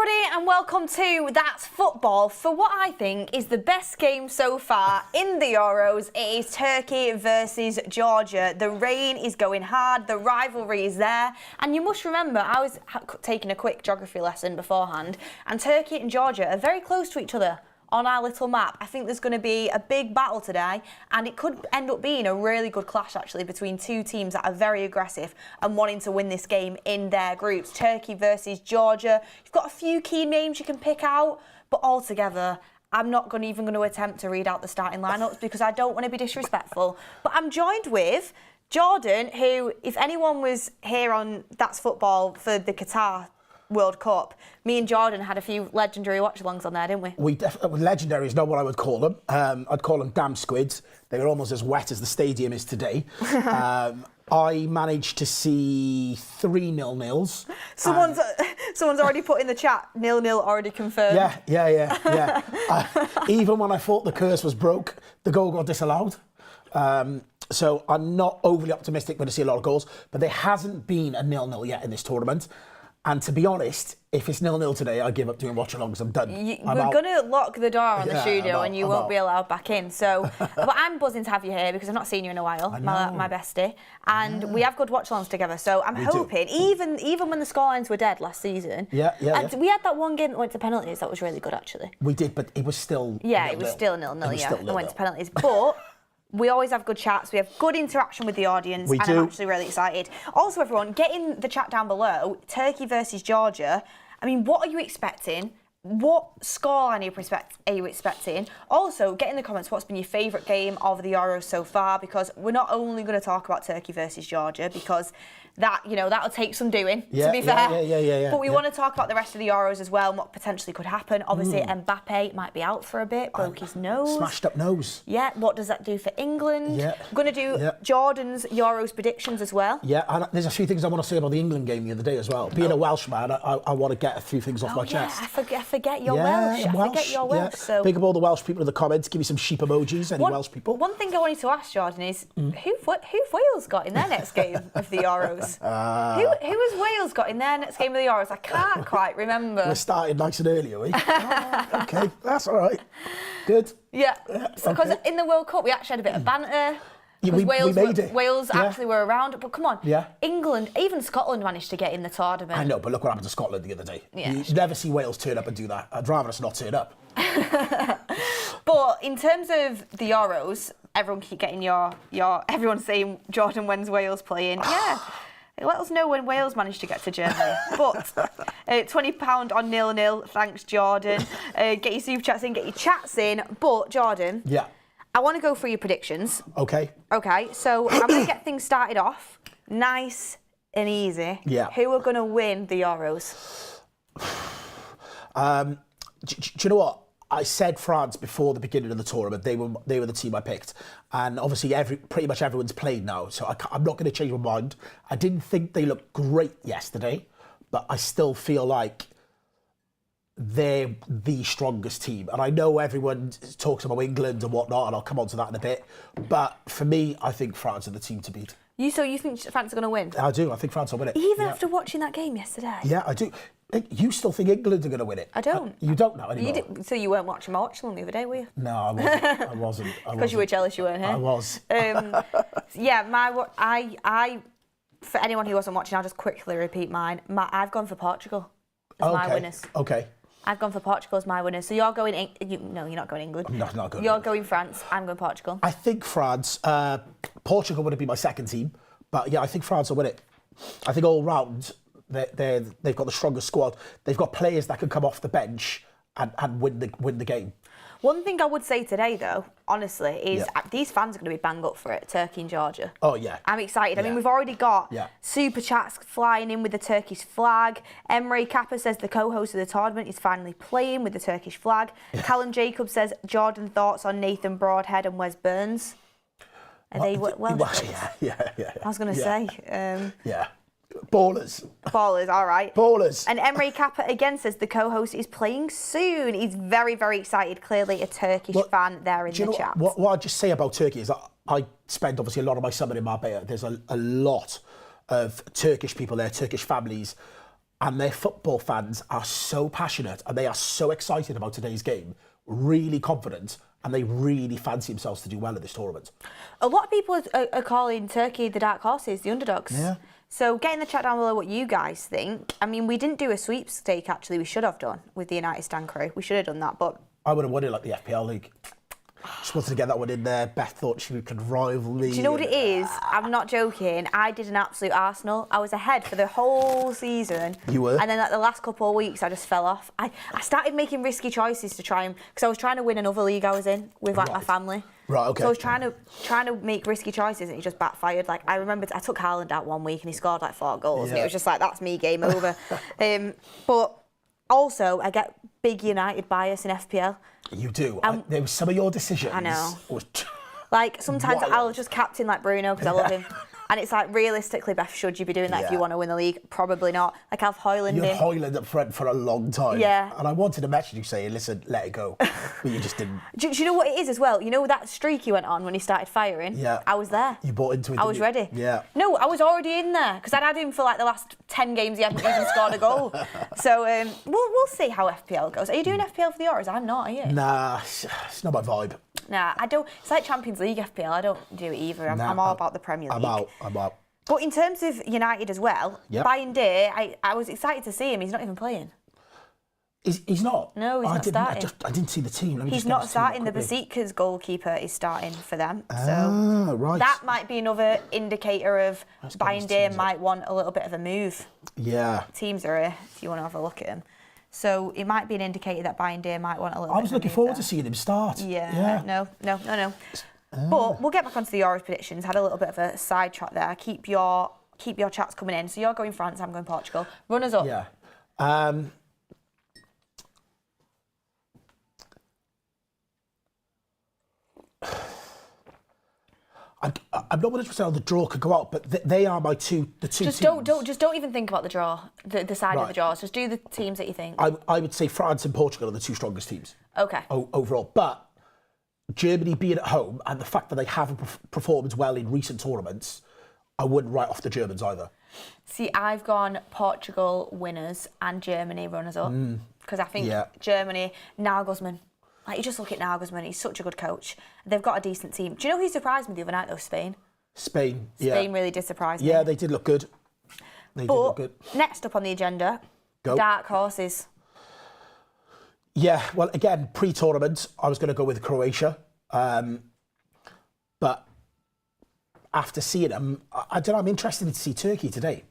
everybody, and welcome to That's Football for what I think is the best game so far in the Euros. It is Turkey versus Georgia. The rain is going hard, the rivalry is there, and you must remember I was taking a quick geography lesson beforehand, and Turkey and Georgia are very close to each other on our little map. I think there's going to be a big battle today, and it could end up being a really good clash actually between two teams that are very aggressive and wanting to win this game in their groups. Turkey versus Georgia. You've got a few key names you can pick out, but altogether I'm not even going to attempt to read out the starting lineups because I don't want to be disrespectful. But I'm joined with Jordan, who, if anyone was here on That's Football for the Qatar World Cup, me and Jordan had a few legendary watchalongs on there, didn't we? Legendary is not what I would call them. I'd call them damn squids. They were almost as wet as the stadium is today. I managed to see 3 0-0s. Someone's already put in the chat, 0-0 already confirmed. Yeah. Even when I thought the curse was broke, the goal got disallowed. So I'm not overly optimistic when I see a lot of goals, but there hasn't been a 0-0 yet in this tournament. And to be honest, if it's 0-0 today, I give up doing watch-alongs. I'm done. We're going to lock the door on the studio and you won't be allowed back in. So, but I'm buzzing to have you here because I've not seen you in a while, my bestie. And we have good watch-alongs together. So I'm hoping, even when the scorelines were dead last season, we had that one game that went to penalties. That was really good, actually. We did, but it was still it was still 0-0, and went to penalties. But we always have good chats. We have good interaction with the audience. I'm actually really excited. Also, everyone, get in the chat down below. Turkey versus Georgia. I mean, what are you expecting? What scoreline are you expecting? Also, get in the comments what's been your favourite game of the Euros so far, because we're not only going to talk about Turkey versus Georgia, because that'll take some doing, to be fair. But we want to talk about the rest of the Euros as well and what potentially could happen. Obviously, Mbappe might be out for a bit, broke his nose. Smashed up nose. Yeah, what does that do for England? Yeah. We're going to do Jordan's Euros predictions as well. Yeah, and there's a few things I want to say about the England game the other day as well. Being a Welshman, I want to get a few things off my chest. I forget you're Welsh. I forget you're Welsh. So big up all the Welsh people in the comments. Give me some sheep emojis, any Welsh people. One thing I wanted to ask Jordan is, who've Wales got in their next game of the Euros? Who has Wales got in their next game of the Euros? I can't quite remember. We're starting nice and early, are we? Okay, that's all right. Good. Yeah, because in the World Cup we actually had a bit of banter. We made it. Wales actually were around, but come on. Yeah. England, even Scotland managed to get in the tournament. I know, but look what happened to Scotland the other day. Yeah. You never see Wales turn up and do that. I'd rather us not turn up. But in terms of the Euros, everyone keep getting everyone's saying Jordan, when's Wales playing? Yeah. Let us know when Wales managed to get to Germany. But £20 on 0-0. Thanks, Jordan. Get your super chats in, get your chats in. But Jordan, I want to go through your predictions. Okay. Okay, so I'm going to get things started off nice and easy. Yeah. Who are going to win the Euros? Do you know what? I said France before the beginning of the tournament. They were the team I picked, and obviously pretty much everyone's played now. So I'm not going to change my mind. I didn't think they looked great yesterday, but I still feel like they're the strongest team. And I know everyone talks about England and whatnot, and I'll come on to that in a bit. But for me, I think France are the team to beat. So you think France are going to win? I do. I think France will win it. Even after watching that game yesterday? Yeah, I do. You still think England are going to win it? I don't. You don't know anymore? So you weren't watching my watch-along the other day, were you? No, I wasn't. Because you were jealous you weren't here? I was. For anyone who wasn't watching, I'll just quickly repeat mine. I've gone for Portugal as my winners. Okay. I've gone for Portugal as my winners. So you're going... No, you're not going England. No, not going. You're going France. I'm going Portugal. I think France... Portugal would be my second team. But yeah, I think France will win it. I think all round, they've got the strongest squad. They've got players that can come off the bench and win the game. One thing I would say today, though, honestly, is these fans are going to be bang up for it, Turkey and Georgia. Oh, yeah. I'm excited. I mean, we've already got super chats flying in with the Turkish flag. Emre Kappa says the co-host of the tournament is finally playing with the Turkish flag. Callum Jacob says, Jordan, thoughts on Nathan Broadhead and Wes Burns? Are they Welsh? Yeah. I was going to say. Yeah. Ballers, all right. Ballers. And Emre Kappa again says the co-host is playing soon. He's very, very excited. Clearly a Turkish fan there in the chat. What I'd just say about Turkey is that I spend obviously a lot of my summer in Marbella. There's a lot of Turkish people there, Turkish families. and their football fans are so passionate and they are so excited about today's game, really confident, and they really fancy themselves to do well at this tournament. A lot of people are calling Turkey the dark horses, the underdogs. Yeah. So get in the chat down below what you guys think. I mean, we didn't do a sweepstake, actually. We should have done with the United stand crew. We should have done that, but... I would have won it like the FPL League. Just wanted to get that one in there. Beth thought she could rival me. Do you know what it is? I'm not joking. I did an absolute Arsenal. I was ahead for the whole season. You were? And then like the last couple of weeks, I just fell off. I started making risky choices to try and... Because I was trying to win another league I was in with like my family. Right, okay. So I was trying to make risky choices and it just backfired. Like I remember I took Haaland out one week and he scored like 4 goals. And it was just like, that's me, game over. But also, I get big United bias in FPL. You do. There were some of your decisions. I know. Was like sometimes wild. I'll just captain like Bruno because I love him. And it's like, realistically, Beth, should you be doing that if you want to win the league? Probably not. Like, I've Højlund You had in. Højlund up front for a long time. Yeah. And I wanted to message you saying, listen, let it go. But you just didn't. Do you know what it is as well? You know that streak he went on when he started firing? Yeah. I was there. You bought into it, I was ready. Yeah. No, I was already in there because I'd had him for like the last 10 games. He hadn't even scored a goal. So we'll see how FPL goes. Are you doing FPL for the Euros? I'm not, are you? Nah, it's not my vibe. Nah, I don't. It's like Champions League FPL. I don't do it either. I'm all about the Premier League. I'm out. But in terms of United as well, Bayern Day, I was excited to see him. He's not even playing. He's not? No, he's not starting. I didn't see the team. He's not starting. The Besiktas goalkeeper is starting for them. So right. that might be another indicator of Bayern Day might want a little bit of a move. Yeah. Teams are here if you want to have a look at them. So it might be an indicator that Bayern Day might want a little bit of a move. I was looking forward to seeing him start. Yeah. No. But we'll get back onto the Euros predictions. Had a little bit of a sidetrack there. Keep your chats coming in. So you're going France, I'm going Portugal. Runners up. Yeah. I'm not 100% on the draw could go out, but they are my two teams. Don't even think about the draw, the side of the draws. Just do the teams that you think. I would say France and Portugal are the 2 strongest teams. Okay. Overall, but Germany being at home and the fact that they haven't performed well in recent tournaments, I wouldn't write off the Germans either. See, I've gone Portugal winners and Germany runners up because I think Germany, Nagelsmann. Like, you just look at Nagelsmann, he's such a good coach. They've got a decent team. Do you know who surprised me the other night, though? Spain really did surprise me. Yeah, they did look good. Next up on the agenda, dark horses. Yeah, well, again, pre-tournament, I was going to go with Croatia. But after seeing them, I don't know, I'm interested to see Turkey today.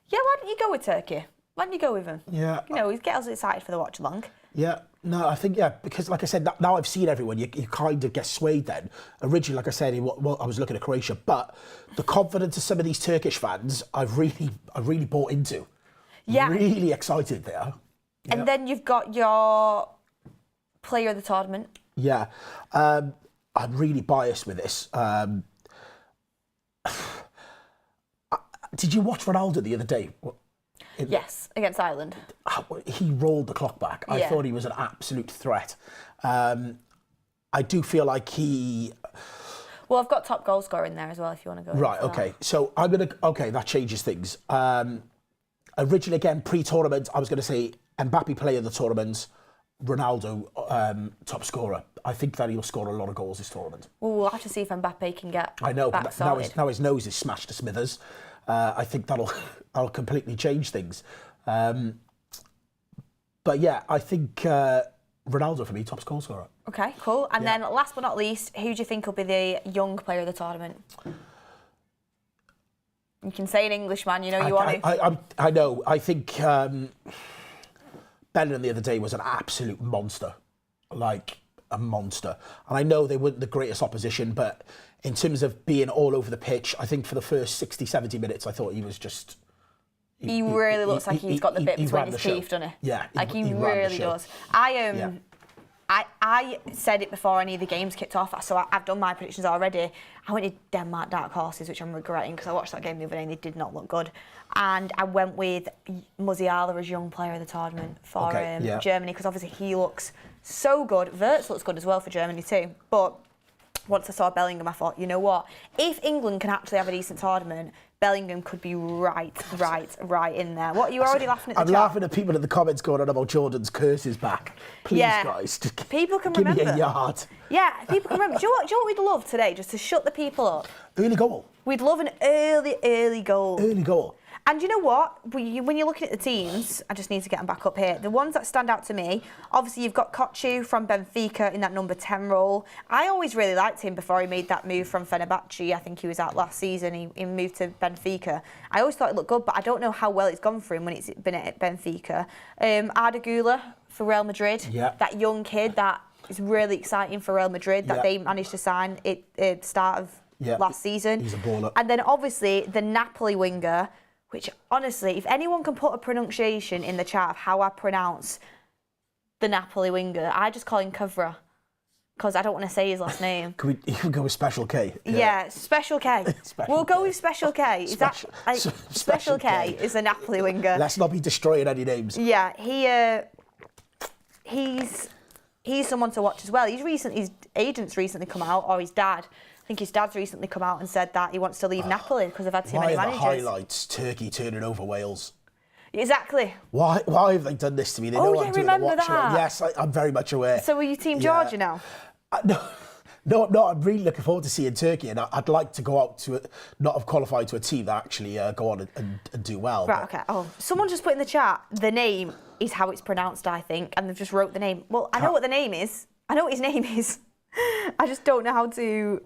Yeah, why don't you go with Turkey? Why don't you go with them? Yeah. You know, get us excited for the watch-along. Yeah, no, I think, because like I said, now I've seen everyone, you kind of get swayed then. Originally, like I said, I was looking at Croatia, but the confidence of some of these Turkish fans, I've really bought into. Yeah. Really excited there. And then you've got your player of the tournament. Yeah. I'm really biased with this. Did you watch Ronaldo the other day? Yes, against Ireland. He rolled the clock back. I thought he was an absolute threat. I do feel like he... Well, I've got top goal scorer in there as well, if you want to go. Right, okay. So I'm going to... Okay, that changes things. Originally, again, pre-tournament, I was going to say Mbappe player of the tournament, Ronaldo top scorer. I think that he'll score a lot of goals this tournament. Well, we'll have to see if Mbappe can get back now his nose is smashed to smithers. I think that'll completely change things. But yeah, I think Ronaldo for me, top goal scorer. Okay, cool. And then last but not least, who do you think will be the young player of the tournament? You can say in English, man, you know you want to. I know. I think Bellingham the other day was an absolute monster. Like a monster. And I know they weren't the greatest opposition, but in terms of being all over the pitch, I think for the first 60, 70 minutes, I thought he was just... He really looks like he's got the bit between his teeth, doesn't he? Yeah. Like he really does. I said it before any of the games kicked off, so I've done my predictions already. I went to Denmark Dark Horses, which I'm regretting because I watched that game the other day and they did not look good. And I went with Musiala as young player of the tournament for Germany because obviously he looks so good. Wirtz looks good as well for Germany too. But once I saw Bellingham, I thought, you know what? If England can actually have a decent tournament, Bellingham could be right in there. What, you already laughing at the I'm chat? laughing at people in the comments going on about Jordan's curses back. Please, guys, just people can give remember. me a yard. Yeah, people can remember. Do you know what we'd love today? Just to shut the people up. Early goal. We'd love an early goal. Early goal. And you know what? When you're looking at the teams, I just need to get them back up here. The ones that stand out to me, obviously you've got Kochu from Benfica in that number 10 role. I always really liked him before he made that move from Fenerbahce. I think he was out last season. He moved to Benfica. I always thought it looked good, but I don't know how well it's gone for him when it's been at Benfica. Arda Güler for Real Madrid. Yeah. That young kid that is really exciting for Real Madrid that they managed to sign at the start of last season. He's a baller. And then obviously the Napoli winger, which honestly, if anyone can put a pronunciation in the chat of how I pronounce the Napoli winger, I just call him Kavra because I don't want to say his last name. Can we go with Special K? Yeah, Special K. We'll go with Special K. Is Special K is the Napoli winger? Let's not be destroying any names. Yeah, he's someone to watch as well. His agent's recently come out, or his dad. I think his dad's recently come out and said that he wants to leave Napoli because they've had too many managers. Why are the highlights Turkey turning over Wales? Exactly. Why have they done this to me? They know I'm doing the remember Watchalong. that? Yes, I'm very much aware. So are you Team Georgia now? No, I'm not. I'm really looking forward to seeing Turkey, and I'd like to go out to not have qualified to a team that actually go on and do well. Right, okay. Oh, someone just put in the chat, the name is how it's pronounced, I think, and they've just wrote the name. Well, I know what the name is. I know what his name is. I just don't know how to...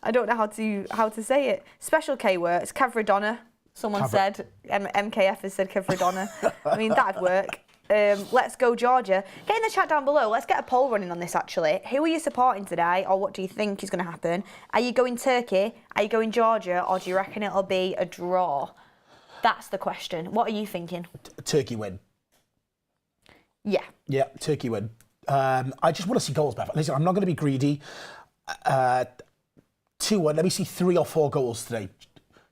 I don't know how to say it. Special K works. Kavradonna, someone said. MKF has said Kavradonna. I mean, that'd work. Let's go Georgia. Get in the chat down below. Let's get a poll running on this, actually. Who are you supporting today, or what do you think is going to happen? Are you going Turkey? Are you going Georgia? Or do you reckon it'll be a draw? That's the question. What are you thinking? Turkey win. Yeah. Yeah, Turkey win. I just want to see goals, Beth. Listen, I'm not going to be greedy. 2-1. Let me see 3 or 4 goals today,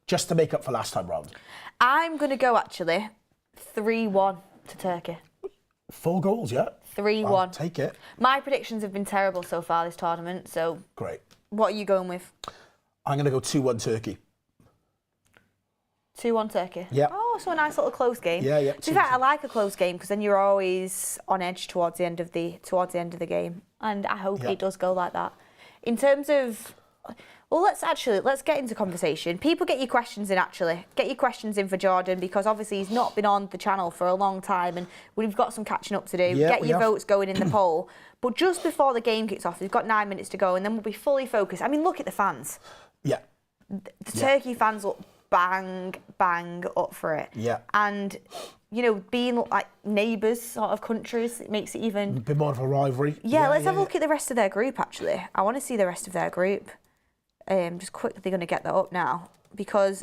just to make up for last time round. I'm going to go, actually, 3-1 to Turkey. 4 goals, yeah? 3-1. I'll take it. My predictions have been terrible so far this tournament, so... Great. What are you going with? I'm going to go 2-1 Turkey. 2-1 Turkey? Yeah. Oh, so a nice little close game. Yeah. To be fair, I like a close game because then you're always on edge towards the end of the game. And I hope it does go like that. In terms of... Well, let's get into conversation. People, get your questions in, actually. Get your questions in for Jordan, because obviously he's not been on the channel for a long time and we've got some catching up to do. Yeah, get your votes going in the poll. But just before the game kicks off, we've got 9 minutes to go and then we'll be fully focused. I mean, look at the fans. Yeah. The Turkey fans look bang up for it. Yeah. And, you know, being like neighbours sort of countries, it makes it even... A bit more of a rivalry. Yeah, let's have a look at the rest of their group, actually. I want to see the rest of their group. Just quickly going to get that up now, because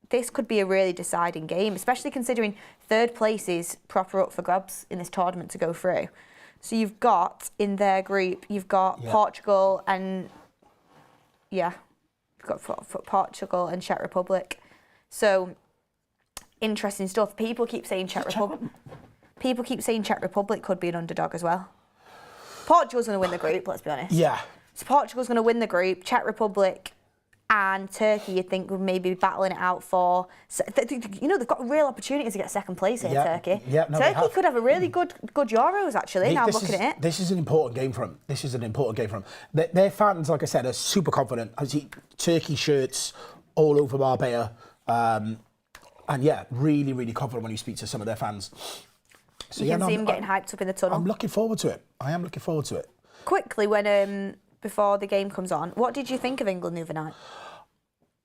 this could be a really deciding game, especially considering third place is proper up for grabs in this tournament to go through. So you've got, in their group, you've got Portugal and... Yeah, you've got Portugal and Czech Republic. So, interesting stuff. People keep saying Czech Republic. People keep saying Czech Republic could be an underdog as well. Portugal's going to win the group, let's be honest. Yeah. So Portugal's going to win the group. Czech Republic and Turkey, you'd think, would maybe be battling it out for... You know, they've got a real opportunity to get second place here, Turkey. Yeah, no, Turkey could have a really good Euros, actually, now I'm looking at it. This is an important game for them. Their fans, like I said, are super confident. I see Turkey shirts all over Marbella. And yeah, really, really confident when you speak to some of their fans. So, you can see them getting hyped up in the tunnel. I'm looking forward to it. I am looking forward to it. Quickly, when before the game comes on, what did you think of England the other night?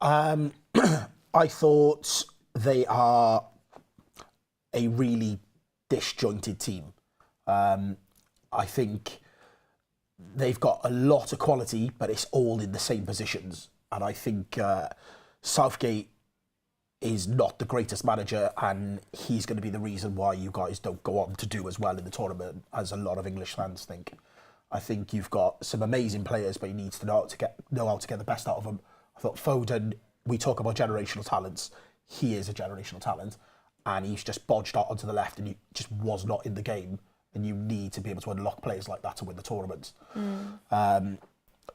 I thought they are a really disjointed team. I think they've got a lot of quality, but it's all in the same positions. And I think Southgate is not the greatest manager, and he's going to be the reason why you guys don't go on to do as well in the tournament as a lot of English fans think. I think you've got some amazing players, but you need to know how to get the best out of them. I thought Foden, we talk about generational talents, he is a generational talent, and he's just bodged out onto the left and he just was not in the game, and you need to be able to unlock players like that to win the tournament.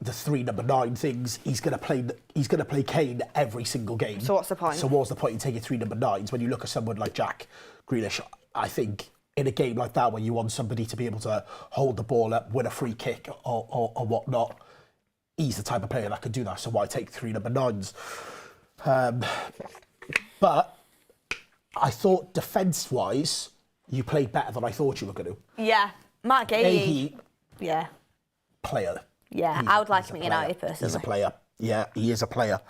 the 3 number 9 things, he's going to play Kane every single game. So what's the point? So what's the point in taking 3 number 9s when you look at someone like Jack Grealish? I think in a game like that, when you want somebody to be able to hold the ball up, win a free kick or whatnot, he's the type of player that could do that. So why take 3 number 9s? But I thought defence-wise, you played better than I thought you were going to. Yeah, Mark Goldbridge. Yeah. Player. Yeah, I would like him at United personally. He's a player. Yeah, he is a player.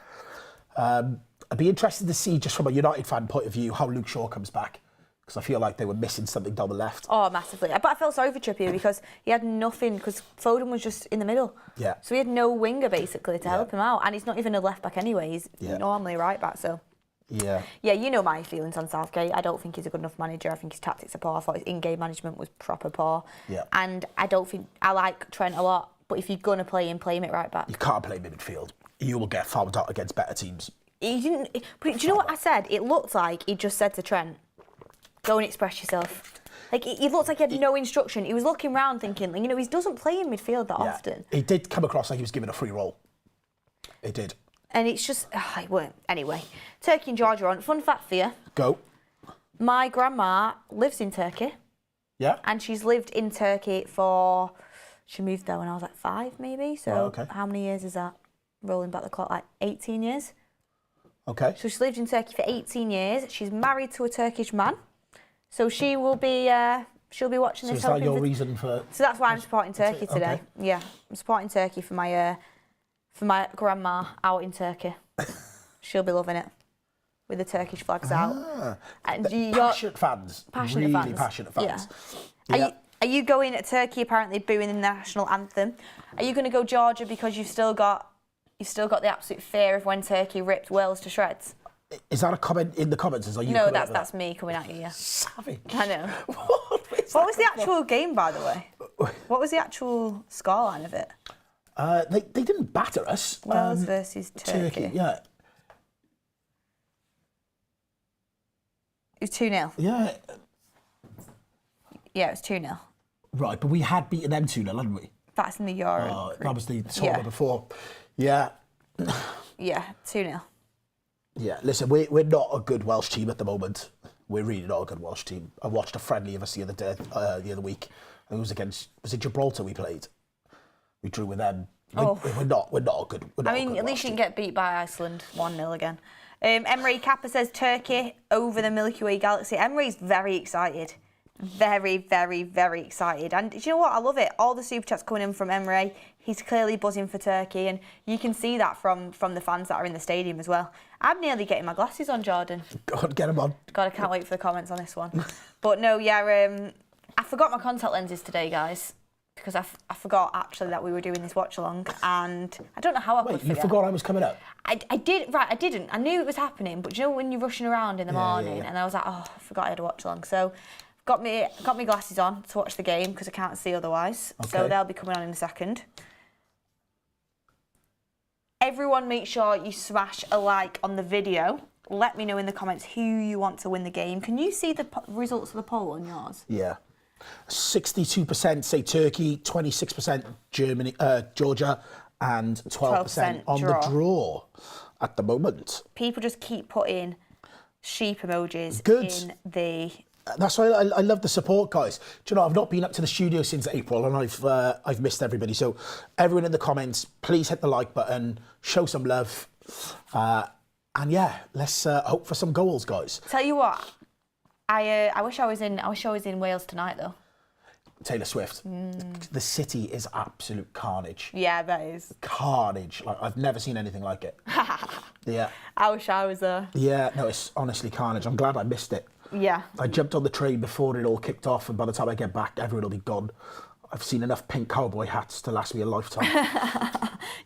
I'd be interested to see, just from a United fan point of view, how Luke Shaw comes back. Because I feel like they were missing something down the left. Oh, massively. But I felt sorry for Trippier because he had nothing, because Foden was just in the middle. Yeah. So he had no winger, basically, to help him out. And he's not even a left-back anyway. He's normally a right-back, so... Yeah. Yeah, you know my feelings on Southgate. I don't think he's a good enough manager. I think his tactics are poor. I thought his in-game management was proper poor. Yeah. And I don't think... I like Trent a lot, but if you're going to play him at right-back. You can't play him in midfield. You will get fouled out against better teams. He didn't... But do you know what I said? It looked like he just said to Trent, go and express yourself. Like, he looked like he had no instruction. He was looking round thinking, you know, he doesn't play in midfield that often. He did come across like he was given a free roll. It did. And it's just, it weren't. Anyway, Turkey and Georgia on. Fun fact for you. Go. My grandma lives in Turkey. Yeah. And she's lived in Turkey she moved there when I was like 5 maybe. So how many years is that? Rolling back the clock, like 18 years. Okay. So she's lived in Turkey for 18 years. She's married to a Turkish man. So she will be, she'll be watching this. So is that your reason for... So that's why I'm supporting Turkey today. Okay. Yeah, I'm supporting Turkey for my grandma out in Turkey. She'll be loving it with the Turkish flags out. And passionate fans. Really passionate fans. Yeah. Are you going to Turkey apparently booing the national anthem? Are you going to go Georgia because you've still got the absolute fear of when Turkey ripped Wales to shreds? Is that a comment in the comments? No, that's me coming at you. Yeah. Savage. I know. What was the actual game, by the way? What was the actual scoreline of it? They didn't batter us. Wales versus Turkey. Yeah. It was 2-0. Yeah. Yeah, it was 2-0. Right, but we had beaten them 2-0, hadn't we? That's in the Euro. That was the tournament before. Yeah. Yeah, 2-0. Yeah, listen, we're not a good Welsh team at the moment. We're really not a good Welsh team. I watched a friendly of us the other week. It was it Gibraltar we played? We drew with them. We're not a good. At least you didn't get beat by Iceland 1-0 again. Emre Kappa says Turkey over the Milky Way galaxy. Emre's very excited. Very, very, very excited. And do you know what? I love it. All the super chats coming in from Emre. He's clearly buzzing for Turkey, and you can see that from the fans that are in the stadium as well. I'm nearly getting my glasses on, Jordan. God, get them on. God, I can't wait for the comments on this one. But no, yeah, I forgot my contact lenses today, guys, because I forgot actually that we were doing this watch along, and I don't know how I could forget. You forgot I was coming up? I did. Right, I didn't. I knew it was happening, but you know when you're rushing around in the morning, and I was like, oh, I forgot I had a watch along. So got me glasses on to watch the game because I can't see otherwise. Okay. So they'll be coming on in a second. Everyone make sure you smash a like on the video. Let me know in the comments who you want to win the game. Can you see the results of the poll on yours? Yeah. 62% say Turkey, 26% Georgia, and 12% on the draw at the moment. People just keep putting sheep emojis in the... That's why I love the support, guys. Do you know, I've not been up to the studio since April, and I've missed everybody. So everyone in the comments, please hit the like button, show some love, and yeah, let's hope for some goals, guys. Tell you what, I wish I was in Wales tonight though. Taylor Swift. The city is absolute carnage. Yeah, that is carnage. Like I've never seen anything like it. Yeah. I wish I was there. Yeah, no, it's honestly carnage. I'm glad I missed it. Yeah. I jumped on the train before it all kicked off, and by the time I get back, everyone will be gone. I've seen enough pink cowboy hats to last me a lifetime.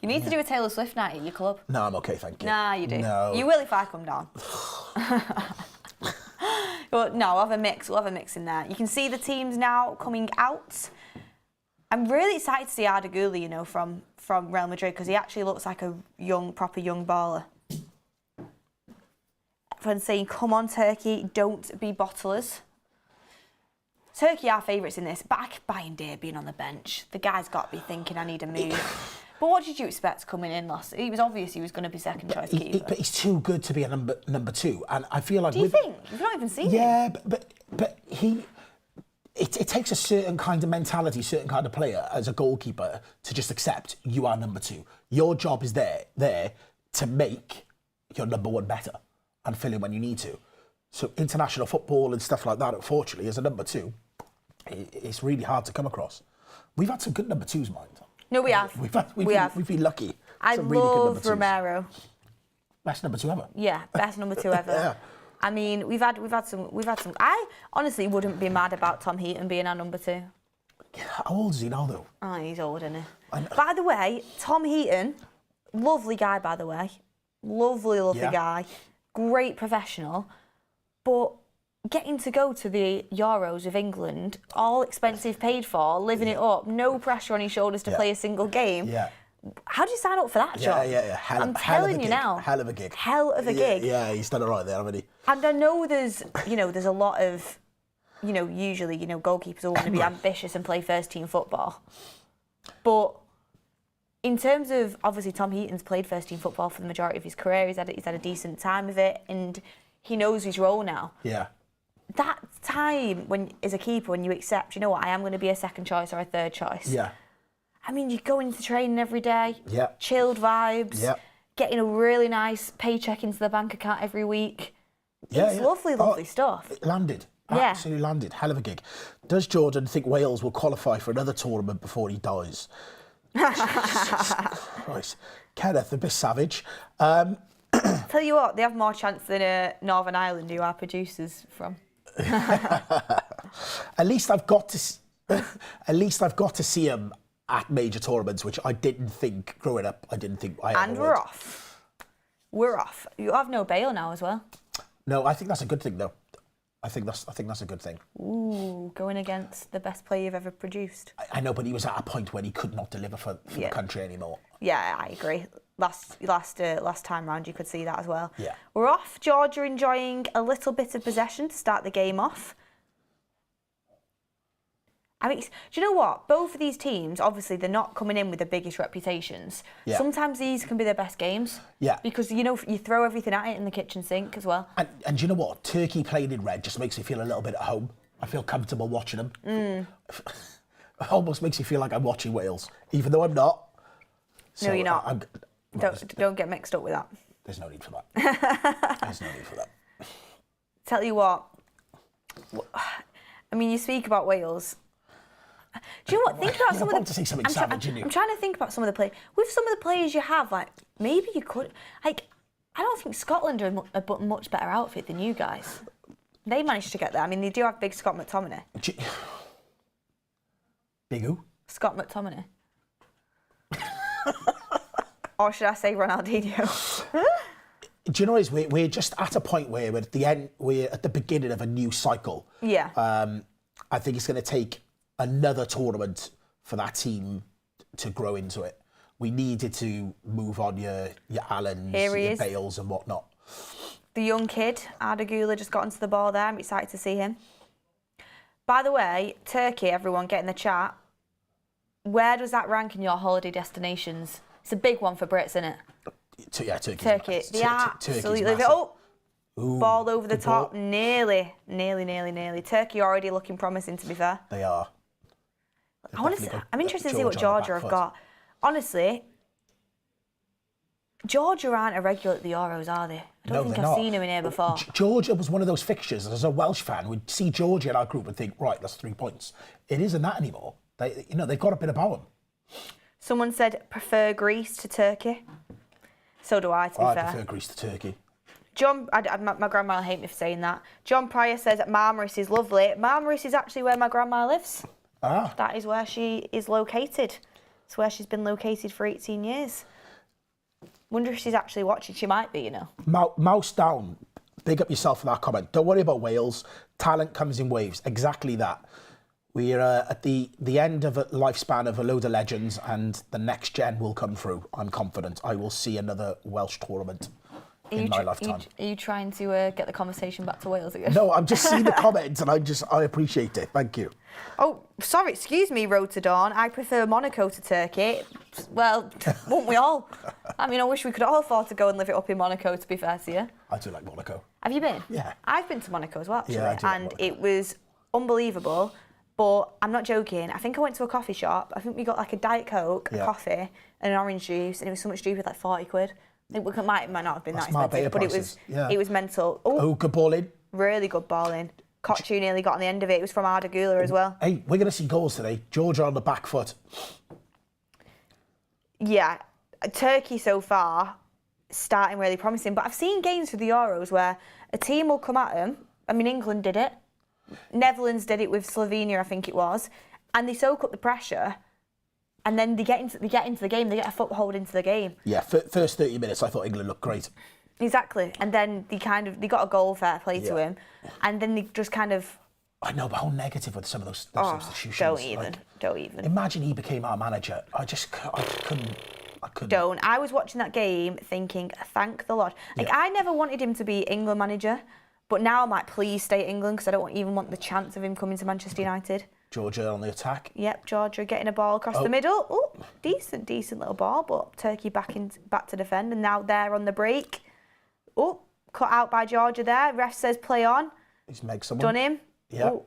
You need to do a Taylor Swift night at your club. No, I'm okay, thank you. Nah, you do. No. You will if I come down. But no, we'll have a mix. We'll have a mix in there. You can see the teams now coming out. I'm really excited to see Arda Güler, you know, from Real Madrid, because he actually looks like a proper young baller. Everyone's saying, come on, Turkey, don't be bottlers. Turkey are favourites in this, but I could buy India being on the bench. The guy's got to be thinking, I need a move. But what did you expect coming in last? It was obvious he was going to be second choice keeper. But he's too good to be a number 2, and I feel like. Do you think? You've not even seen him. Yeah, but he. It takes a certain kind of mentality, certain kind of player as a goalkeeper to just accept you are number 2. Your job is there to make your number 1 better and fill in when you need to. So international football and stuff like that, unfortunately, as a number 2, it's really hard to come across. We've had some good number 2s, mind. No, we have. We've been lucky. I Some really good number love 2s. Romero. Best number 2 ever. Yeah, best number 2 ever. Yeah. I mean, we've had some. I honestly wouldn't be mad about Tom Heaton being our number 2. How old is he now, though? Oh, he's old, isn't he? By the way, Tom Heaton, lovely guy, by the way. Lovely guy. Great professional. But getting to go to the Euros with England, all expenses paid for, living it up, no pressure on his shoulders to play a single game. Yeah. How do you sign up for that job? Yeah. I'm telling you now. Hell of a gig. Hell of a gig. Yeah, he's done it right there, hasn't he? And I know there's a lot of, usually, goalkeepers all want to be ambitious and play first team football. But in terms of, obviously, Tom Heaton's played first team football for the majority of his career. He's had a decent time of it, and he knows his role now. Yeah. That time when, as a keeper, when you accept, you know what, I am going to be a second choice or a third choice. Yeah. I mean, you go into training every day. Yeah. Chilled vibes. Yeah. Getting a really nice paycheck into the bank account every week. Yeah, It's lovely stuff. It landed. Yeah. Absolutely landed. Hell of a gig. Does Jordan think Wales will qualify for another tournament before he dies? Jesus Christ. Kenneth, a bit savage. Tell you what, they have more chance than Northern Ireland, who our producers from. At least I've got to see him at major tournaments, which I didn't think growing up. I didn't think I ever And we're would. off. We're off. You have no bail now as well. No, I think that's a good thing, though. I think that's a good thing. Ooh, going against the best player you've ever produced. I know, but he was at a point when he could not deliver for the country anymore. Yeah, I agree. Last time round, you could see that as well. Yeah. We're off. Georgia enjoying a little bit of possession to start the game off. I mean, do you know what? Both of these teams, obviously, they're not coming in with the biggest reputations. Yeah. Sometimes these can be their best games. Yeah. Because, you throw everything at it in the kitchen sink as well. And do you know what? Turkey playing in red just makes me feel a little bit at home. I feel comfortable watching them. It almost makes me feel like I'm watching Wales, even though I'm not. No, you're not. Don't get mixed up with that. There's no need for that. There's no need for that. Tell you what. I mean, you speak about Wales. Do you know what? Think about some of the. To say something savage, didn't you? I'm trying to think about some of the players. With some of the players you have, like maybe you could. Like, I don't think Scotland are a much better outfit than you guys. They managed to get there. I mean, they do have big Scott McTominay. Big who? Scott McTominay. Or should I say Ronaldinho? Do you know what it is? We're just at a point where we're at the end. We're at the beginning of a new cycle. Yeah. I think it's going to take another tournament for that team to grow into it. We needed to move on your Allens, your Bales and whatnot. The young kid, Ardagula, just got onto the ball there. I'm excited to see him. By the way, Turkey, everyone, get in the chat. Where does that rank in your holiday destinations? It's a big one for Brits, isn't it? Yeah, Turkey. They absolutely. Ball over the top. Nearly. Turkey already looking promising, to be fair. They are. I'm interested to see what Georgia have got. Honestly, Georgia aren't a regular at the Euros, are they? I don't think I've seen them in here before. Georgia was one of those fixtures, as a Welsh fan, we'd see Georgia in our group and think, right, that's 3 points. It isn't that anymore. They've got a bit about them. Someone said prefer Greece to Turkey. So do I, to be fair. I prefer Greece to Turkey. John, my grandma will hate me for saying that. John Pryor says that Marmaris is lovely. Marmaris is actually where my grandma lives. Ah. That is where she is located. It's where she's been located for 18 years. Wonder if she's actually watching. She might be, Mouse down. Big up yourself for that comment. Don't worry about Wales. Talent comes in waves. Exactly that. We're at the end of a lifespan of a load of legends, and the next gen will come through. I'm confident. I will see another Welsh tournament in my lifetime. Are you trying to get the conversation back to Wales again? No, I'm just seeing the comments and I appreciate it. Thank you. Oh, sorry, excuse me, Road to Dawn. I prefer Monaco to Turkey. Well, won't we all? I mean, I wish we could all afford to go and live it up in Monaco, to be fair to you. I do like Monaco. Have you been? Yeah. I've been to Monaco as well, actually. Yeah, I do like and Monaco. it was unbelievable. But I'm not joking. I think I went to a coffee shop. I think we got like a Diet Coke, a coffee, and an orange juice, and it was something stupid, like 40 quid. It might not have been that expensive, but it was mental. Oh, good ball in. Really good ball in. Kochu nearly got on the end of it. It was from Arda Güler as well. Hey, we're going to see goals today. Georgia on the back foot. Yeah, Turkey so far starting really promising. But I've seen games for the Euros where a team will come at them. I mean, England did it. Netherlands did it with Slovenia, I think it was. And they soak up the pressure. And then they get into the game. They get a foothold into the game. Yeah, first 30 minutes, I thought England looked great. Exactly. And then they got a goal, fair play to him. And then they just kind of... I know, but how negative with some of those substitutions. Don't even. Imagine he became our manager. I couldn't. Don't. I was watching that game thinking, thank the Lord. Like, I never wanted him to be England manager, but now I'm like, please stay at England because I don't even want the chance of him coming to Manchester United. Georgia on the attack. Yep, Georgia getting a ball across the middle. Oh, decent little ball, but Turkey back to defend, and now they're on the break. Oh, cut out by Georgia there. Ref says play on. He's made someone. Done him. Yeah. Oh.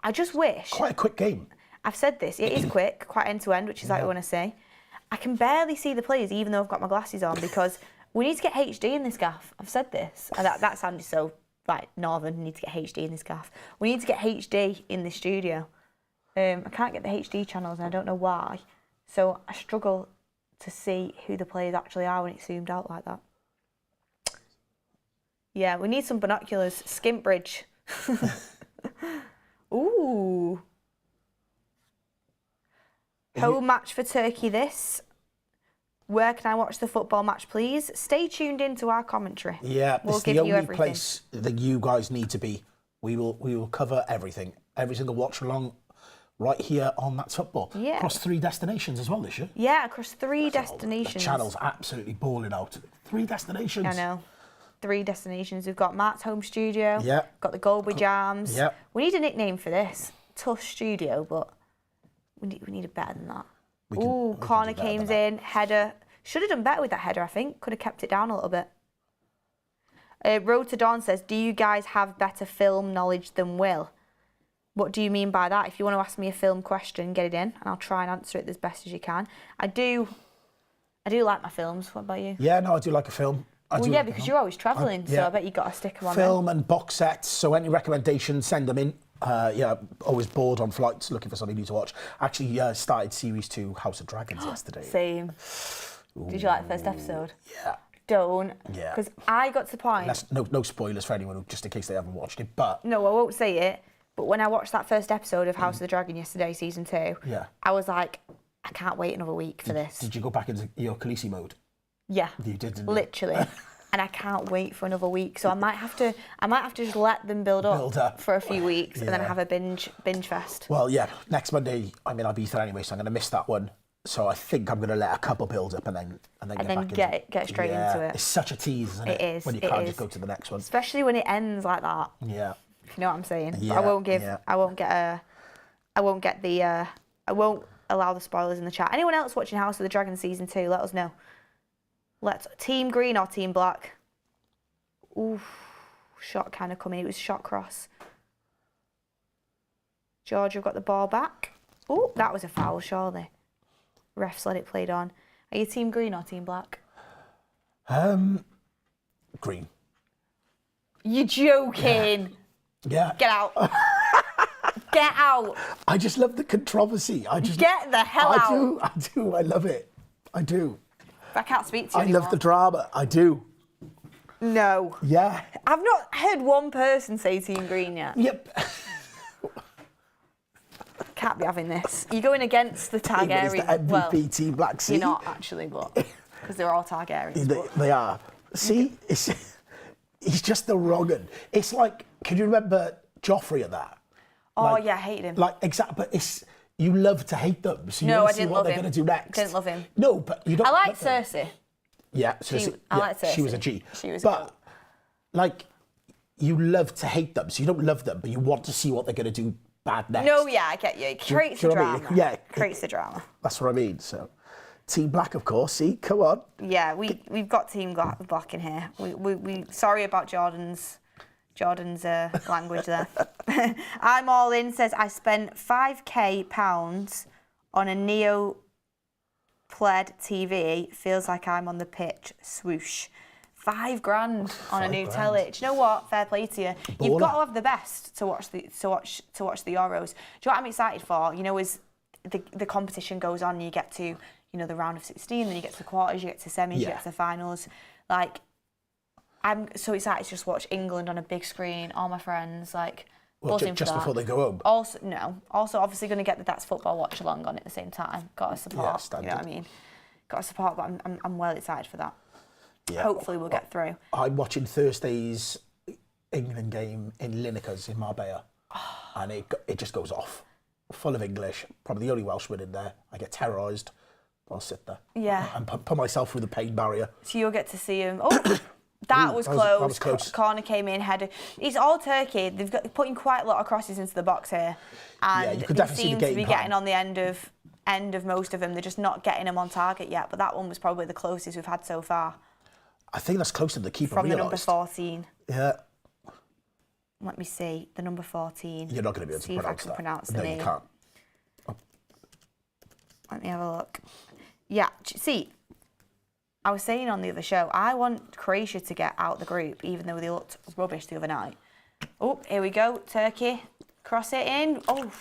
I just wish. Quite a quick game. I've said this. It is quick, quite end to end, which is like we want to say. I can barely see the players, even though I've got my glasses on, because we need to get HD in this gaff. I've said this. And that sounded so like northern. We need to get HD in this gaff. We need to get HD in the studio. I can't get the HD channels, and I don't know why. So I struggle to see who the players actually are when it's zoomed out like that. Yeah, we need some binoculars. Skimp bridge. Ooh. Home match for Turkey this. Where can I watch the football match, please? Stay tuned into our commentary. Yeah, we'll it's give the you only everything. place that you guys need to be. We will cover everything. Every single watch along right here on That's Football. Yeah. Across 3 destinations as well this year. Yeah, across 3 destinations. The channel's absolutely balling out. 3 destinations. I know. 3 destinations. We've got Matt's home studio. Yeah. Got the Goldbridge Arms. Yeah. We need a nickname for this. Tough studio, but we need it better than that. Ooh, corner came in. Header. Should have done better with that header, I think. Could have kept it down a little bit. Road to Dawn says, do you guys have better film knowledge than Will? What do you mean by that? If you want to ask me a film question, get it in, and I'll try and answer it as best as you can. I do like my films. What about you? Yeah, no, I do like a film. Because you're always travelling, so I bet you got to stick them on. Film and box sets. So any recommendations, send them in. Always bored on flights, looking for something new to watch. Actually, started series 2 House of Dragons yesterday. Same. Ooh. Did you like the first episode? Yeah. Don't. Yeah. Because I got to the point. No spoilers for anyone, just in case they haven't watched it. But no, I won't say it. But when I watched that first episode of House of the Dragon yesterday, season 2, I was like, I can't wait another week for this. Did you go back into your Khaleesi mode? Yeah. You did, didn't you? Literally. And I can't wait for another week. So I might have to just let them build up for a few weeks and then have a binge fest. Well, yeah, next Monday I'm in Ibiza anyway, so I'm going to miss that one. So I think I'm going to let a couple build up and then get straight into it. It's such a tease, isn't it? It is. When you can't just go to the next one. Especially when it ends like that. Yeah. If you know what I'm saying. Yeah, but I won't allow the spoilers in the chat. Anyone else watching House of the Dragon season 2, let us know. Team green or team black? Ooh, shot kind of coming. It was shot cross. Georgia got the ball back. Ooh, that was a foul, surely. Refs let it played on. Are you team green or team black? Green. You're joking. Yeah. Get out. Get out. I just love the controversy. Get the hell out. I do. I love it. I do. I can't speak to you I anymore. love the drama. I do. No. Yeah. I've not heard one person say team green yet. Yep. Can't be having this. You're going against the Targaryen. It's the MVP team Black Sea. You're not actually, but because they're all Targaryens. They are. See, he's just the wrong one. It's like, can you remember Joffrey and that? Oh yeah, I hated him. Like exactly, but you love to hate them. So you want to see what they're going to do next. Didn't love him. No, but you don't. I liked Cersei. Yeah, so I like she was a G. She was but, like, you love to hate them, so you don't love them, but you want to see what they're going to do bad next. No, yeah, I get you. It creates the drama. Yeah. Creates the drama. That's what I mean, so. Team Black, of course, see, come on. Yeah, we've got Team Black in here. We sorry about Jordan's language there. I'm all in says I spent £5,000 on a Neo pled TV. Feels like I'm on the pitch. Swoosh. £5,000 on a new telly. Do you know what? Fair play to you. Baller. You've got to have the best to watch the Euros. Do you know what I'm excited for? You know, as the competition goes on, you get to the round of 16, then you get to the quarters, you get to semis, you get to the finals. Like, I'm so excited to just watch England on a big screen, all my friends, like, buzzing just for that. before they go home? Also obviously going to get the That's Football Watchalong on at the same time. Got to support, you know what I mean? Got to support, but I'm well excited for that. Yeah. Hopefully we'll get through. I'm watching Thursday's England game in Lineker's in Marbella, and it just goes off. Full of English, probably the only Welshman in there. I get terrorised. I'll sit there. Yeah. And put myself through the pain barrier. So you'll get to see him. Oh, that was close. That was close. Corner came in, header. It's all Turkey. They've got putting quite a lot of crosses into the box here, and you could they definitely see seem the to be game plan. getting on the end of most of them. They're just not getting them on target yet. But that one was probably the closest we've had so far. I think that's closer than the keeper From realised. the number 14. Yeah. Let me see. The number 14. You're not going to be able to pronounce that. See if I can pronounce the no, name. you can't. Let me have a look. Yeah, see, I was saying on the other show, I want Croatia to get out the group, even though they looked rubbish the other night. Oh, here we go. Turkey. Cross it in. Oh,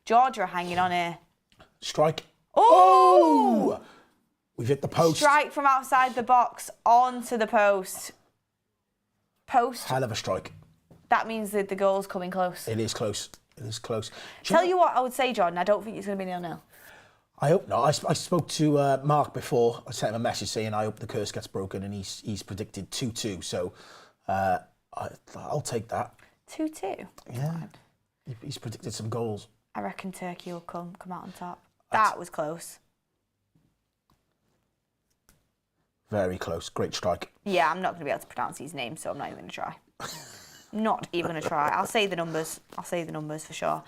Georgia are hanging on here. Strike. Oh! We've hit the post. Strike from outside the box onto the post. Post. Hell of a strike. That means that the goal's coming close. It is close. It is close. Tell you what I would say, Jordan, I don't think it's going to be 0-0. I hope not. I spoke to Mark before. I sent him a message saying I hope the curse gets broken, and he's predicted 2-2. So I'll take that. 2-2? Yeah. He's predicted some goals. I reckon Turkey will come out on top. That was close. Very close. Great strike. Yeah, I'm not going to be able to pronounce his name, so I'm not even going to try. Not even going to try. I'll say the numbers. I'll say the numbers for sure.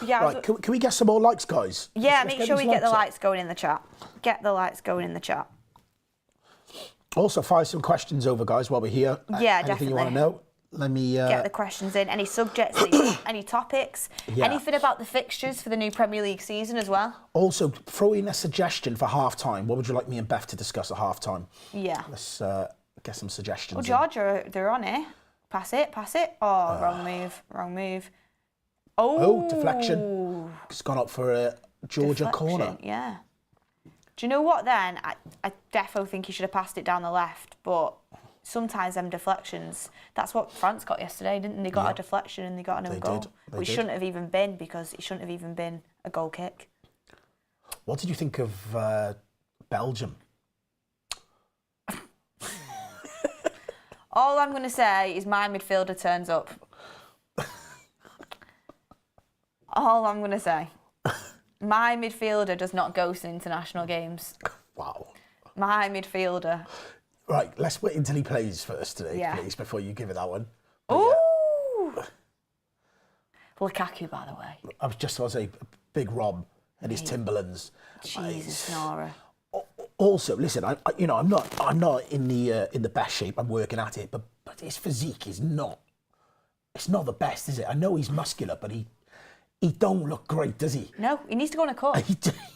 Yeah. Right, can we get some more likes, guys? Yeah, Let's make sure we get the up. lights going in the chat. Get the lights going in the chat. Also, fire some questions over, guys, while we're here. Yeah, Anything you definitely. want to know? Let me... Get the questions in. Any subjects, any topics, anything about the fixtures for the new Premier League season as well. Also, throw in a suggestion for half-time. What would you like me and Beth to discuss at half-time? Yeah. Let's get some suggestions. Well, Georgia, they're on it. Pass it. Oh, wrong move. Oh, deflection. It's gone up for a Georgia corner. Yeah. Do you know what then? I defo think he should have passed it down the left, but sometimes them deflections, that's what France got yesterday, didn't they? They got a deflection and they got an own goal. Which shouldn't have even been, because it shouldn't have even been a goal kick. What did you think of Belgium? All I'm going to say is my midfielder turns up. All I'm going to say. My midfielder does not ghost in international games. Wow. My midfielder. Right, let's wait until he plays first today, please, before you give it that one. Ooh! Lukaku, by the way. I was just about to say, big Rob and his Timberlands. Jesus, Nora. Also, listen, I'm not in the best shape. I'm working at it, but his physique is not. It's not the best, is it? I know he's muscular, but he don't look great, does he? No, he needs to go on a cut.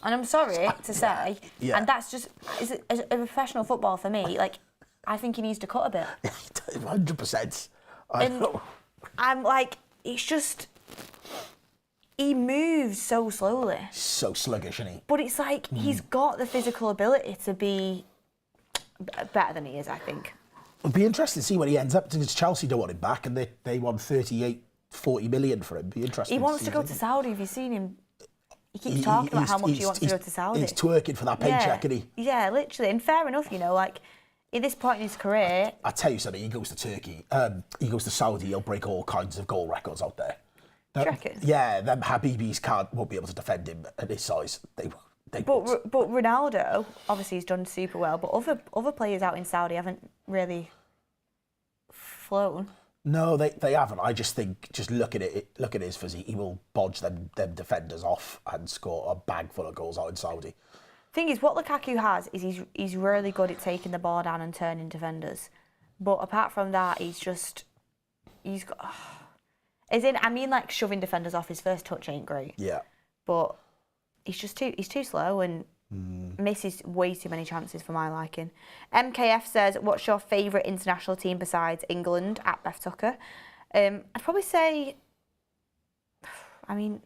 And I'm sorry to say, and that's just as a professional football for me. Like, I think he needs to cut a bit. 100%. I'm like, it's just. He moves so slowly. So sluggish, isn't he? But it's like he's got the physical ability to be better than he is, I think. It'll be interesting to see where he ends up, because Chelsea don't want him back, and they want 40 million for him. Be interesting. He wants to go to Saudi. Have you seen him? He keeps talking about how much he wants to go to Saudi. He's twerking for that paycheck, isn't he? Yeah, literally. And fair enough, like, at this point in his career... I tell you something, he goes to Turkey, he goes to Saudi, he'll break all kinds of goal records out there. Do you reckon? Yeah, them Habibis won't be able to defend him at his size. They But Ronaldo, obviously, he's done super well. But other players out in Saudi haven't really flown. No, they haven't. I just think, look at his physique. He will bodge them defenders off and score a bag full of goals out in Saudi. Thing is, what Lukaku has is he's really good at taking the ball down and turning defenders. But apart from that, he's got. I mean, like shoving defenders off. His first touch ain't great. Yeah. But he's too slow and misses way too many chances for my liking. MKF says, "What's your favourite international team besides England?" At Beth Tucker, I'd probably say. I mean,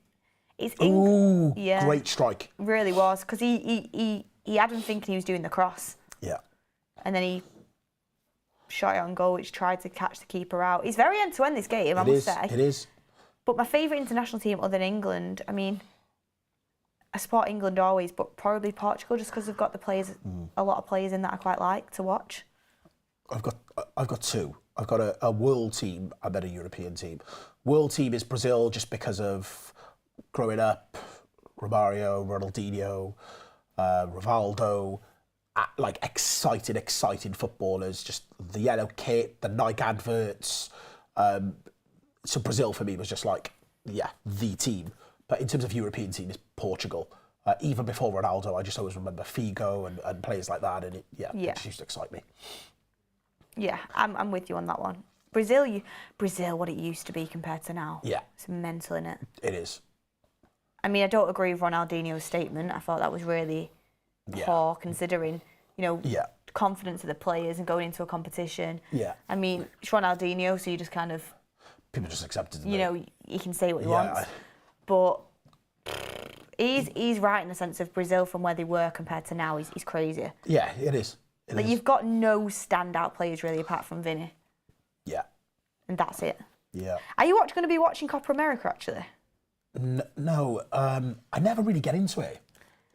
it's England. Ooh, yeah, great strike. Really was, because he had him thinking he was doing the cross. Yeah. And then he shot it on goal, which tried to catch the keeper out. He's very end to end this game, I must say. It is. But my favourite international team other than England, I mean, I support England always, but probably Portugal, just because they've got a lot of players in that I quite like to watch. I've got two. I've got a world team and then a European team. World team is Brazil, just because of growing up, Romario, Ronaldinho, Rivaldo, like exciting footballers, just the yellow kit, the Nike adverts. So Brazil for me was just like, the team. But in terms of European team, it's Portugal. Even before Ronaldo, I just always remember Figo and players like that, and it just used to excite me. Yeah, I'm with you on that one. Brazil, what it used to be compared to now. Yeah. It's mental, innit? It is. I mean, I don't agree with Ronaldinho's statement. I thought that was really poor, considering, confidence of the players and going into a competition. Yeah. I mean, it's Ronaldinho, so you just kind of... People just accepted it. He can say what he wants. But he's right in the sense of Brazil from where they were compared to now. He's crazy. Yeah, it is. You've got no standout players really apart from Vinny. Yeah. And that's it. Yeah. Are you going to be watching Copa America actually? No, I never really get into it.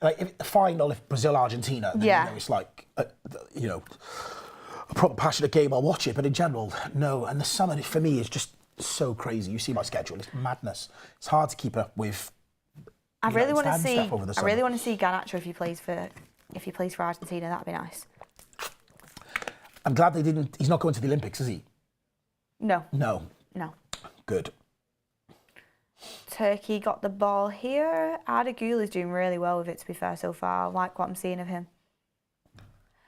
Like if the final, if Brazil-Argentina, then, it's like a proper passionate game. I'll watch it, but in general, no. And the summer for me is just so crazy. You see my schedule; it's madness. It's hard to keep up with. I really want to see Garnacho if he plays for Argentina. That'd be nice. I'm glad they didn't. He's not going to the Olympics, is he? No. No. Good. Turkey got the ball here. Arda Güler is doing really well with it, to be fair, so far. I like what I'm seeing of him.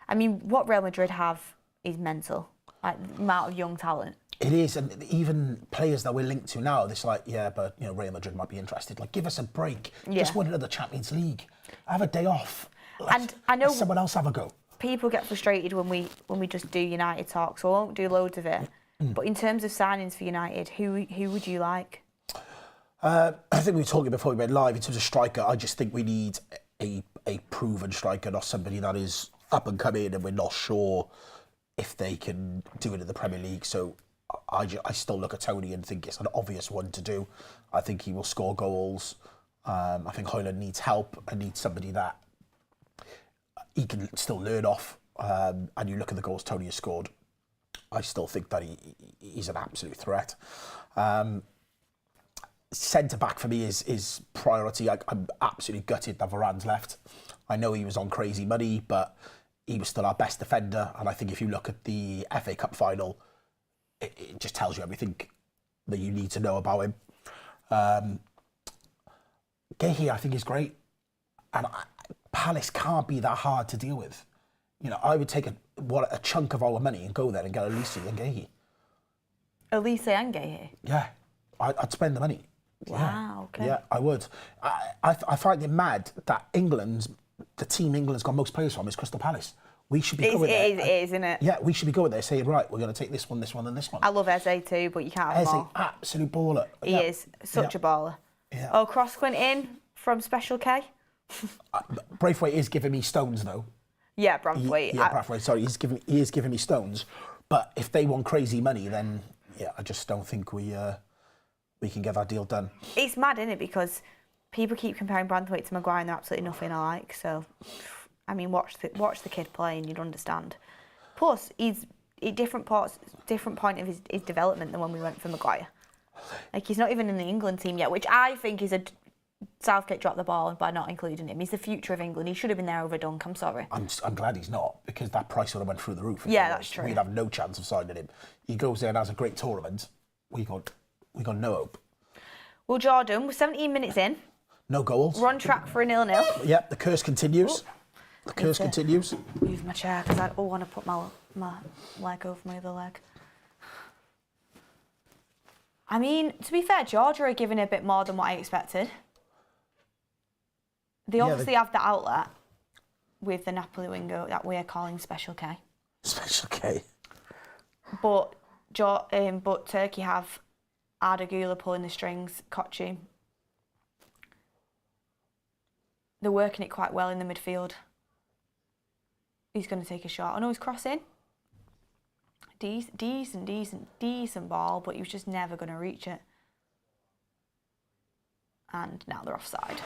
I mean, what Real Madrid have is mental. Like, the amount of young talent. It is, and even players that we're linked to now, it's like, but Real Madrid might be interested. Like, give us a break. Just win another Champions League. Have a day off. And I know someone else have a go. People get frustrated when we just do United talk, so I won't do loads of it. But in terms of signings for United, who would you like? I think we were talking before we went live in terms of striker. I just think we need a proven striker, not somebody that is up and coming and we're not sure if they can do it in the Premier League. So I still look at Tony and think it's an obvious one to do. I think he will score goals. I think Højlund needs help and needs somebody that he can still learn off. And you look at the goals Tony has scored, I still think that he's an absolute threat. Centre-back for me is priority. I'm absolutely gutted that Varane's left. I know he was on crazy money, but he was still our best defender. And I think if you look at the FA Cup final, it just tells you everything that you need to know about him. Gehi, I think, is great. And Palace can't be that hard to deal with. I would take a chunk of our money and go there and get Elise and Gehi. Elise and Gehi? Yeah, I'd spend the money. Wow, okay. Yeah, I would. I find it mad that the team England's got most players from is Crystal Palace. We should be going there. It is, isn't it? Yeah, we should be going there saying, right, we're going to take this one, and this one. I love Eze too, but you can't have them all. Eze, absolute baller. He is such a baller. Yeah. Oh, Crossquint in from Special K. Braithwaite is giving me stones, though. Yeah, Braithwaite. Braithwaite, sorry, he is giving me stones. But if they want crazy money, then, I just don't think we can get that deal done. It's mad, isn't it? Because people keep comparing Braithwaite to Maguire and they're absolutely nothing alike. So, I mean, watch the kid play and you'd understand. Plus, he's at different point of his development than when we went for Maguire. Like, he's not even in the England team yet, which I think is a Southgate dropped the ball by not including him. He's the future of England. He should have been there over Dunk. I'm sorry. I'm glad he's not, because that price would have went through the roof. Yeah, that's true. We'd have no chance of signing him. He goes there and has a great tournament. We got no hope. Well, Jordan, we're 17 minutes in. No goals. We're on track for a 0-0. Yep, the curse continues. The curse continues. Move my chair because I don't want to put my leg over my other leg. I mean, to be fair, Georgia are giving a bit more than what I expected. They obviously have the outlet with the Napoli wingo that we are calling Special K. Special K. But Turkey have Ardagula pulling the strings, Kochi. They're working it quite well in the midfield. He's going to take a shot. Oh no, he's crossing. Decent ball, but he was just never going to reach it. And now they're offside.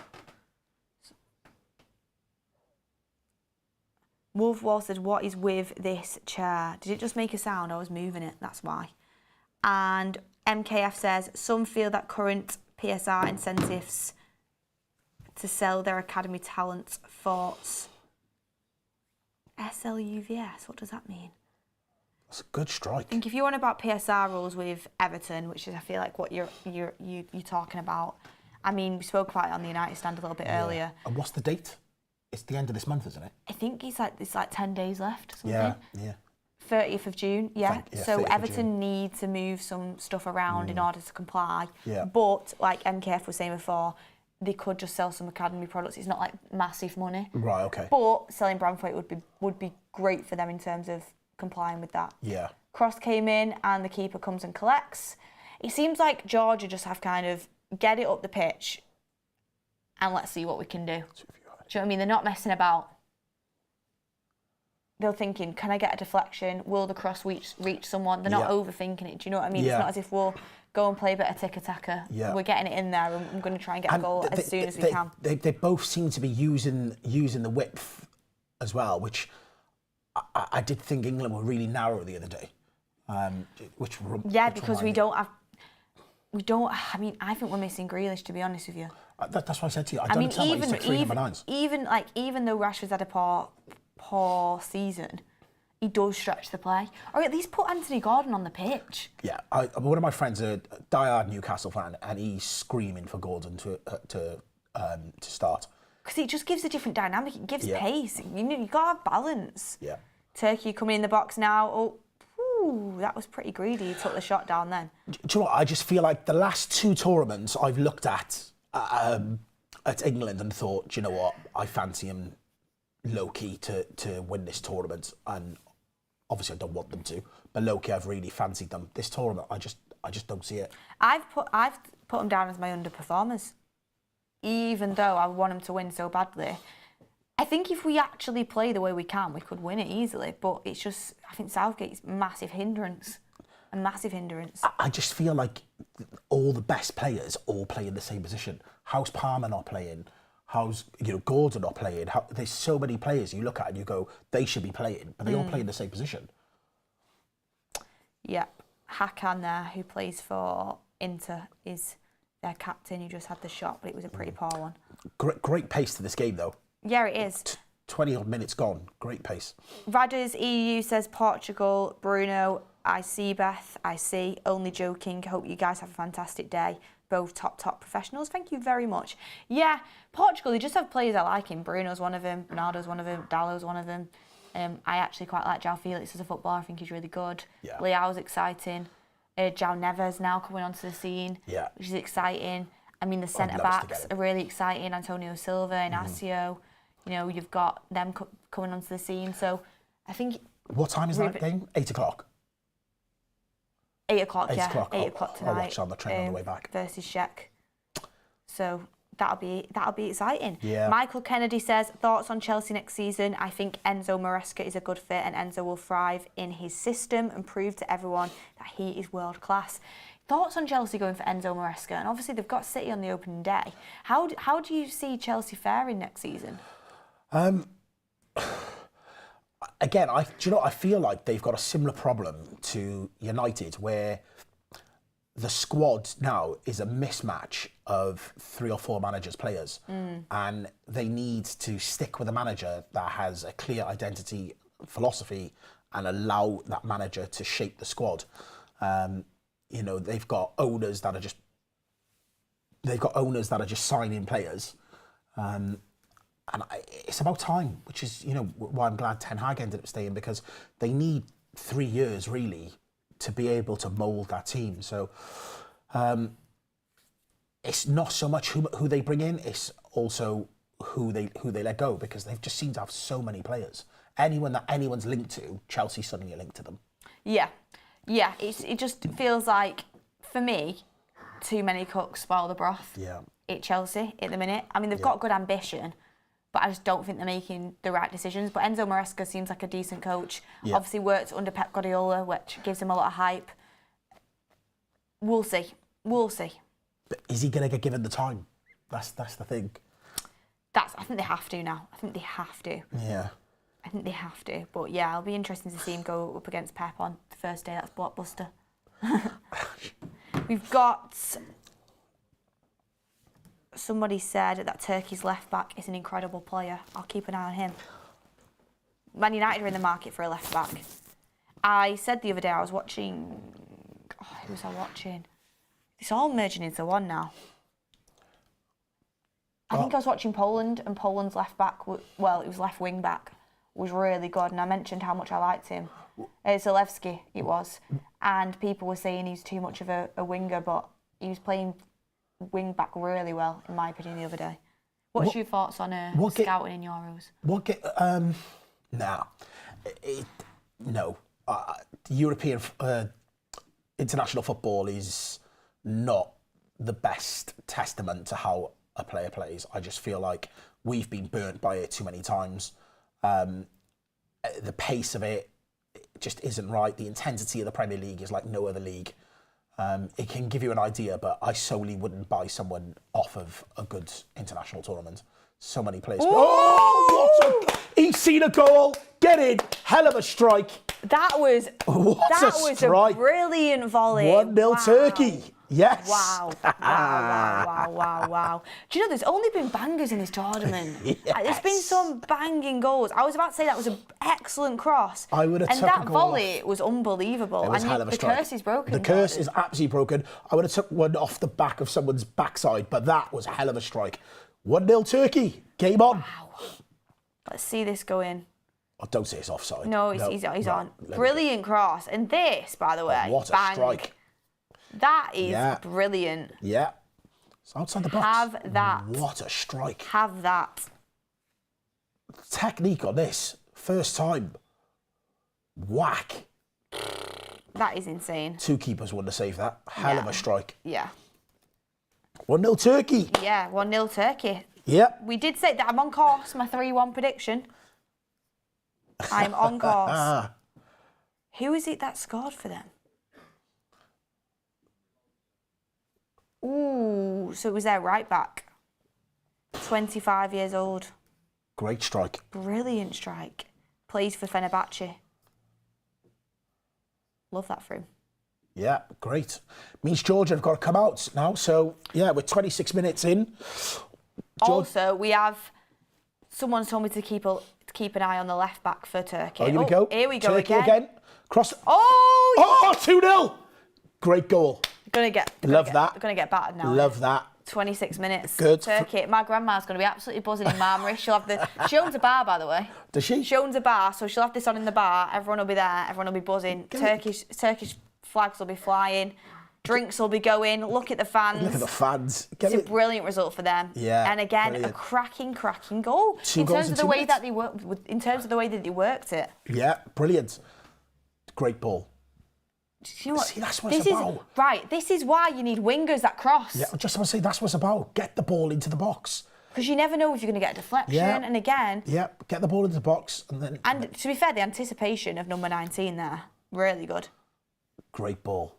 Wolf Wall said, what is with this chair? Did it just make a sound? I was moving it, that's why. And MKF says, some feel that current PSR incentives to sell their academy talents. Thoughts? SLUVS, what does that mean? That's a good strike. I think if you're on about PSR rules with Everton, which is I feel like what you're talking about. I mean, we spoke about it on the United stand a little bit earlier. And what's the date? It's the end of this month, isn't it? I think it's like 10 days left or something. Yeah. 30th of June, yeah. So 30th Everton need to move some stuff around in order to comply. Yeah. But like MKF was saying before, they could just sell some academy products. It's not like massive money. Right, okay. But selling Bramthwaite would be great for them in terms of complying with that. Yeah. Cross came in and the keeper comes and collects. It seems like Georgia just have kind of get it up the pitch and let's see what we can do. Do you know what I mean? They're not messing about. They're thinking, can I get a deflection? Will the cross reach someone? They're not overthinking it. Do you know what I mean? It's not as if we'll go and play a bit of tick-a-tacker. Yeah. We're getting it in there and I'm going to try and get a goal as soon as we can. They both seem to be using the width as well, which I did think England were really narrow the other day. Because we don't. I mean, I think we're missing Grealish, to be honest with you. That's what I said to you. I don't understand why he's took 3 number 9s. Even though Rashford's had a poor season, he does stretch the play, or at least put Anthony Gordon on the pitch. Yeah, one of my friends, a diehard Newcastle fan, and he's screaming for Gordon to start. Because it just gives a different dynamic. It gives pace. You got to have balance. Yeah. Turkey coming in the box now. Oh, that was pretty greedy. He took the shot down then. Do you know what? I just feel like the last 2 tournaments I've looked at England and thought, do you know what? I fancy him low-key to win this tournament. And obviously I don't want them to, but low-key I've really fancied them. This tournament, I just don't see it. I've put them down as my underperformers, even though I want them to win so badly. I think if we actually play the way we can, we could win it easily. But it's just, I think Southgate's a massive hindrance. I just feel like all the best players all play in the same position. How's Palmer not playing? How's Gordon not playing? There's so many players you look at and you go, they should be playing, but they all play in the same position. Yep. Hakan there, who plays for Inter, is their captain who just had the shot, but it was a pretty poor one. Great pace to this game, though. Yeah, it is. 20 odd minutes gone. Great pace. Radders EU says Portugal. Bruno, I see Beth. I see. Only joking. Hope you guys have a fantastic day. Both top professionals. Thank you very much. Yeah, Portugal, they just have players I like him. Bruno's one of them. Ronaldo's one of them. Dalot's one of them. I actually quite like João Felix as a footballer. I think he's really good. Yeah. Leao's exciting. João Neves now coming onto the scene, which is exciting. I mean, the centre-backs are really exciting. Antonio Silva, Inacio. You've got them coming onto the scene. So I think... What time is that game? 8 o'clock? 8 o'clock, 8 o'clock. 8 o'clock tonight. I'll watch on the train on the way back. Versus Czech. So that'll be exciting. Yeah. Michael Kennedy says, thoughts on Chelsea next season? I think Enzo Maresca is a good fit and Enzo will thrive in his system and prove to everyone that he is world class. Thoughts on Chelsea going for Enzo Maresca? And obviously they've got City on the opening day. How do you see Chelsea faring next season? Again, I feel like they've got a similar problem to United, where the squad now is a mismatch of 3 or 4 managers' players, and they need to stick with a manager that has a clear identity, philosophy, and allow that manager to shape the squad. You know, they've got owners that are just signing players, and it's about time. Which is, you know, why I'm glad Ten Hag ended up staying, because they need 3 years really to be able to mould that team. So it's not so much who they bring in; it's also who they let go, because they've just seemed to have so many players. Anyone that anyone's linked to, Chelsea suddenly are linked to them. Yeah. It just feels like, for me, too many cooks spoil the broth. Yeah. At Chelsea at the minute. I mean, they've got good ambition, but I just don't think they're making the right decisions. But Enzo Maresca seems like a decent coach. Yeah. Obviously worked under Pep Guardiola, which gives him a lot of hype. We'll see. But is he going to get given the time? That's the thing. I think they have to now. I think they have to. Yeah. I think they have to. But yeah, it'll be interesting to see him go up against Pep on the first day. That's blockbuster. We've got... Somebody said that Turkey's left-back is an incredible player. I'll keep an eye on him. Man United are in the market for a left-back. I said the other day I was watching... who was I watching? It's all merging into one now. I think I was watching Poland, and Poland's left-back... it was left wing-back. Was really good, and I mentioned how much I liked him. Zalewski, it was. And people were saying he's too much of a winger, but he was playing wing-back really well, in my opinion, the other day. What's your thoughts on scouting in Euros? European international football is not the best testament to how a player plays. I just feel like we've been burnt by it too many times. The pace of it just isn't right. The intensity of the Premier League is like no other league. It can give you an idea, but I solely wouldn't buy someone off of a good international tournament. So many players. He's seen a goal. Get in. Hell of a strike. That was a brilliant volley. 1-0 Turkey. Yes. Wow. Do you know, there's only been bangers in this tournament. Yes. There's been some banging goals. I was about to say that was an excellent cross. I would have took a goal. And that volley was unbelievable. It was hell of a strike. The curse is broken. The curse is absolutely broken. I would have took one off the back of someone's backside, but that was a hell of a strike. 1-0 Turkey. Game on. Wow. Let's see this go in. Oh, don't say it's offside. No, he's on. Brilliant cross. And this, by the way, what a strike. That is brilliant. Yeah. It's outside the box. Have that. What a strike. Have that. Technique on this. First time. Whack. That is insane. 2 keepers wouldn't have saved that. Hell of a strike. Yeah. 1-0 Turkey. Yeah, 1-0 Turkey. Yeah. We did say that I'm on course, my 3-1 prediction. I'm on course. Who is it that scored for them? Ooh, so it was their right back. 25 years old. Great strike. Brilliant strike. Plays for Fenerbahce. Love that for him. Yeah, great. Means Georgia have got to come out now. So, yeah, we're 26 minutes in. Also, we have... Someone's told me to keep an eye on the left back for Turkey. Oh, here we go. Here we go Turkey again. Cross. Oh, 2-0. Great goal. They're going to get battered now. Love that. 26 minutes. Good. Turkey. My grandma's going to be absolutely buzzing in Marmaris. She owns a bar, by the way. Does she? She owns a bar, so she'll have this on in the bar. Everyone will be there. Everyone will be buzzing. Turkish flags will be flying. Drinks will be going. Look at the fans. Look at the fans. It's a brilliant result for them. Yeah. And again, brilliant. A cracking goal. In terms of the way that they worked it. Yeah, brilliant. Great ball. You know what? See, that's what it's about. Right, this is why you need wingers that cross. Yeah, I just want to say that's what it's about. Get the ball into the box. Because you never know if you're going to get a deflection. Yeah. And again... Yeah, get the ball into the box. And to be fair, the anticipation of number 19 there, really good. Great ball.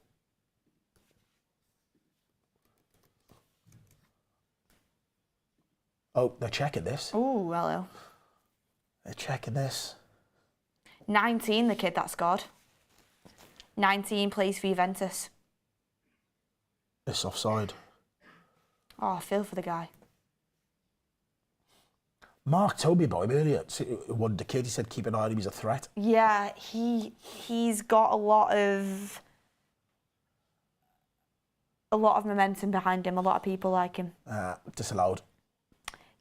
Oh, they're checking this. Oh, hello. They're checking this. 19, the kid that scored. 19 plays for Juventus. It's offside. Oh, I feel for the guy. Mark told me about him earlier. One the kid, he said keep an eye on him, he's a threat. Yeah, he's got a lot of momentum behind him. A lot of people like him. Disallowed.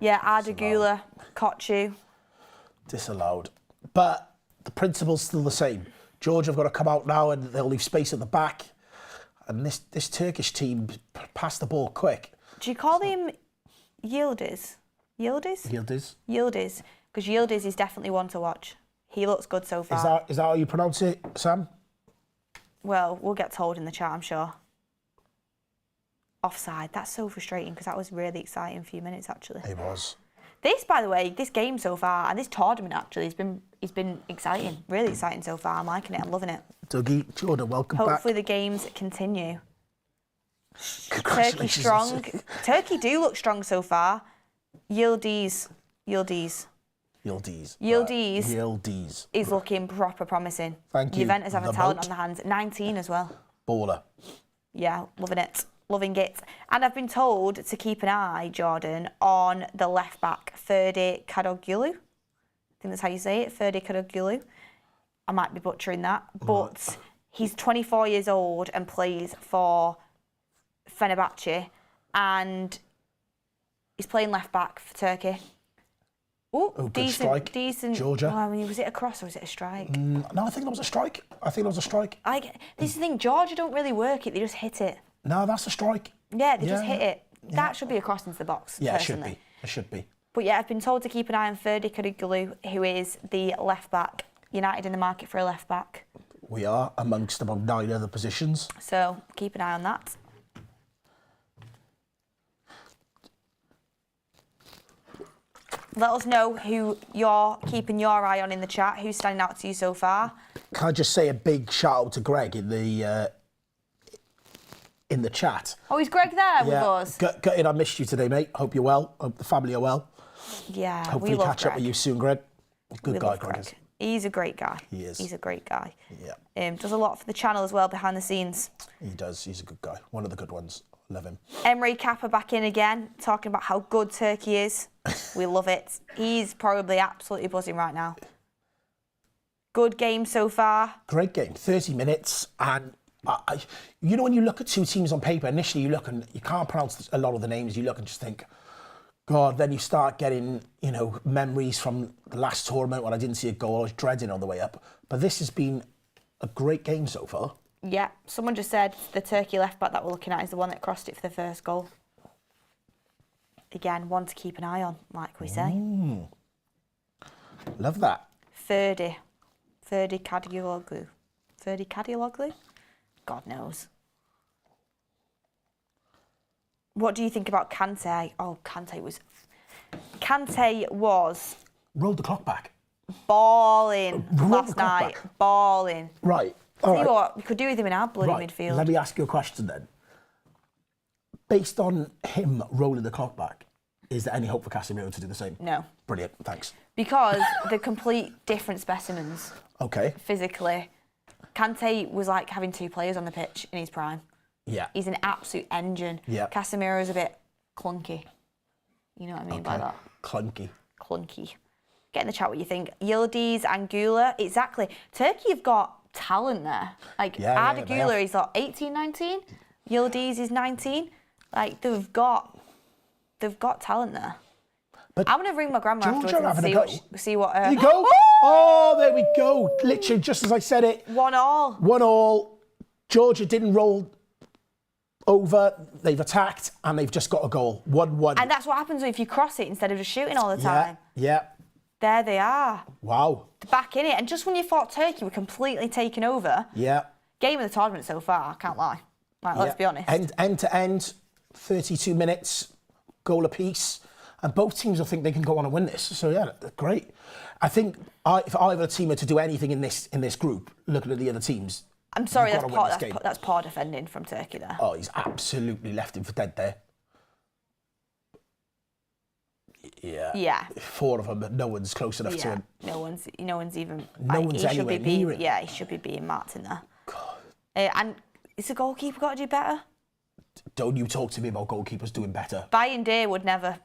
Yeah, Ardagula, Kochu. Disallowed. But the principle's still the same. Georgia have got to come out now and they'll leave space at the back. And this Turkish team pass the ball quick. Do you call him Yildiz? Yildiz? Yildiz. Yildiz. Because Yildiz is definitely one to watch. He looks good so far. Is that how you pronounce it, Sam? Well, we'll get told in the chat, I'm sure. Offside. That's so frustrating because that was really exciting few minutes, actually. It was. This, by the way, this game so far, and this tournament actually, has been exciting. Really exciting so far. I'm liking it. I'm loving it. Dougie, Jordan, welcome back. Hopefully the games continue. Turkey Congratulations. strong. Turkey do look strong so far. Yildiz is looking proper promising. Thank you. Juventus have a The talent boat. on the hands. 19 as well. Baller. Yeah, loving it. Loving it. And I've been told to keep an eye, Jordan, on the left back, Ferdi Kadıoğlu. I think that's how you say it, Ferdi Kadıoğlu. I might be butchering that, but he's 24 years old and plays for Fenerbahce, and he's playing left back for Turkey. Ooh, Good strike. Decent. Georgia. Oh, I mean, was it a cross or was it a strike? No, I think that was a strike. This is the thing, Georgia don't really work it, they just hit it. No, that's a strike. Yeah, they just hit it. That should be a cross into the box, Yeah, personally. it should be. But yeah, I've been told to keep an eye on Ferdi Kadıoğlu, who is the left back. United in the market for a left back. We are amongst about 9 other positions. So keep an eye on that. Let us know who you're keeping your eye on in the chat, who's standing out to you so far. Can I just say a big shout out to Greg in the chat? Oh, is Greg there with us? Gutted I missed you today, mate. Hope you're well. Hope the family are well. Yeah, Hopefully we love catch Greg. up with you soon, Greg. Good We guy, love Greg is. He's a great guy. He is. He's a great guy. Yeah. Does a lot for the channel as well behind the scenes. He does. He's a good guy. One of the good ones. Love him. Emery Kappa back in again, talking about how good Turkey is. We love it. He's probably absolutely buzzing right now. Good game so far. Great game. 30 minutes. And, you know, when you look at two teams on paper, initially you look and you can't pronounce a lot of the names. You look and just think, God, then you start getting, you know, memories from the last tournament when I didn't see a goal. I was dreading on the way up. But this has been a great game so far. Yeah, someone just said the Turkey left back that we're looking at is the one that crossed it for the first goal. Again, one to keep an eye on, like we say. Love that. Ferdi Kadıoğlu. Ferdi Kadıoğlu? God knows. What do you think about Kante? Oh, Kante was Rolled the clock back. balling Rolled last the clock night. back. Balling. Right. Tell you what, we could do with him in our bloody Right. midfield. Let me ask you a question then. Based on him rolling the clock back, is there any hope for Casemiro to do the same? No. Brilliant. Thanks. Because they're complete different specimens Okay. physically. Kante was like having two players on the pitch in his prime. Yeah. He's an absolute engine. Yeah. Casemiro's a bit clunky. You know what I mean by that? Clunky. Clunky. Get in the chat what you think. Yildiz, Anguilla, exactly. Turkey have got talent there. Like Arda they Güler have. is like 18, 19. Yildiz is 19. Like they've got talent there. But I'm gonna ring my grandma Georgia afterwards having a and go. see what. There you go. Oh, there we go. Literally, just as I said it. 1-1. 1-1. Georgia didn't roll over. They've attacked and they've just got a goal. 1-1. And that's what happens if you cross it instead of just shooting all the time. Yeah. There they are. Wow. Back in it. And just when you thought Turkey were completely taken over, Yeah. game of the tournament so far, I can't lie. Like, let's be honest. End to end, 32 minutes, goal apiece. And both teams will think they can go on and win this. So, yeah, great. I think if I were a team to do anything in this group, looking at the other teams, I'm sorry, you've gotta win this game. that's poor defending from Turkey there. Oh, he's absolutely left him for dead there. Yeah. Yeah. 4 of them, but no one's close enough to Yeah, him. no one's even. No one's anywhere near him. Yeah, he should be being marked in there. God. And is the goalkeeper got to do better? Don't you talk to me about goalkeepers doing better. Bayindir would never.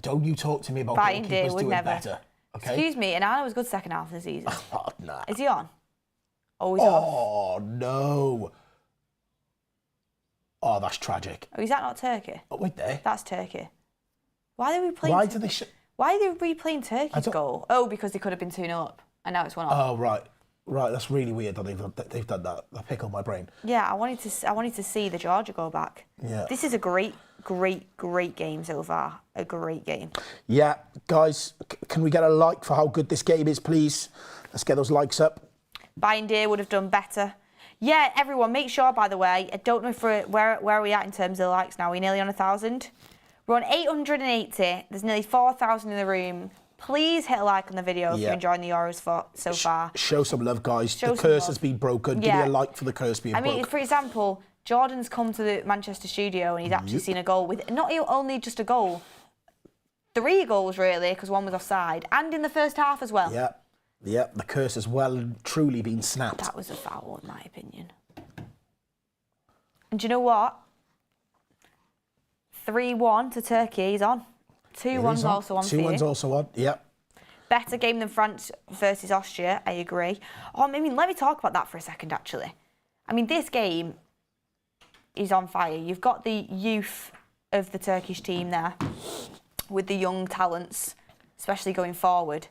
Don't you talk to me about Bayindir goalkeepers would doing never. better. Okay? Excuse me, and Anna was good second half of the season. Oh, nah. Is he on? Oh, he's off. Oh, no. Oh, that's tragic. Oh, is that not Turkey? Oh, wait there. That's Turkey. Why are we playing? Why do they... Why are they replaying Turkey's goal? Oh, because they could have been 2-0 up, and now it's 1-0. Oh, right. Right, that's really weird that they've done that. That pick on my brain. Yeah, I wanted to see the Georgia go back. Yeah. This is a great game so far. A great game. Yeah, guys, can we get a like for how good this game is, please? Let's get those likes up. Bayindir would have done better. Yeah, everyone, make sure, by the way, I don't know if where are we at in terms of likes now. We're nearly on 1,000. We're on 880. There's nearly 4,000 in the room. Please hit a like on the video if you're enjoying the Euros so far. Show some love, guys. The curse has been broken. Give me a like for the curse being broken. I mean, for example, Jordan's come to the Manchester studio and he's actually seen a goal with not only just a goal, 3 goals really, because one was offside, and in the first half as well. Yeah, yeah. The curse has well and truly been snapped. That was a foul, in my opinion. And do you know what? 3-1 to Turkey. He's on. 2-1's also on for you. 2-1's also on, yep. Better game than France versus Austria, I agree. Oh, I mean, let me talk about that for a second, actually. I mean, this game is on fire. You've got the youth of the Turkish team there with the young talents, especially going forward.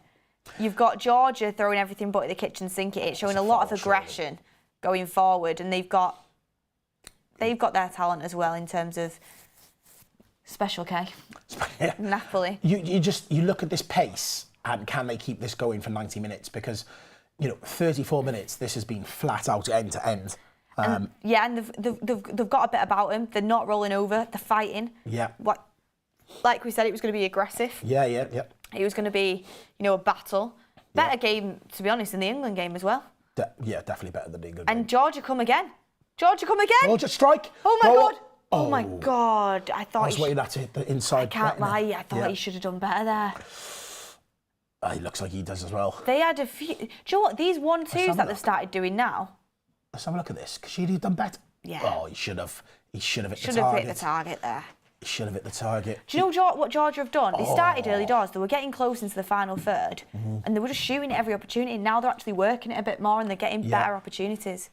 You've got Georgia throwing everything but at the kitchen sink at it, showing a lot of aggression going forward, and they've got their talent as well in terms of Special K. Napoli. You look at this pace and can they keep this going for 90 minutes? Because, 34 minutes, this has been flat out end to end. And they've got a bit about them. They're not rolling over. They're fighting. Yeah. Like we said, it was going to be aggressive. Yeah. It was going to be, a battle. Better game, to be honest, than the England game as well. Definitely better than the England game. And Georgia come again. Georgia strike. Oh my God. Oh my God! I thought I was waiting at it, the inside. I can't lie. I thought he should have done better there. He looks like he does as well. They had a few. Do you know what? These 1-2s that they've started doing now. Let's have a look at this. Should he have done better? Yeah. Oh, he should have. He should have hit the target. Should have hit the target there. He should have hit the target. Do you know what Georgia have done? They started early doors. They were getting close into the final third, and they were just shooting at every opportunity. Now they're actually working it a bit more, and they're getting better opportunities.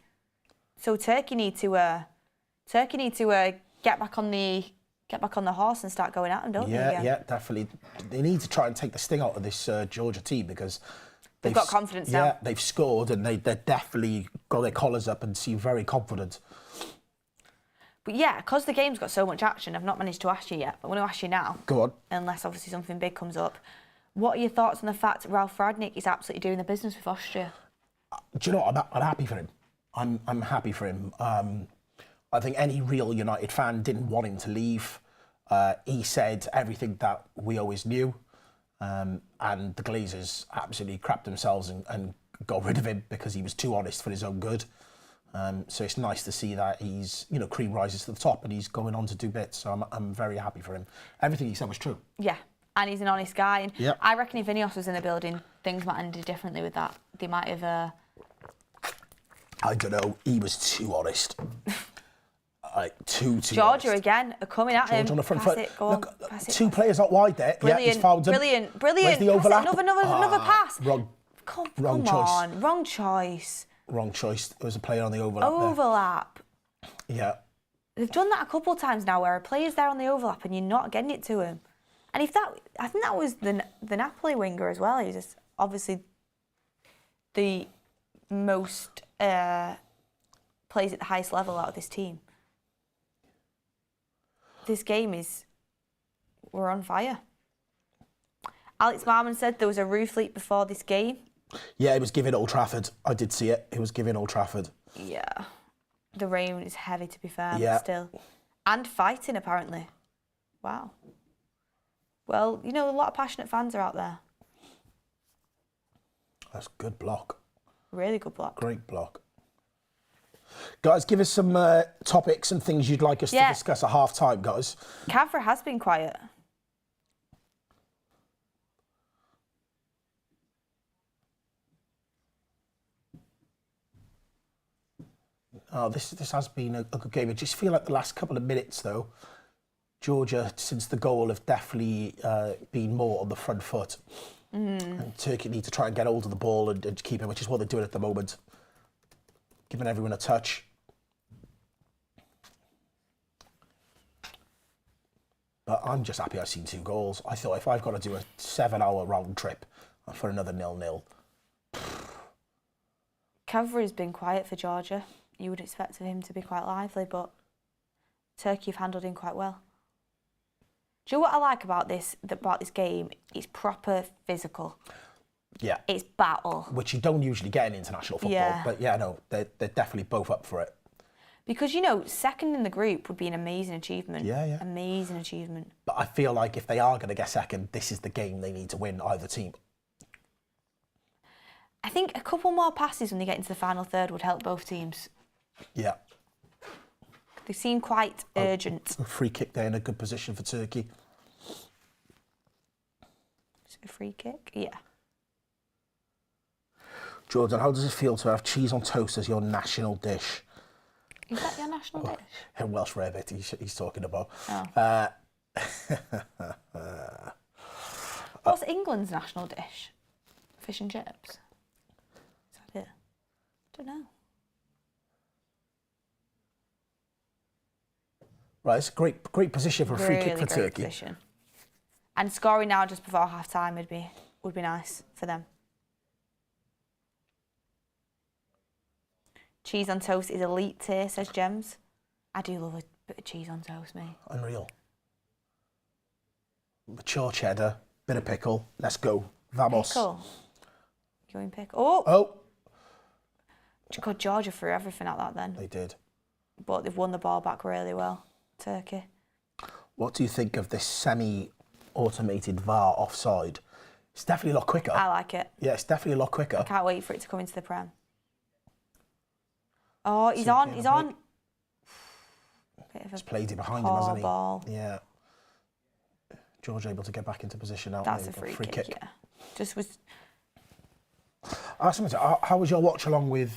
So Turkey need to get back on the horse and start going at them, don't they? Yeah, definitely. They need to try and take the sting out of this Georgia team because they've got confidence now. Yeah, they've scored and they're definitely got their collars up and seem very confident. But yeah, because the game's got so much action, I've not managed to ask you yet, but I'm going to ask you now. Go on. Unless obviously something big comes up. What are your thoughts on the fact that Ralf Rangnick is absolutely doing the business with Austria? Do you know what? I'm happy for him. I'm happy for him. I think any real United fan didn't want him to leave. He said everything that we always knew, and the Glazers absolutely crapped themselves and got rid of him because he was too honest for his own good. So it's nice to see that he's, cream rises to the top and he's going on to do bits. So I'm very happy for him. Everything he said was true. Yeah, and he's an honest guy. And yep. I reckon if Ineos was in the building, things might have ended differently with that. They might have... I don't know. He was too honest. Too Georgia honest. again are coming at him. On the front pass foot. it, go Look, on, pass it, two players out wide there. Brilliant, yeah, he's fouled him. Brilliant. Where's the overlap? Another pass. Wrong choice. On, wrong choice. Wrong choice. There was a player on the overlap. Overlap. There. Yeah. They've done that a couple of times now, where a player's there on the overlap and you're not getting it to him. And I think that was the Napoli winger as well. He was just obviously the most plays at the highest level out of this team. This game we're on fire. Alex Marman said there was a roof leak before this game. Yeah, it was given Old Trafford. I did see it. It was given Old Trafford. Yeah. The rain is heavy, to be fair, yeah. But still. And fighting, apparently. Wow. Well, a lot of passionate fans are out there. That's good block. Really good block. Great block. Guys, give us some topics and things you'd like us to discuss at half-time, guys. Cavra has been quiet. Oh, this has been a good game. I just feel like the last couple of minutes, though, Georgia, since the goal, have definitely been more on the front foot. And Turkey need to try and get hold of the ball and keep it, which is what they're doing at the moment. Giving everyone a touch. But I'm just happy I've seen 2 goals. I thought if I've got to do a 7-hour round trip for another 0-0. Cavalry's been quiet for Georgia. You would expect him to be quite lively, but Turkey have handled him quite well. Do you know what I like about this game? It's proper physical. Yeah. It's battle. Which you don't usually get in international football. Yeah. But yeah, no, they're definitely both up for it. Because, you know, second in the group would be an amazing achievement. Yeah, yeah. Amazing achievement. But I feel like if they are going to get second, this is the game they need to win, either team. I think a couple more passes when they get into the final third would help both teams. Yeah. They seem quite urgent. A free kick there in a good position for Turkey. A free kick? Yeah. Jordan, how does it feel to have cheese on toast as your national dish? Is that your national dish? A Welsh rarebit he's talking about. Oh. What's England's national dish? Fish and chips? Is that it? I don't know. Right, it's a great position for a free kick for great Turkey. Position. And scoring now just before half time would be nice for them. Cheese on toast is elite tier, says Gems. I do love a bit of cheese on toast, mate. Unreal. Mature cheddar, bit of pickle. Let's go. Vamos. Pickle. Going pickle. Oh! Oh! God, Georgia threw everything at that then. They did. But they've won the ball back really well, Turkey. What do you think of this semi-automated VAR offside? It's definitely a lot quicker. I like it. Yeah, it's definitely a lot quicker. Can't wait for it to come into the Prem. Oh, he's on. Bit of He's played it behind him, hasn't he? Ball. Yeah. George able to get back into position now. That's a free kick, yeah. Just was... How was your watch along with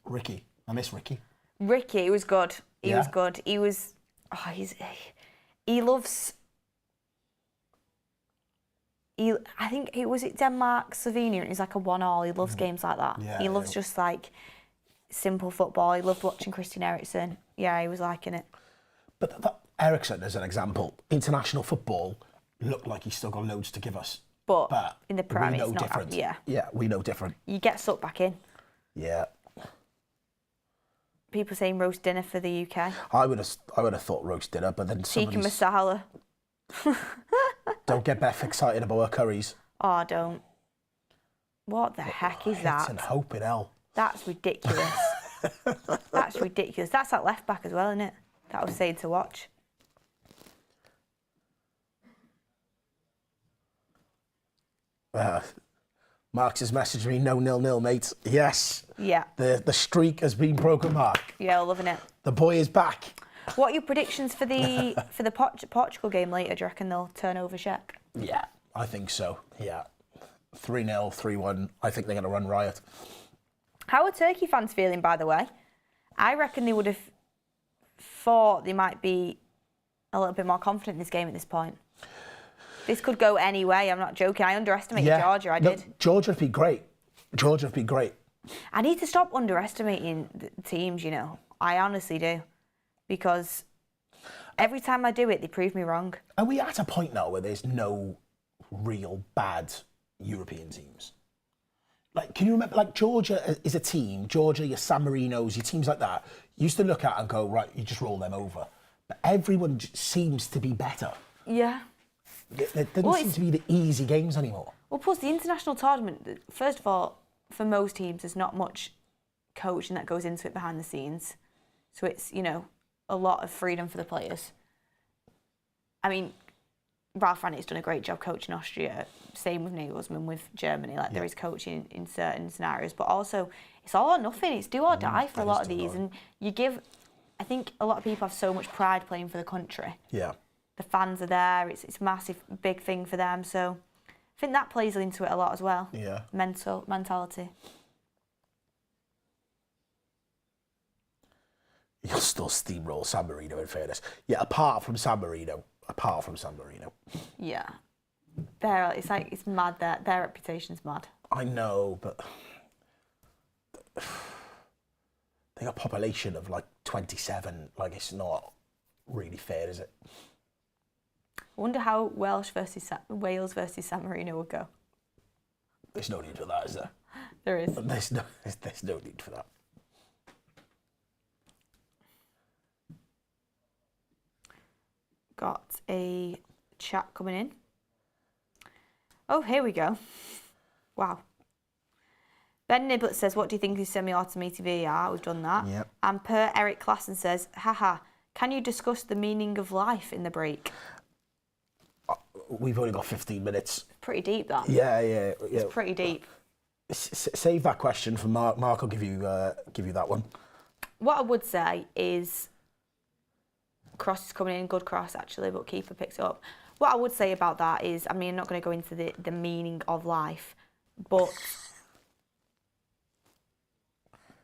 Ricky? I miss Ricky. Ricky, he was good. He Yeah? was good. He was... Oh, he loves... I think it was Denmark, Slovenia, and he's like a 1-1. He loves games like that. Yeah, he loves just like simple football. He loved watching Christian Eriksen. Yeah, he was liking it. But that Eriksen, as an example, international football looked like he's still got loads to give us. But in the Prem, we know it's not different. yeah. Yeah, we know different. You get sucked back in. Yeah. People saying roast dinner for the UK. I would have thought roast dinner, but then Tikka masala. Don't get Beth excited about her curries. Oh, don't. What the heck is that? Hits and hope in hell. That's ridiculous. That's ridiculous. That's that left back as well, isn't it? That was saying to watch. Mark's has messaged me, no 0-0, mate. Yes. Yeah. The streak has been broken, Mark. Yeah, loving it. The boy is back. What are your predictions for the Portugal game later? Do you reckon they'll turn over Czech? Yeah, I think so. Yeah. 3-0, 3-1. I think they're going to run riot. How are Turkey fans feeling, by the way? I reckon they would have thought they might be a little bit more confident in this game at this point. This could go any way. I'm not joking. I underestimated Georgia. I did. Georgia would be great. Georgia would be great. I need to stop underestimating the teams, you know. I honestly do. Because every time I do it, they prove me wrong. Are we at a point now where there's no real bad European teams? Like, can you remember, like, Georgia is a team, Georgia, your San Marinos, your teams like that, you used to look at and go, right, you just roll them over. But everyone seems to be better. Yeah. There doesn't seem to be the easy games anymore. Well, plus the international tournament, first of all, for most teams, there's not much coaching that goes into it behind the scenes. So it's, you know, a lot of freedom for the players. I mean, Ralph Frantic's done a great job coaching Austria. Same with Nagelsmann with Germany. Like, there is coaching in certain scenarios, but also it's all or nothing. It's do or die for a lot of these, and you give. I think a lot of people have so much pride playing for the country. Yeah. The fans are there. It's a massive, big thing for them. So I think that plays into it a lot as well. Yeah. Mentality. You'll still steamroll San Marino, in fairness. Yeah, apart from San Marino. Yeah. It's mad. Their reputation's mad. I know, but they got a population of like 27. Like, it's not really fair, is it? I wonder how Wales versus San Marino would go. There's no need for that, is there? There is. There's no need for that. Got a chat coming in. Oh, here we go. Wow. Ben Niblet says, what do you think is semi-automated VAR? We've done that. Yep. And Per Eric Klassen says, haha, can you discuss the meaning of life in the break? We've only got 15 minutes. Pretty deep, that. Yeah. It's pretty deep. Save that question for Mark. Mark will give you that one. What I would say is, cross is coming in, good cross actually, but keeper picks it up. What I would say about that is, I mean, I'm not going to go into the meaning of life, but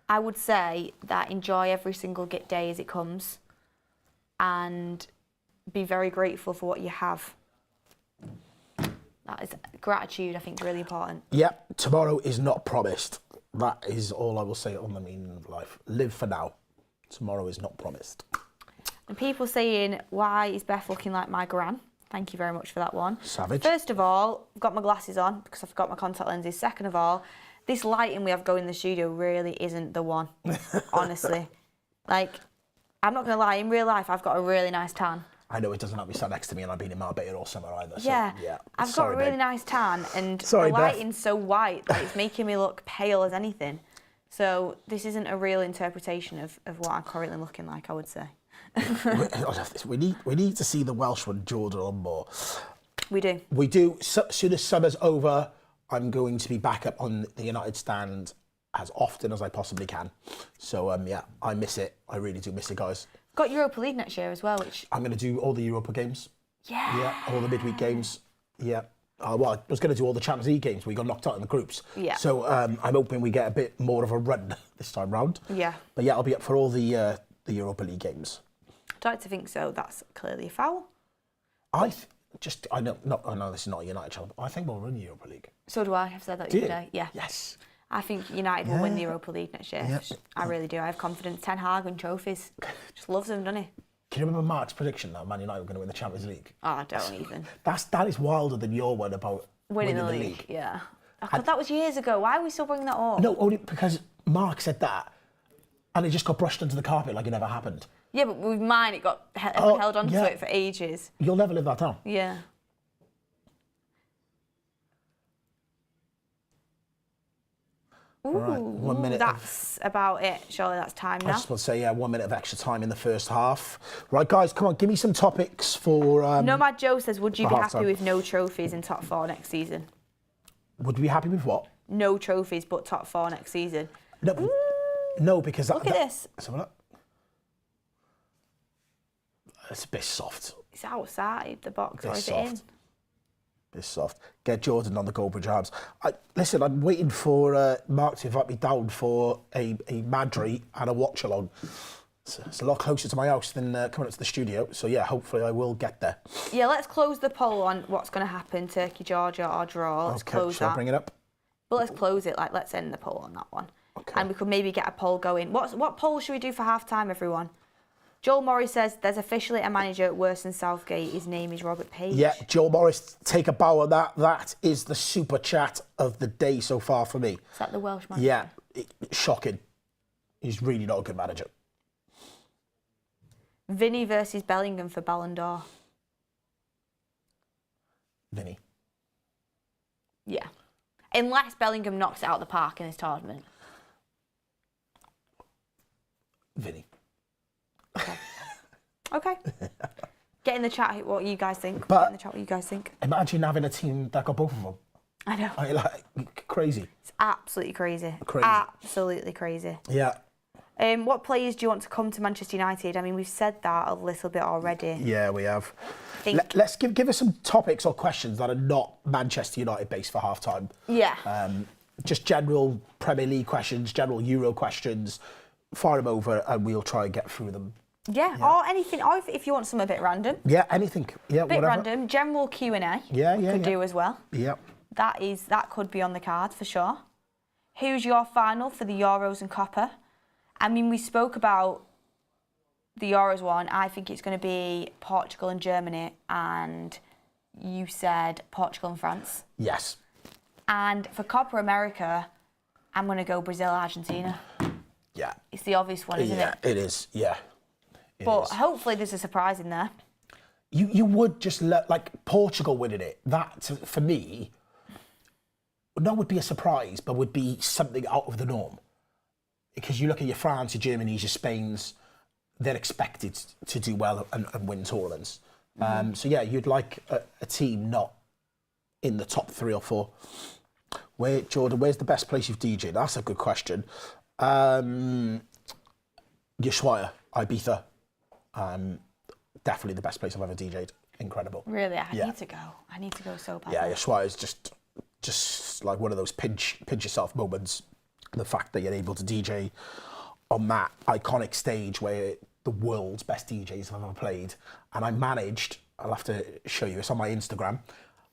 I would say that enjoy every single day as it comes and be very grateful for what you have. That is gratitude, I think, really important. Yep, tomorrow is not promised. That is all I will say on the meaning of life. Live for now. Tomorrow is not promised. And people saying, why is Beth looking like my gran? Thank you very much for that one. Savage. First of all, I've got my glasses on because I've got my contact lenses. Second of all, this lighting we have going in the studio really isn't the one, honestly. Like, I'm not going to lie, in real life, I've got a really nice tan. I know it doesn't have me sat next to me and I've been in Marbella all summer either. So, Yeah, yeah. I've got a really nice tan and the lighting's so white that it's making me look pale as anything. So this isn't a real interpretation of what I'm currently looking like, I would say. we need to see the Welsh one, Jordan, on more. We do. We do. So, as soon as summer's over, I'm going to be back up on the United stand as often as I possibly can. So, yeah, I miss it. I really do miss it, guys. Got Europa League next year as well, which... I'm going to do all the Europa games. Yeah. Yeah, all the midweek games. Yeah. Well, I was going to do all the Champions League games. We got knocked out in the groups. Yeah. So I'm hoping we get a bit more of a run this time round. Yeah. But yeah, I'll be up for all the Europa League games. I'd like to think so. That's clearly a foul. I know this is not a United channel, but I think we'll win the Europa League. So do I. I've said that the other day. Yeah. Yes. I think United will win the Europa League next year. Yeah. I really do. I have confidence. Ten Hag and trophies. Just loves them, doesn't he? Can you remember Mark's prediction that Man United were going to win the Champions League? Oh, I don't even. That is wilder than your one about Winning the league. Yeah. Oh, God, that was years ago. Why are we still bringing that up? No, only because Mark said that, and it just got brushed under the carpet like it never happened. Yeah, but with mine, it got held on to it for ages. You'll never live that down. Yeah. Ooh, right, 1 minute. That's about it. Surely that's time now. I just want to say, 1 minute of extra time in the first half. Right, guys, come on, give me some topics for... Nomad Joe says, would you be happy halftime. with no trophies in top four next season? Would we be happy with what? No trophies, but top four next season. No, because... Look at this. Let's have a look. It's a bit soft. It's outside the box, or is it in? Bit soft. Get Jordan on the Goldbridge arms. Listen, I'm waiting for Mark to invite me down for a Madrid and a watch-along. It's a lot closer to my house than coming up to the studio. So, yeah, hopefully I will get there. Yeah, let's close the poll on what's going to happen, Turkey, Georgia or draw. Let's close shall that. I bring it up? But let's close it. Let's end the poll on that one. Okay. And we could maybe get a poll going. What poll should we do for half-time, everyone? Joel Morris says there's officially a manager worse than Southgate. His name is Robert Page. Yeah, Joel Morris, take a bow on that. That is the super chat of the day so far for me. Is that the Welsh manager? Yeah, shocking. He's really not a good manager. Vinny versus Bellingham for Ballon d'Or. Vinny. Yeah. Unless Bellingham knocks it out of the park in this tournament. Vinny. Okay. Get in the chat what you guys think. But Get in the chat what you guys think. Imagine having a team that got both of them. I know. Crazy. It's absolutely crazy. Crazy. Absolutely crazy. Yeah. What players do you want to come to Manchester United? I mean, we've said that a little bit already. Yeah, we have. Think... Let's give us some topics or questions that are not Manchester United based for half time. Yeah. Just general Premier League questions, general Euro questions. fire them over and we'll try and get through them. Yeah, or anything. Or if you want something a bit random. Yeah, anything. Yeah, Bit whatever. random. General Q&A. Could do as well. Yeah. That could be on the card for sure. Who's your final for the Euros and Copa? I mean, we spoke about the Euros one. I think it's going to be Portugal and Germany, and you said Portugal and France. Yes. And for Copa America, I'm going to go Brazil, Argentina. Yeah. It's the obvious one, isn't it? Yeah, it is. Yeah. But hopefully there's a surprise in there. You would just like Portugal winning it. That, for me, not would be a surprise, but would be something out of the norm. Because you look at your France, your Germanys, your Spains, they're expected to do well and win tournaments. So yeah, you'd like a team not in the top 3 or 4. Jordan, where's the best place you've DJed? That's a good question. Ushuaia, Ibiza. Definitely the best place I've ever DJed. Incredible. Really, I need to go. I need to go so bad. Yeah, Ushuaia is just like one of those pinch yourself moments. The fact that you're able to DJ on that iconic stage where the world's best DJs have ever played, and I managed. I'll have to show you. It's on my Instagram.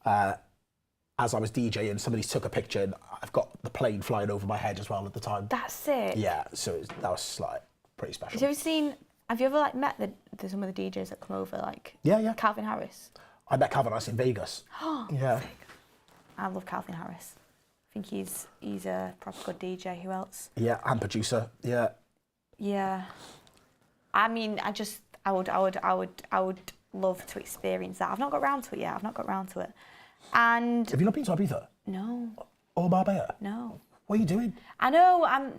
As I was DJing, somebody took a picture, and I've got the plane flying over my head as well at the time. That's sick. Yeah, so that was like pretty special. Have you ever like met some of the DJs that come over, like Yeah. Calvin Harris? I met Calvin Harris in Vegas. Yeah. Sick. I love Calvin Harris. I think he's a proper good DJ. Who else? Yeah, and producer. Yeah. Yeah. I mean, I would love to experience that. I've not got round to it yet. And Have you not been to Ibiza? no, Or Marbella? no. What are you doing? I know.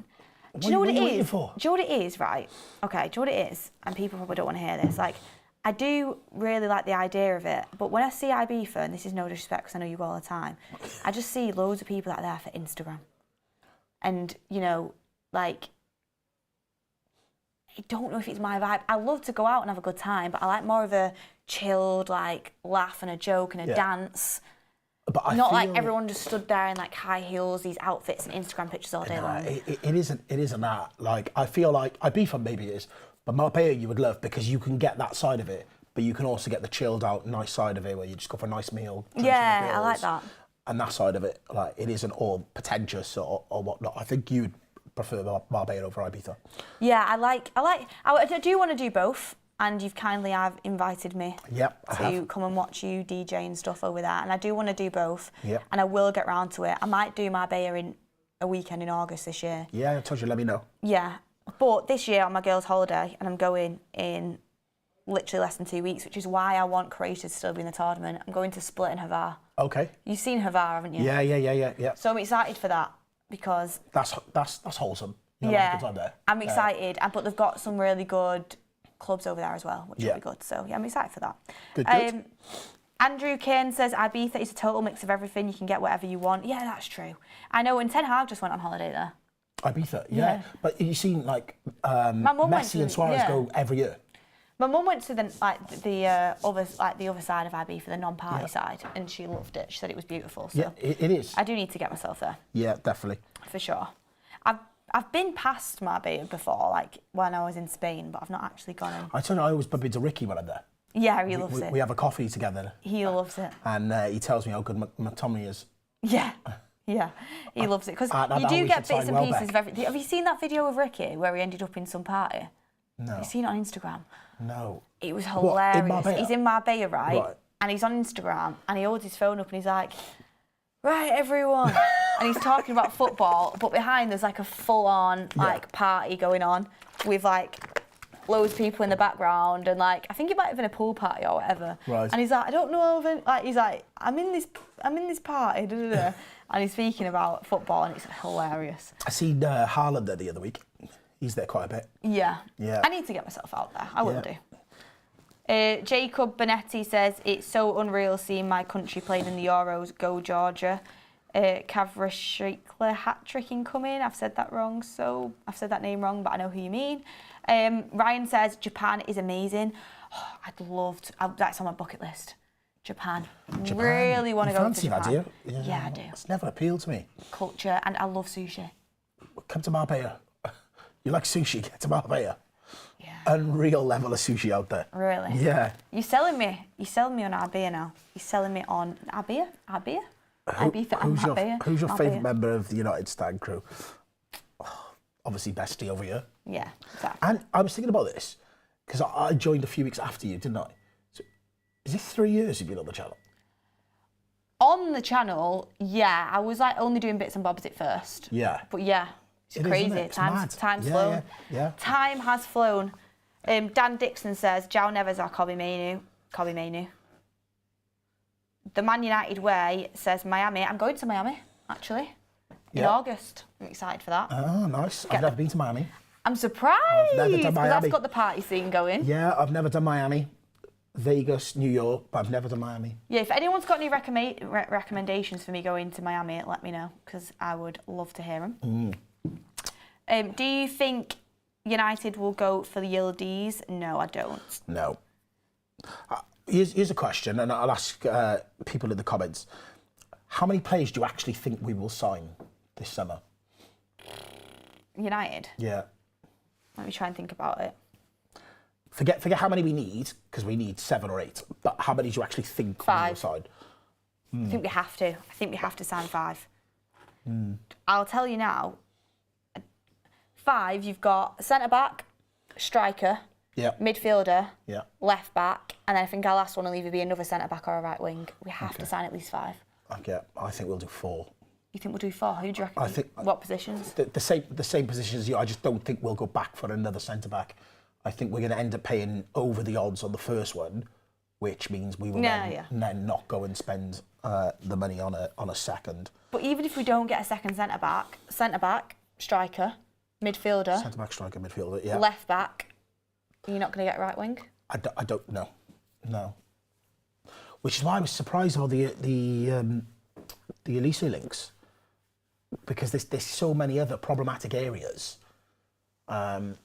Do you know what it What are you is? waiting for? Do you know what it is, right? Okay, do you know what it is? And people probably don't want to hear this. Like, I do really like the idea of it, but when I see Ibiza, and this is no disrespect because I know you go all the time, I just see loads of people out there for Instagram. And, you know, like, I don't know if it's my vibe. I love to go out and have a good time, but I like more of a chilled, like, laugh and a joke and a dance. But I Not feel like everyone just stood there in like high heels, these outfits and Instagram pictures all day long. It isn't that. Like, I feel like Ibiza maybe it is, but Marbella you would love because you can get that side of it, but you can also get the chilled out nice side of it where you just go for a nice meal. Yeah, I like that. And that side of it, like, it isn't all pretentious or whatnot. I think you'd prefer Marbella over Ibiza. Yeah, I do want to do both. And you've kindly invited me to come and watch you DJ and stuff over there. And I do want to do both. Yep. And I will get round to it. I might do Marbella in a weekend in August this year. Yeah, I told you, let me know. Yeah. But this year on my girls' holiday, and I'm going in literally less than 2 weeks, which is why I want Croatia to still be in the tournament. I'm going to Split and Hvar. Okay. You've seen Hvar, haven't you? Yeah. So I'm excited for that because... That's wholesome. You'll have a good time there. I'm excited. But they've got some really good clubs over there as well, which will be good. So yeah, I'm excited for that. Good. Andrew Kane says Ibiza is a total mix of everything. You can get whatever you want. Yeah, that's true. I know. And Ten Hag just went on holiday there. Ibiza, yeah. But you've seen like Messi and Suarez go every year. My mum went to the other side of Ibiza, the non-party side, and she loved it. She said it was beautiful. So yeah, it is. I do need to get myself there. Yeah, definitely. For sure. I've been past Marbella before, like when I was in Spain, but I've not actually gone in. I tell you, I always bump into Ricky when I'm there. Yeah, he loves it. We have a coffee together. He loves it. And he tells me how good McTominay is. Yeah, he loves it. Because you do get bits and pieces of everything. Have you seen that video of Ricky where he ended up in some party? No. Have you seen it on Instagram? No. It was hilarious. What, in Marbella? He's in Marbella, right? And he's on Instagram and he holds his phone up and he's like, right, everyone. And he's talking about football, but behind there's like a full-on like party going on with like loads of people in the background and like I think it might have been a pool party or whatever. Right. And he's like, I don't know, like he's like, I'm in this party, and he's speaking about football and it's hilarious. I seen Haaland there the other week. He's there quite a bit. Yeah. Yeah. I need to get myself out there. I will do. Jacob Bonetti says, it's so unreal seeing my country playing in the Euros. Go Georgia. Kvaratskhelia hat-trick incoming. I've said that wrong, so I've said that name wrong, but I know who you mean. Ryan says, Japan is amazing. Oh, I'd love to. That's on my bucket list. Japan. Really want to go to Japan. Fancy that, do you? Yeah, I do. It's never appealed to me. Culture, and I love sushi. Come to Marbella. You like sushi? Get to Marbella. Yeah. Unreal level of sushi out there. Really? Yeah. You're selling me on Arbia now. You're selling me on Arbia? Who's your favourite member of the United stand crew? Oh, obviously, Bestie over here. Yeah, exactly. And I was thinking about this because I joined a few weeks after you, didn't I? So, is it 3 years you've been on the channel? On the channel, yeah. I was like only doing bits and bobs at first. Yeah. But yeah, it's crazy. Isn't it? It's Time's mad. flown. Yeah. Time has flown. Dan Dixon says, João Neves are Kobe Mainu. The Man United way says Miami. I'm going to Miami, actually, in August. I'm excited for that. Oh, nice. I've never been to Miami. I'm surprised. I've never done Miami. That's got the party scene going. Yeah, I've never done Miami. Vegas, New York, but I've never done Miami. Yeah, if anyone's got any recommendations for me going to Miami, let me know, because I would love to hear them. Do you think United will go for the Yildiz? No, I don't. No. Here's a question, and I'll ask people in the comments. How many players do you actually think we will sign this summer? United? Yeah. Let me try and think about it. Forget how many we need, because we need 7 or 8. But how many do you actually think we will sign? I think we have to. I think we have to sign 5. I'll tell you now. 5, you've got centre-back, striker, midfielder, left back, and then I think our last one will either be another centre-back or a right wing. We have to sign at least 5. Okay, I think we'll do 4. You think we'll do 4? Who do you reckon? I think what positions? The same position as you. I just don't think we'll go back for another centre-back. I think we're going to end up paying over the odds on the first one, which means we will then not go and spend the money on a second. But even if we don't get a second centre-back, striker, midfielder... Centre-back, striker, midfielder, yeah. Left back, you're not going to get right wing? I don't know. No. Which is why I was surprised about the Elise links, because there's so many other problematic areas. And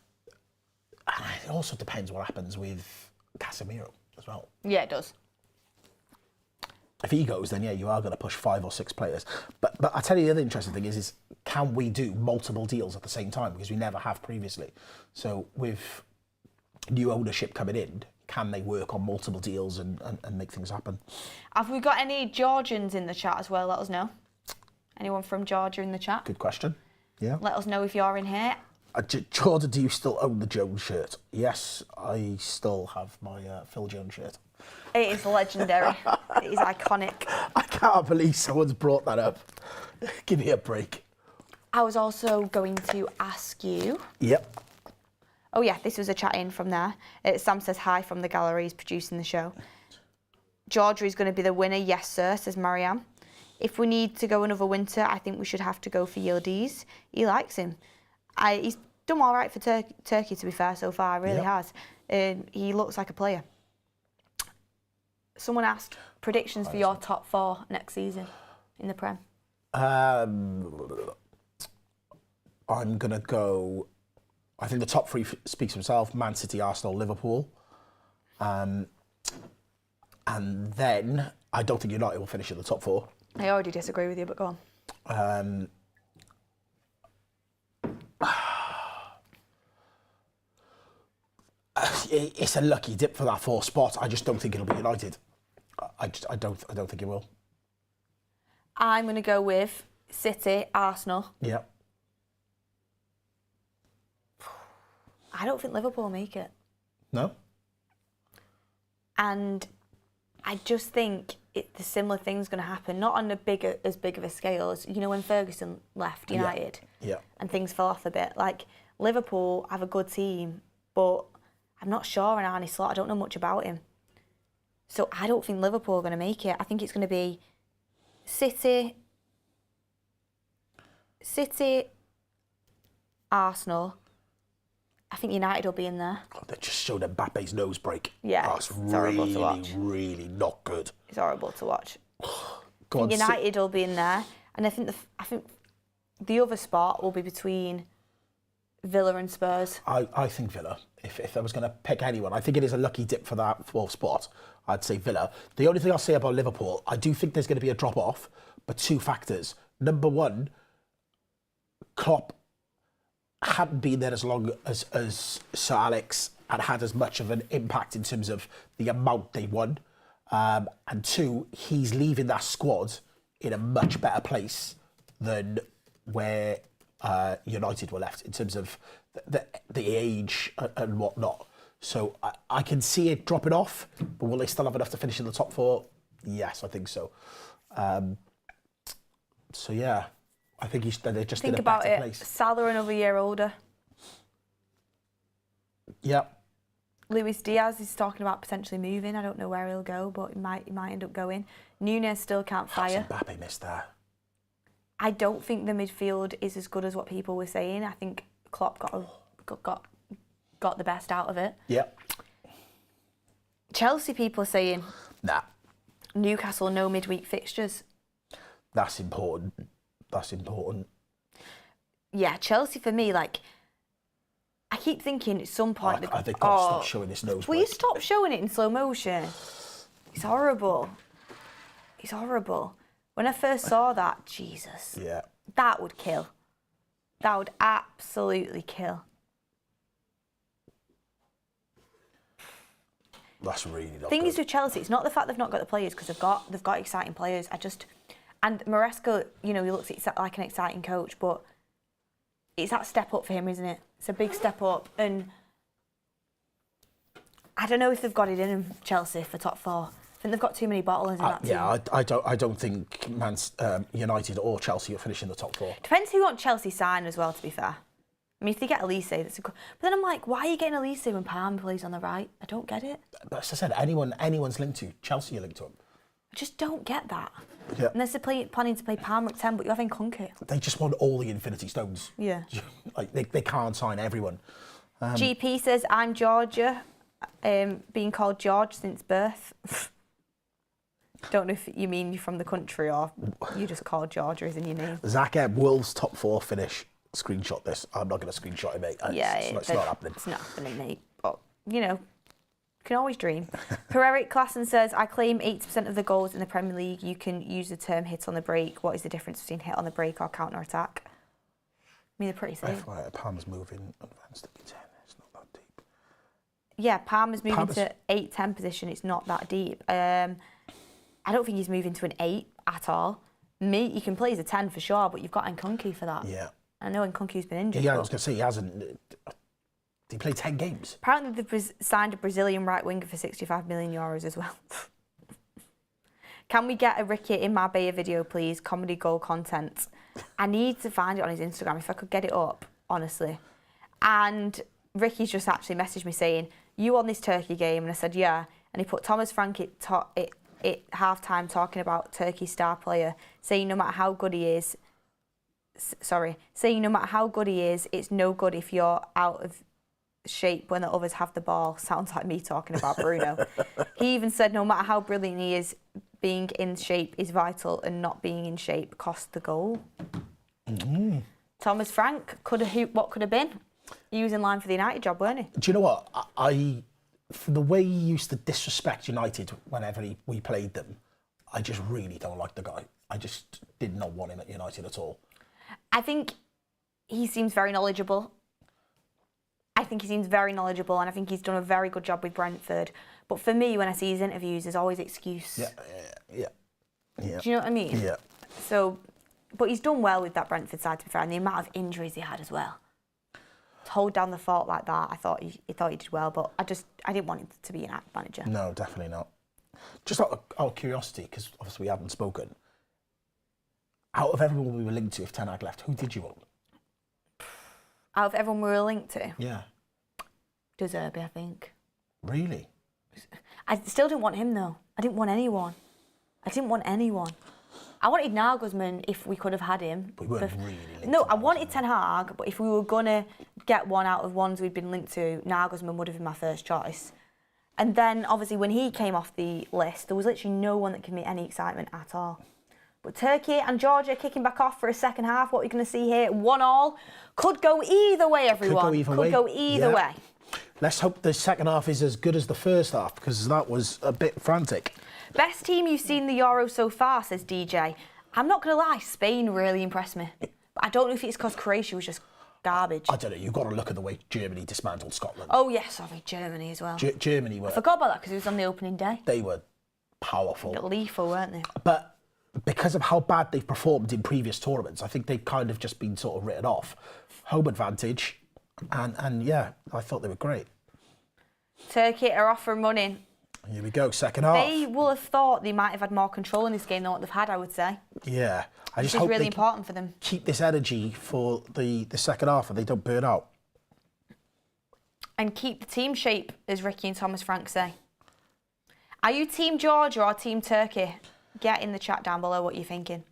it also depends what happens with Casemiro as well. Yeah, it does. If he goes, then you are going to push 5 or 6 players. But I tell you the other interesting thing is can we do multiple deals at the same time? Because we never have previously. So with new ownership coming in, can they work on multiple deals and make things happen? Have we got any Georgians in the chat as well? Let us know. Anyone from Georgia in the chat? Good question. Yeah. Let us know if you're in here. Jordan, do you still own the Jones shirt? Yes, I still have my Phil Jones shirt. It is legendary. It is iconic. I can't believe someone's brought that up. Give me a break. I was also going to ask you... Yep. Oh yeah, this was a chat in from there. Sam says hi from the gallery, he's producing the show. Georgia is going to be the winner. Yes, sir, says Marianne. If we need to go another winter, I think we should have to go for Yildiz. He likes him. He's done all right for Turkey, to be fair, so far. Really has. He looks like a player. Someone asked predictions for your top 4 next season in the Prem. I'm going to go... I think the top 3 speaks for himself. Man City, Arsenal, Liverpool. And then I don't think United will finish in the top 4. I already disagree with you, but go on. It's a lucky dip for that 4th spot. I just don't think it'll be United. I don't think it will. I'm going to go with City, Arsenal. Yeah. I don't think Liverpool will make it. No? And I just think the similar thing's going to happen, not on as big of a scale as, when Ferguson left United and things fell off a bit. Like, Liverpool have a good team, but I'm not sure on Arne Slot. I don't know much about him. So I don't think Liverpool are going to make it. I think it's going to be City, Arsenal. I think United will be in there. Oh, they just showed Mbappe's nose break. Yeah, that's horrible to watch. Really not good. It's horrible to watch. United will be in there, and I think the other spot will be between Villa and Spurs. I think Villa. If I was going to pick anyone, I think it is a lucky dip for that 4th spot. I'd say Villa. The only thing I'll say about Liverpool, I do think there's going to be a drop off, but 2 factors. Number 1, Klopp hadn't been there as long as Sir Alex and had as much of an impact in terms of the amount they won. And 2, he's leaving that squad in a much better place than where United were left in terms of the age and whatnot. So I can see it dropping off, but will they still have enough to finish in the top 4? Yes, I think so. So yeah, I think they're just in a better place. Salah another year older. Yeah. Luis Diaz is talking about potentially moving. I don't know where he'll go, but he might end up going. Nunez still can't fire. Mbappe missed that. I don't think the midfield is as good as what people were saying. I think Klopp got the best out of it. Yeah. Chelsea people are saying, nah. Newcastle no midweek fixtures. That's important. Yeah, Chelsea for me, like, I keep thinking at some point... They've got to stop showing this nose. Will you stop showing it in slow motion? It's horrible. When I first saw that, Jesus. Yeah. That would kill. That would absolutely kill. That's really not Thing good. is with Chelsea, it's not the fact they've not got the players, because they've got exciting players. And Maresca, he looks like an exciting coach, but it's that step up for him, isn't it? It's a big step up, and I don't know if they've got it in them, Chelsea, for top 4. I think they've got too many bottlers in that team. Yeah, I don't think United or Chelsea are finishing the top 4. Depends who want Chelsea signed as well, to be fair. I mean, if they get Elise, that's a good... But then I'm like, why are you getting Elise when Palmer plays on the right? I don't get it. But as I said, anyone's linked to. Chelsea are linked to him. I just don't get that. Yeah. Unless they're planning to play Palmer at 10, but you're having Kunke. They just want all the Infinity Stones. Yeah. Like they can't sign everyone. GP says, I'm Georgia, being called George since birth. Don't know if you mean you're from the country or you just called Georgia as in your name. Zach Ebb, Wolves top 4 finish. Screenshot this. I'm not going to screenshot it, mate. It's not happening. It's not happening, mate. But, you can always dream. Pereiric Klassen says, I claim 80% of the goals in the Premier League. You can use the term hit on the break. What is the difference between hit on the break or counter-attack? I mean, they're pretty same. Palmer's moving advanced to 10. It's not that deep. Yeah, Palmer's moving to 8-10 position. It's not that deep. I don't think he's moving to an 8 at all. You can play as a 10 for sure, but you've got Nkunku for that. Yeah. I know Nkunku's been injured. Yeah, I was going to say, he hasn't... He played 10 games. Apparently they've signed a Brazilian right winger for €65 million as well. Can we get a Ricky in Marbella video, please? Comedy goal content. I need to find it on his Instagram, if I could get it up, honestly. And Ricky's just actually messaged me saying, you on this Turkey game? And I said, yeah. And he put Thomas Frank at half-time talking about Turkey's star player, saying no matter how good he is, saying no matter how good he is, it's no good if you're out of shape when the others have the ball. Sounds like me talking about Bruno. He even said no matter how brilliant he is, being in shape is vital and not being in shape cost the goal. Mm-hmm. Thomas Frank, what could have been? He was in line for the United job, weren't he? Do you know what? For the way he used to disrespect United whenever we played them, I just really don't like the guy. I just did not want him at United at all. I think he seems very knowledgeable. And I think he's done a very good job with Brentford. But for me, when I see his interviews, there's always excuse. Yeah. Do you know what I mean? Yeah. So, but he's done well with that Brentford side, to be fair, and the amount of injuries he had as well. To hold down the fort like that, I thought he did well, but I didn't want him to be an act manager. No, definitely not. Just out of curiosity, because obviously we haven't spoken, out of everyone we were linked to, if Ten Hag left, who did you want? Out of everyone we were linked to? Yeah. De Zerbi, I think. Really? I still didn't want him, though. I didn't want anyone. I wanted Nagelsmann if we could have had him. We weren't really linked No, to I wanted Ten Hag, but if we were going to get one out of ones we'd been linked to, Nagelsmann would have been my first choice. And then, obviously, when he came off the list, there was literally no one that gave me any excitement at all. But Turkey and Georgia kicking back off for a second half. What are you going to see here? 1-1. Could go either way, everyone. Could go either way. Let's hope the second half is as good as the first half, because that was a bit frantic. Best team you've seen the Euro so far, says DJ. I'm not going to lie, Spain really impressed me. But I don't know if it's because Croatia was just garbage. I don't know. You've got to look at the way Germany dismantled Scotland. Oh, yes, sorry, Germany as well. Germany were... I forgot about that because it was on the opening day. They were powerful. Lethal, weren't they? But because of how bad they've performed in previous tournaments, I think they've kind of just been sort of written off. Home advantage, and yeah, I thought they were great. Turkey are off and running. Here we go, second half. They will have thought they might have had more control in this game than what they've had, I would say. Yeah. I just This hope is really they important for them. keep this energy for the second half and they don't burn out. And keep the team shape, as Ricky and Thomas Frank say. Are you Team Georgia or Team Turkey? Get in the chat down below what you're thinking.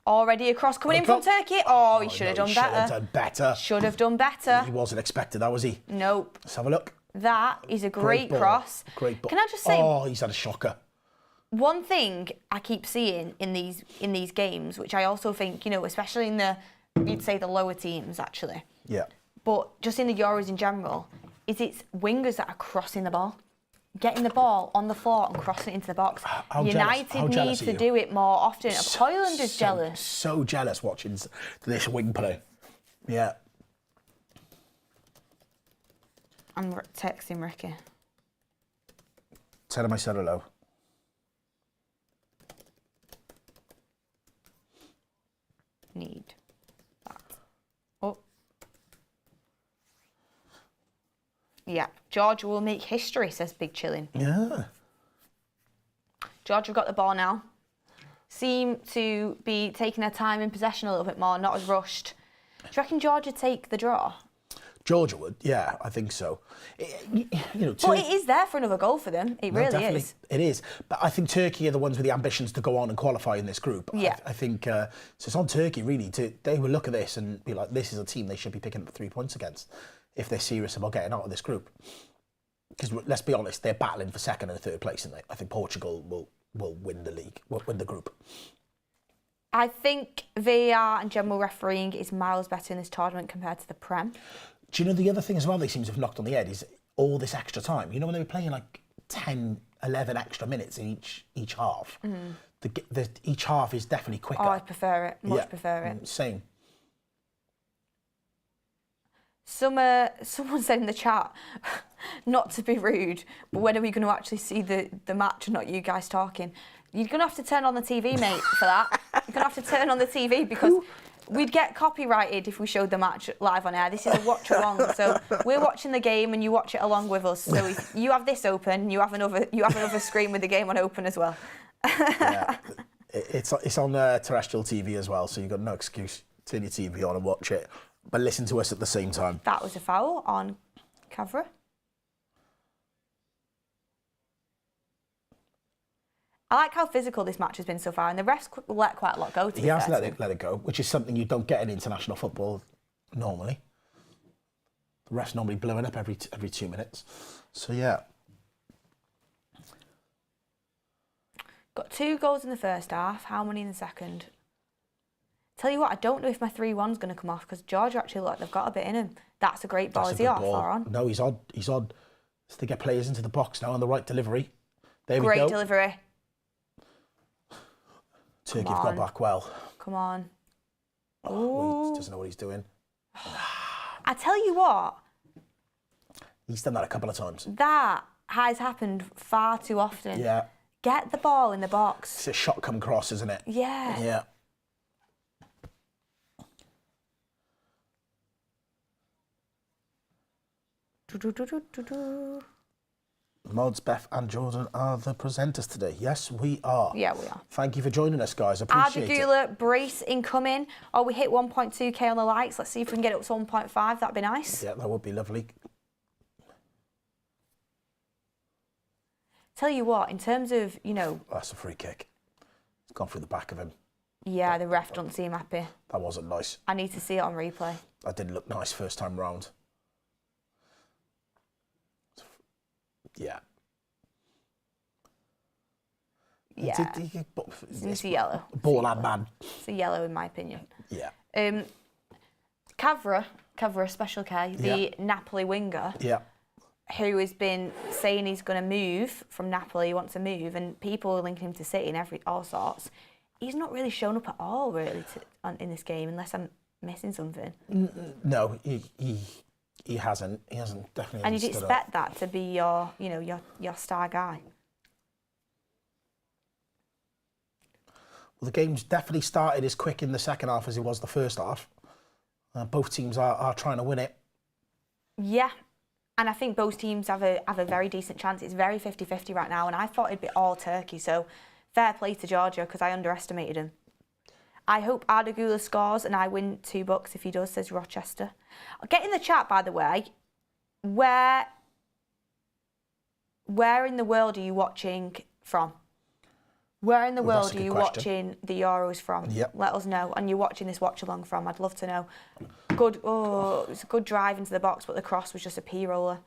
Already across coming in from Turkey? Oh, he should have done better. Should have done better. He wasn't expected that, was he? Nope. Let's have a look. That is a great cross. Great ball. Can I just say... Oh, he's had a shocker. One thing I keep seeing in these games, which I also think, you know, especially in you'd say the lower teams, actually. Yeah. But just in the Euros in general, is it's wingers that are crossing the ball. Getting the ball on the floor and crossing it into the box. United need to do it more often. Poland is jealous. So jealous watching this wing play. Yeah. I'm texting Ricky. Tell him I said hello. Need that. Oh. Yeah, Georgia will make history, says Big Chillin. Yeah. Georgia have got the ball now. Seem to be taking their time in possession a little bit more, not as rushed. Do you reckon Georgia take the draw? Georgia would, yeah, I think so. You know, Well, it is there for another goal for them. It really is. It is. But I think Turkey are the ones with the ambitions to go on and qualify in this group. Yeah. I think so it's on Turkey, really. They will look at this and be like, this is a team they should be picking up 3 points against if they're serious about getting out of this group. Because let's be honest, they're battling for second and third place, and I think Portugal will win the league, will win the group. I think VAR and general refereeing is miles better in this tournament compared to the Prem. Do you know the other thing as well they seem to have knocked on the head is all this extra time. You know when they were playing like 10, 11 extra minutes in each half? Each half is definitely quicker. Oh, I prefer it. Much prefer it. Same. Someone said in the chat, not to be rude, but when are we going to actually see the match and not you guys talking? You're going to have to turn on the TV, mate, for that. You're going to have to turn on the TV because we'd get copyrighted if we showed the match live on air. This is a watch-along, so we're watching the game and you watch it along with us. So if you have this open, you have another screen with the game on open as well. Yeah, it's on terrestrial TV as well, so you've got no excuse. Turn your TV on and watch it, but listen to us at the same time. That was a foul on Cavra. I like how physical this match has been so far, and the refs let quite a lot go. He has let it go, which is something you don't get in international football normally. The refs normally blowing up every 2 minutes. So yeah. Got 2 goals in the first half. How many in the second? Tell you what, I don't know if my 3-1's going to come off because Georgia actually look like they've got a bit in him. That's a great ball. Is he off or on? No, he's on. He's on. So they get players into the box now on the right delivery. There we go. Great delivery. Turkey have got back well. Come on. Oh, he doesn't know what he's doing. I tell you what. He's done that a couple of times. That has happened far too often. Yeah. Get the ball in the box. It's a shot come across, isn't it? Yeah. Yeah. Mods, Beth and Jordan are the presenters today. Yes, we are. Yeah, we are. Thank you for joining us, guys. Appreciate it. Brace incoming. Oh, we hit 1.2k on the likes. Let's see if we can get it up to 1.5. That'd be nice. Yeah, that would be lovely. Tell you what, in terms of, you know... That's a free kick. It's gone through the back of him. Yeah, the ref doesn't seem happy. That wasn't nice. I need to see it on replay. That didn't look nice first time round. Yeah. Yeah. It's a yellow. Ball and man. It's a yellow in my opinion. Yeah. Cavra, Special K, the Napoli winger. Yeah. Who has been saying he's going to move from Napoli, he wants to move, and people are linking him to City and all sorts. He's not really shown up at all, really, in this game, unless I'm missing something. No, he hasn't. He hasn't definitely. And you'd stood expect up. that to be your, your star guy. Well, the game's definitely started as quick in the second half as it was the first half. Both teams are trying to win it. Yeah. And I think both teams have a very decent chance. It's very 50-50 right now, and I thought it'd be all Turkey, so fair play to Georgia because I underestimated him. I hope Ardagula scores and I win $2 if he does, says Rochester. Get in the chat, by the way, where in the world are you watching from? Where in the world are you watching the Euros from? Yep. Let us know. And you're watching this watch-along from. I'd love to know. Good. Oh, it was a good drive into the box, but the cross was just a P-roller.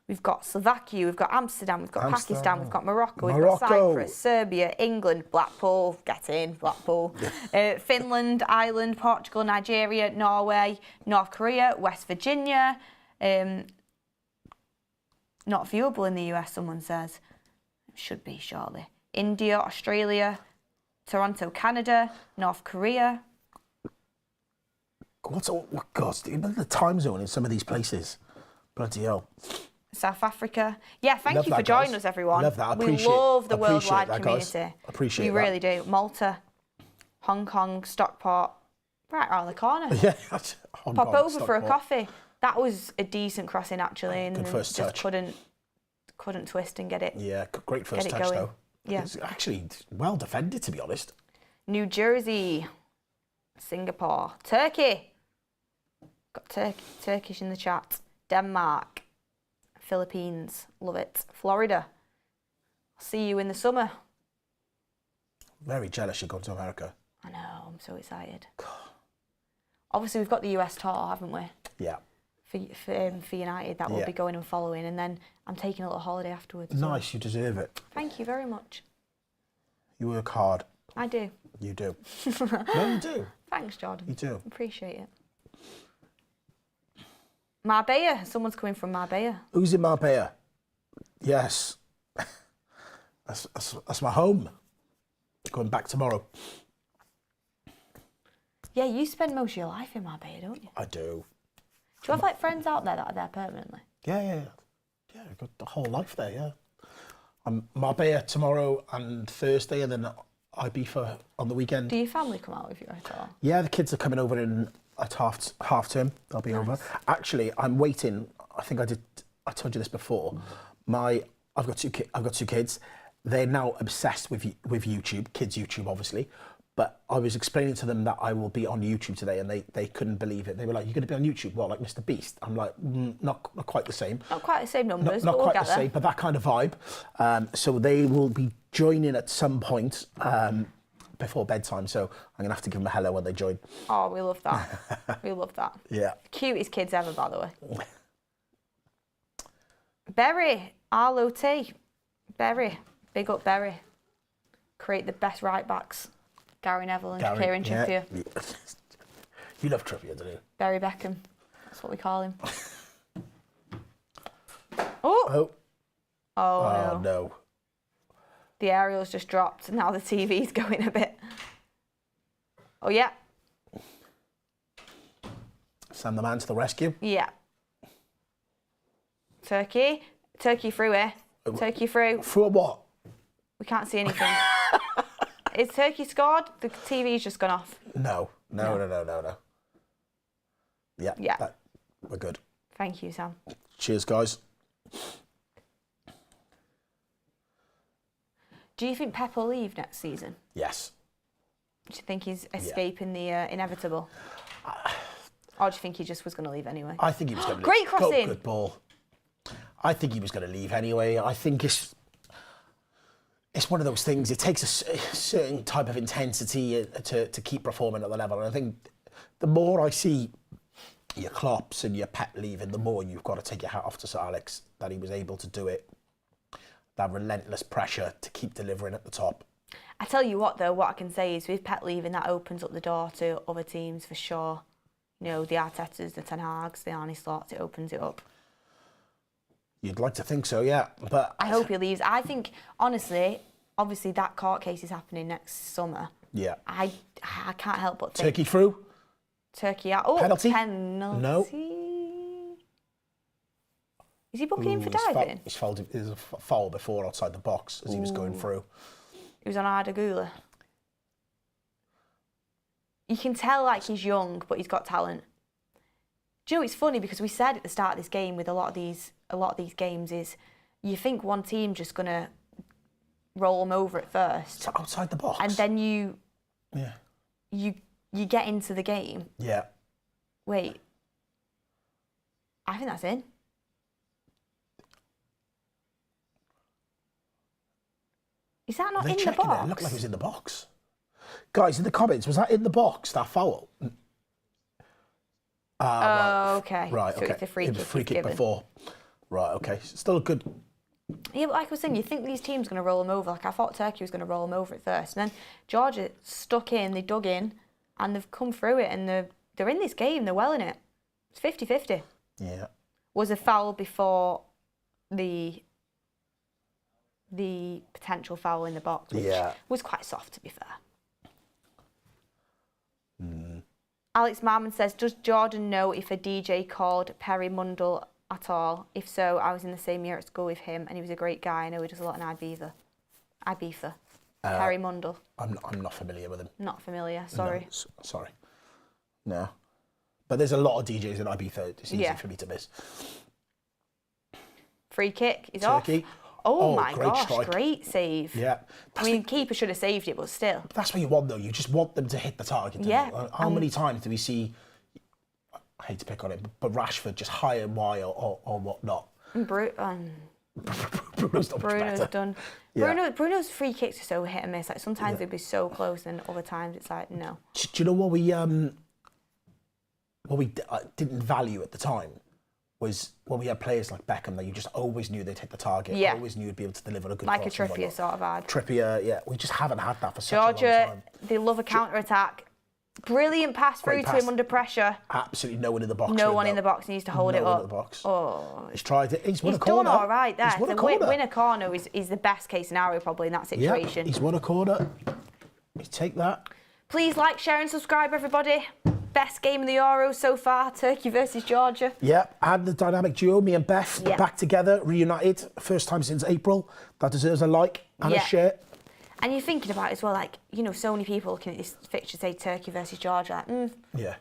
We've got Slovakia, we've got Amsterdam, we've got Pakistan, we've got Morocco, we've got Cyprus, Serbia, England, Blackpool, get in, Blackpool, Finland, Ireland, Portugal, Nigeria, Norway, North Korea, West Virginia, not viewable in the US, someone says. Should be, surely. India, Australia, Toronto, Canada, North Korea. God, the time zone in some of these places. Bloody hell. South Africa. Yeah, thank you for joining us, everyone. Love that. We love the worldwide community. Guys. Appreciate we that. really do. Malta, Hong Kong, Stockport, right around the corner. Yeah. Pop over for a coffee. That was a decent crossing, actually. And good first touch. Couldn't twist and get it. Yeah, great first touch, though. Yeah. It's actually well defended, to be honest. New Jersey, Singapore, Turkey. Got Turkish in the chat. Denmark, Philippines, love it. Florida, I'll see you in the summer. Very jealous you're going to America. I know, I'm so excited. Obviously, we've got the US tour, haven't we? Yeah. For United, that will be going and following, and then I'm taking a little holiday afterwards. Nice, you deserve it. Thank you very much. You work hard. I do. You do. No, you do. Thanks, Jordan. You do. Appreciate it. Marbella. Someone's coming from Marbella. Who's in Marbella? Yes. That's my home. Going back tomorrow. Yeah, you spend most of your life in Marbella, don't you? I do. Do you have like friends out there that are there permanently? Yeah, I've got the whole life there, yeah. I'm Marbella tomorrow and Thursday, and then Ibiza on the weekend. Do your family come out with you at all? Yeah, the kids are coming over at half term. They'll be over. Actually, I'm waiting. I think I told you this before. I've got two kids. They're now obsessed with YouTube, kids YouTube, obviously. But I was explaining to them that I will be on YouTube today, and they couldn't believe it. They were like, "You're going to be on YouTube? What, like Mr. Beast?" I'm like, not quite the same. Not quite the same numbers, Not but quite the same, but that kind of vibe. So they will be joining at some point before bedtime. So I'm going to have to give them a hello when they join. Oh, we love that. We love that. Yeah. Cutest kids ever, by the way. Berry, Arlo T. Berry, big up Berry. Create the best right backs. Gary Neville and Kieran Trippier. Yeah. You love Trippier, don't you? Barry Beckham. That's what we call him. Oh no. The aerial's just dropped and now the TV's going a bit. Oh yeah. Sam the man to the rescue. Yeah. Turkey through here. Turkey through. Through a what? We can't see anything. Is Turkey scored? The TV's just gone off. No. Yeah. We're good. Thank you, Sam. Cheers, guys. Do you think Pep will leave next season? Yes. Do you think he's escaping the inevitable? Or do you think he just was going to leave anyway? I think he was going to leave. Great crossing. Good ball. I think he was going to leave anyway. I think it's one of those things. It takes a certain type of intensity to keep performing at the level. And I think the more I see your Klopps and your Pep leaving, the more you've got to take your hat off to Sir Alex that he was able to do it. That relentless pressure to keep delivering at the top. I tell you what, though, what I can say is with Pep leaving, that opens up the door to other teams for sure. You know, the Artetas, the Ten Hags, the Arne Slots, it opens it up. You'd like to think so, yeah. But I hope he leaves. I think, honestly, obviously that court case is happening next summer. Yeah. I can't help but think. Turkey through? Turkey out. Oh, Penalty? penalty. No. Is he booking in for diving? He's fouled. There's a foul before outside the box as he was going through. He was on Ardagula. You can tell like he's young, but he's got talent. Do you know it's funny because we said at the start of this game with a lot of these games is you think one team's just gonna roll them over at first. It's outside the box. And then you get into the game. Yeah. Wait. I think that's in. Is that not in the box? It looked like it was in the box. Guys, in the comments, was that in the box, that foul? Right. Okay. Right, so okay. It's a free kick. Free kick before. Right, okay. Still a good. Yeah, but like I was saying, you think these teams are going to roll them over. Like I thought Turkey was going to roll them over at first. And then Georgia stuck in, they dug in, and they've come through it, and they're in this game, they're well in it. It's 50-50. Yeah. Was a foul before the potential foul in the box, which was quite soft, to be fair. Alex Marmon says, does Jordan know if a DJ called Perry Mundell at all? If so, I was in the same year at school with him and he was a great guy. I know he does a lot in Ibiza. Perry Mundell. I'm not familiar with him. Not familiar, sorry. No, sorry. No. But there's a lot of DJs in Ibiza. It's easy for me to miss. Free kick is Turkey. off. Oh my great gosh, strike. great save. Yeah. I mean, keeper should have saved it, but still. That's what you want, though. You just want them to hit the target. Yeah. How many times do we see, I hate to pick on it, but Rashford just high and wide or whatnot? And Bruno's done much better. Done. Yeah. Bruno's free kicks are so hit and miss. Like sometimes they'd be so close, and other times it's like no. Do you know what we didn't value at the time? Was when we had players like Beckham that you just always knew they'd hit the target. Yeah. Always knew you'd be able to deliver a good like a cross and Trippier whatnot. sort of ad. Trippier, yeah. We just haven't had that for such a long Georgia, time. they love a counter-attack. Brilliant pass through to him under pressure. Absolutely no one in the box. No one in the box needs to hold it No one up. in the box. Oh, He's tried it. He's won a done corner. all right there. He's won a The corner. win a corner is the best case scenario probably in that situation. Yeah, he's won a corner. You take that. Please like, share and subscribe, everybody. Best game of the Euros so far, Turkey versus Georgia. Yeah, and the dynamic duo, me and Beth, back together, reunited, first time since April. That deserves a like and a share. And you're thinking about it as well, like, you know, so many people looking at this fixture say Turkey versus Georgia. Like, Yeah.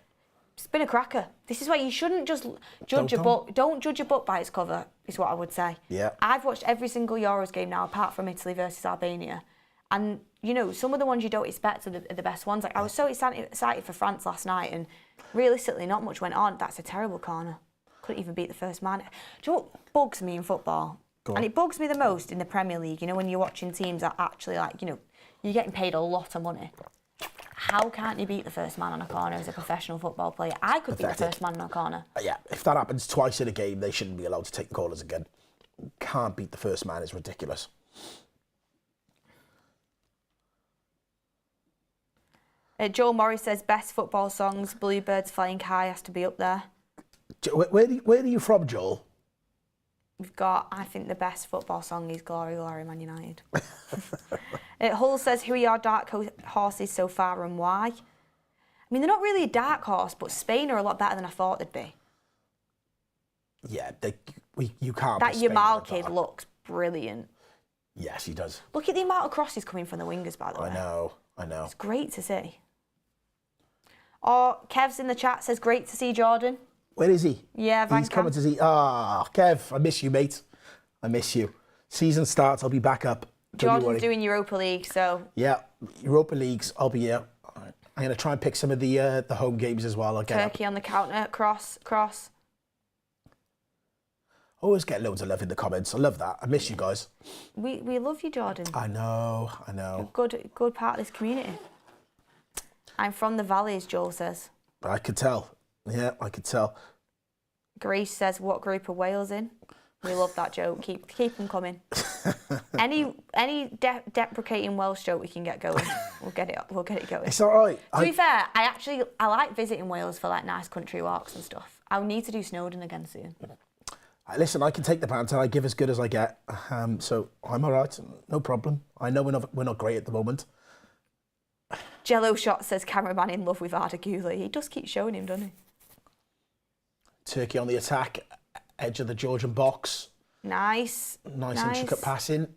It's been a cracker. This is why you shouldn't just judge a book. Don't judge a book by its cover, is what I would say. Yeah. I've watched every single Euros game now, apart from Italy versus Albania. And, you know, some of the ones you don't expect are the best ones. Like, I was so excited for France last night, and realistically, not much went on. That's a terrible corner. Couldn't even beat the first man. Do you know what bugs me in football? And it bugs me the most in the Premier League, you know, when you're watching teams that actually, like, you know, you're getting paid a lot of money. How can't you beat the first man on a corner as a professional football player? I could beat the first man on a corner. Yeah, if that happens twice in a game, they shouldn't be allowed to take the corners again. Can't beat the first man is ridiculous. Joel Morris says, best football songs, Bluebirds Flying High has to be up there. Where are you from, Joel? We've got, I think the best football song is Glory, Glory, Man United. Hull says, who are your dark horses so far and why? I mean, they're not really a dark horse, but Spain are a lot better than I thought they'd be. Yeah, you can't. That Yamal kid looks brilliant. Yes, he does. Look at the amount of crosses coming from the wingers, by the way. I know. It's great to see. Or Kev's in the chat says, great to see Jordan. Where is he? Yeah, Van He's coming to see. Kev, I miss you, mate. I miss you. Season starts, I'll be back up. Jordan's doing Europa League, so... Yeah, Europa Leagues, I'll be here. I'm going to try and pick some of the home games as well. Turkey on the counter, cross. Always get loads of love in the comments. I love that. I miss you guys. We love you, Jordan. I know. Good part of this community. I'm from the valleys, Joel says. I could tell. Yeah, I could tell. Grace says, what group are Wales in? We love that joke. Keep them coming. Any deprecating Welsh joke we can get going, we'll get it going. It's all right. To be fair, I like visiting Wales for like nice country walks and stuff. I'll need to do Snowdon again soon. Listen, I can take the banter. I give as good as I get. So I'm all right. No problem. I know we're not great at the moment. Do Jello Shot says cameraman in love with Arda Güler. He does keep showing him, doesn't he? Turkey on the attack, edge of the Georgian box. Nice. Nice intricate passing.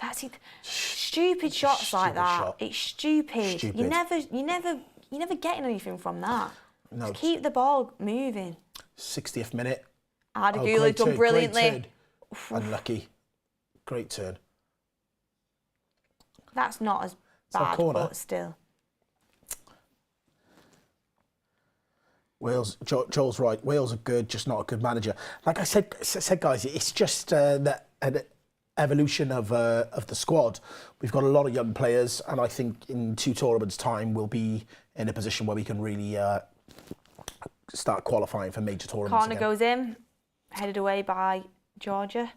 That's it. Stupid shots like that. Shot. It's stupid. You're never getting anything from that. No. Just keep the ball moving. 60th minute. Arda Güler done brilliantly. Unlucky. Great turn. That's not as bad, but still. Wales, Joel's right. Wales are good, just not a good manager. Like I said guys, it's just an evolution of the squad. We've got a lot of young players, and I think in 2 tournaments' time, we'll be in a position where we can really start qualifying for major tournaments. Corner goes in, headed away by Georgia.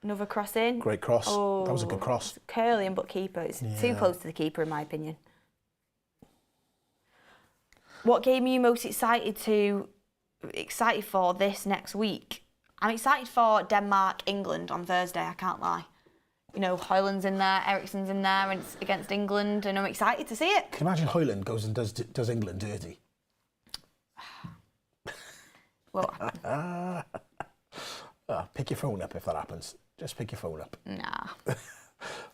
Another cross in. Great cross. Oh, that was a good cross. Curling, but keeper. It's too close to the keeper, in my opinion. What game are you most excited for this next week? I'm excited for Denmark-England on Thursday, I can't lie. You know, Højlund's in there, Eriksen's in there, and it's against England, and I'm excited to see it. Can you imagine Højlund goes and does England dirty? Well, pick your phone up if that happens. Just pick your phone up. nah.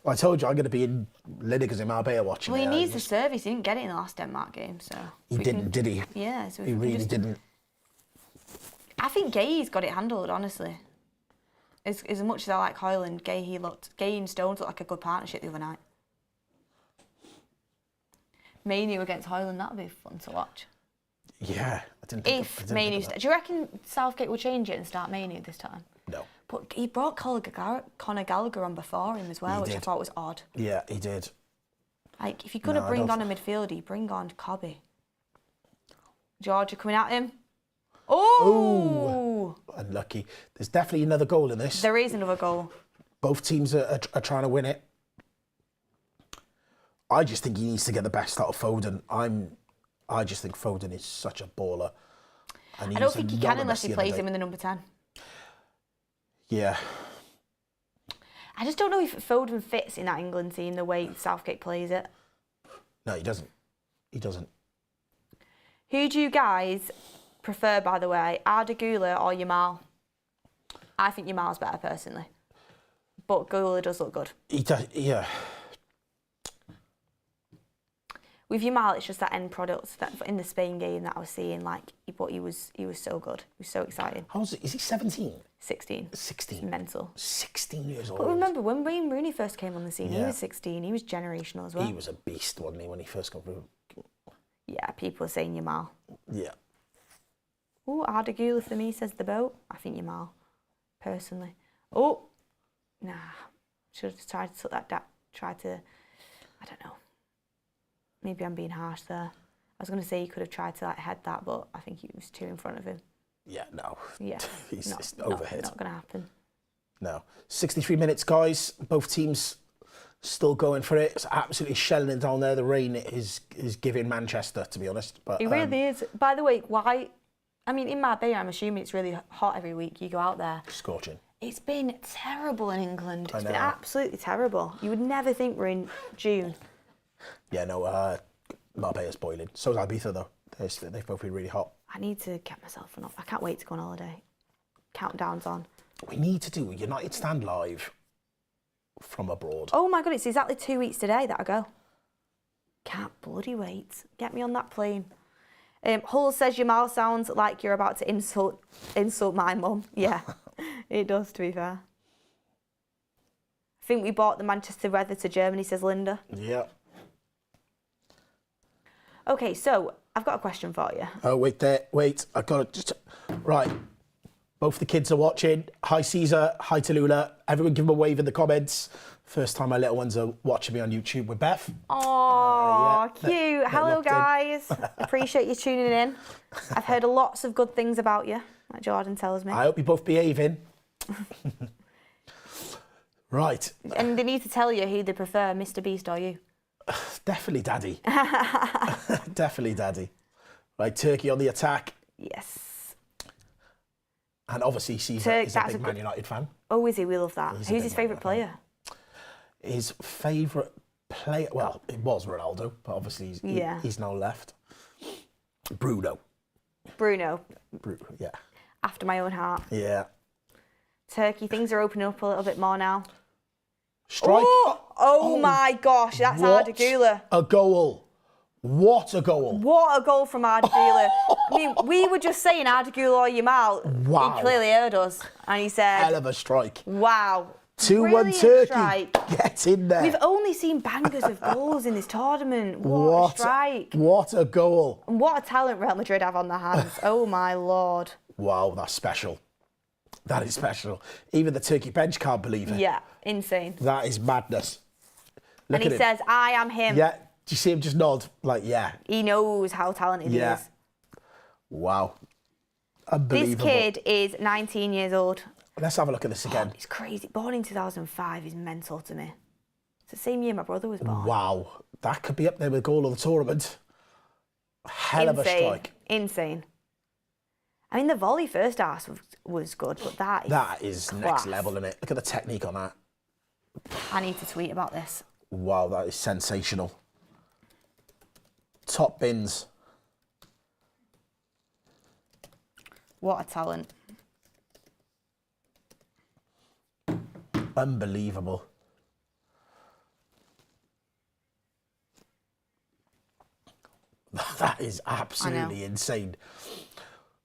Well, I told you I'm going to be in Lineker's in Marbella watching. Well, he needs the service. He didn't get it in the last Denmark game, so... He didn't, did he? Yeah. So he really didn't. I think Gay's got it handled, honestly. As much as I like Højlund, Gay and Stones looked like a good partnership the other night. Manu against Højlund, that would be fun to watch. Yeah. Do you reckon Southgate will change it and start Manu this time? No. But he brought Conor Gallagher on before him as well, which I thought was odd. Yeah, he did. Like, if you're going to bring on a midfielder, bring on Cobby. Georgia coming at him. Oh! Unlucky. There's definitely another goal in this. There is another goal. Both teams are trying to win it. I just think he needs to get the best out of Foden. I just think Foden is such a baller. And I don't think he can unless he plays him in the number 10. Yeah. I just don't know if Foden fits in that England team the way Southgate plays it. No, he doesn't. He doesn't. Who do you guys prefer, by the way, Arda Güler or Yamal? I think Yamal's better, personally. But Güler does look good. He does, yeah. With Yamal, it's just that end product that in the Spain game that I was seeing, like, but he was so good. He was so exciting. How old is he? 17? 16. 16. It's mental. 16 years old. But remember, when Wayne Rooney first came on the scene, he was 16. He was generational as well. He was a beast, wasn't he, when he first got through? Yeah, people are saying Yamal. Yeah. Oh, Arda Güler for me, says the boat. I think Yamal, personally. Oh, nah. Should have tried to I don't know. Maybe I'm being harsh there. I was going to say he could have tried to head that, but I think he was 2 in front of him. Yeah, no. Yeah. He's just overhit. Not going to happen. No. 63 minutes, guys. Both teams still going for it. It's absolutely shelling it down there. The rain is giving Manchester, to be honest. But it really is. By the way, why? I mean, in Marbella, I'm assuming it's really hot every week. You go out there. Scorching. It's been terrible in England. It's been absolutely terrible. You would never think we're in June. Yeah, no, Marbella's boiling. So is Ibiza, though. They've both been really hot. I need to get myself enough. I can't wait to go on holiday. Countdown's on. We need to do a United Stand live from abroad. Oh my God, it's exactly 2 weeks today that I go. Can't bloody wait. Get me on that plane. Hull says Yamal sounds like you're about to insult my mum. Yeah, it does, to be fair. I think we bought the Manchester weather to Germany, says Linda. Yeah. Okay, so I've got a question for you. Oh, wait. I got to right. Both the kids are watching. Hi, Caesar. Hi, Tallulah. Everyone give them a wave in the comments. First time my little ones are watching me on YouTube with Beth. Oh, yeah. Cute. Hello, guys. Appreciate you tuning in. I've heard lots of good things about you, like Jordan tells me. I hope you both behaving. Right. And they need to tell you who they prefer, Mr. Beast or you. Definitely Daddy. Definitely Daddy. Right, Turkey on the attack. Yes. And obviously Caesar is a big Man United fan. Oh, is he? We love that. Who's his favourite player? His favourite player. Well, it was Ronaldo, but obviously he's now left. Bruno. Yeah. After my own heart. Yeah. Turkey, things are opening up a little bit more now. Strike. Oh my gosh, that's Arda Güler. A goal. What a goal. What a goal from Arda Güler. I mean, we were just saying Arda Güler or Yamal. Wow. He clearly heard us. And he said... Hell of a strike. Wow. 2-1 Turkey. Strike. Get in there. We've only seen bangers of goals in this tournament. What a strike. What a goal. And what a talent Real Madrid have on their hands. Oh my Lord. Wow, that's special. That is special. Even the Turkey bench can't believe it. Yeah, insane. That is madness. Look and he says, I am him. Yeah. Do you see him just nod? Like, yeah. He knows how talented he is. Wow. Unbelievable. This kid is 19 years old. Let's have a look at this again. It's crazy. Born in 2005 is mental to me. It's the same year my brother was born. Wow. That could be up there with goal of the tournament. Hell of a strike. Insane. I mean, the volley first half was good, but that is class. Next level, isn't it? Look at the technique on that. I need to tweet about this. Wow, that is sensational. Top bins. What a talent. Unbelievable. That is absolutely insane.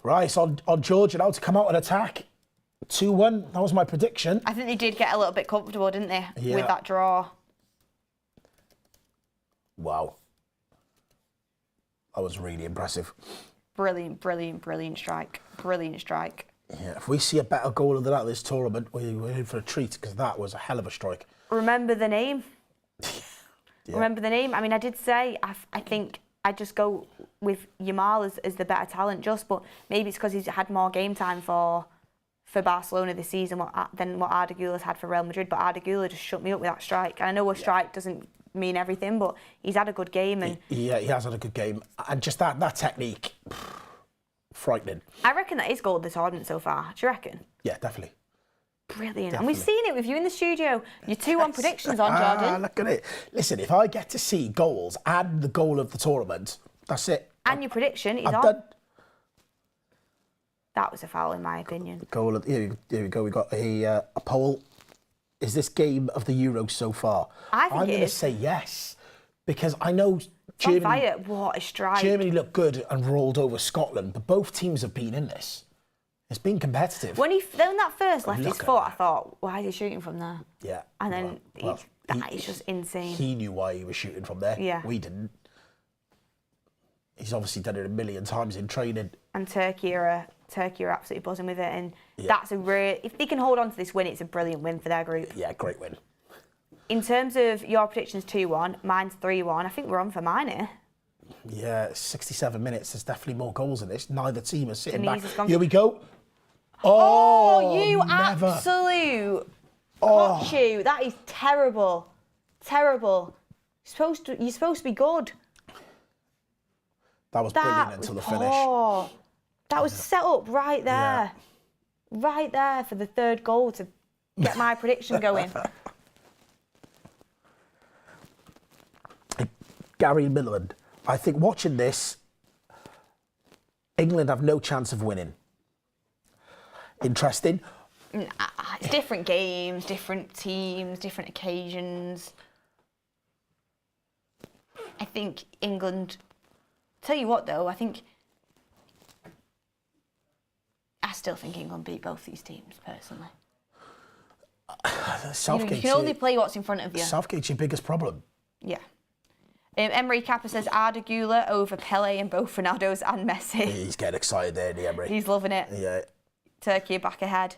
Right, so on Georgia now to come out and attack. 2-1, that was my prediction. I think they did get a little bit comfortable, didn't they, with that draw? Wow. That was really impressive. Brilliant strike. Brilliant strike. Yeah, if we see a better goal than that this tournament, we're in for a treat, because that was a hell of a strike. Remember the name. Remember the name. I mean, I did say, I think I'd just go with Yamal as the better talent, but maybe it's because he's had more game time for Barcelona this season than what Arda Güler's had for Real Madrid. But Arda Güler just shut me up with that strike. And I know a strike doesn't mean everything, but he's had a good game. And yeah, he has had a good game. And just that technique, frightening. I reckon that is goal of the tournament so far. Do you reckon? Yeah, definitely. Brilliant. Definitely. And we've seen it with you in the studio. Your 2-1 predictions on, Jordan. Look at it. Listen, if I get to see goals and the goal of the tournament, that's it. And your prediction is on. Done. That was a foul, in my opinion. Goal of, here we go. We got a poll. Is this game of the Euros so far? I'm going to say yes, because I know Germany. Fire. What a strike! Germany looked good and rolled over Scotland, but both teams have been in this. It's been competitive. When that first left his foot, I thought, why is he shooting from there? Yeah. And then that is just insane. He knew why he was shooting from there. Yeah. We didn't. He's obviously done it a million times in training. And Turkey are absolutely buzzing with it, and that's if they can hold on to this win, it's a brilliant win for their group. Yeah, great win. In terms of your predictions, 2-1, mine's 3-1. I think we're on for mine here. Yeah, 67 minutes. There's definitely more goals in this. Neither team is sitting back. Here we go. Oh, you never. Absolute pot you. That is terrible. Terrible. You're supposed to be good. That was brilliant until the finish. That was set up right there. Yeah. Right there for the third goal to get my prediction going. Gary Milland, I think watching this, England have no chance of winning. Interesting. It's different games, different teams, different occasions. I think England... Tell you what, though, I still think England beat both these teams, personally. You can only play what's in front of you. Southgate's your biggest problem. Yeah. Emery Kappa says Arda Güler over Pele and both Ronaldo's and Messi. He's getting excited there, the Emery. He's loving it. Yeah. Turkey are back ahead.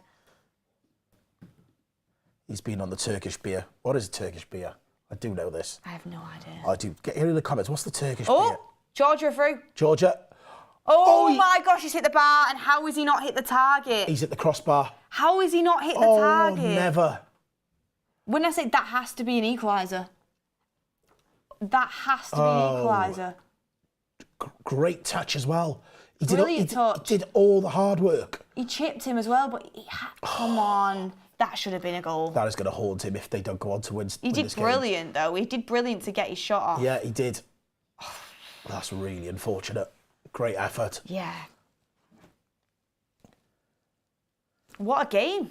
He's been on the Turkish beer. What is a Turkish beer? I do know this. I have no idea. I do. Get here in the comments. What's the Turkish beer? Georgia through. Georgia. Oh my gosh, he's hit the bar, and how has he not hit the target? He's at the crossbar. How has he not hit the target? Never. When I say that has to be an equaliser. That has to be an equaliser. Great touch as well. Brilliant touch. He did all the hard work. He chipped him as well, but come on. That should have been a goal. That is going to haunt him if they don't go on to win. He did brilliant, though. He did brilliant to get his shot off. Yeah, he did. That's really unfortunate. Great effort. Yeah. What a game.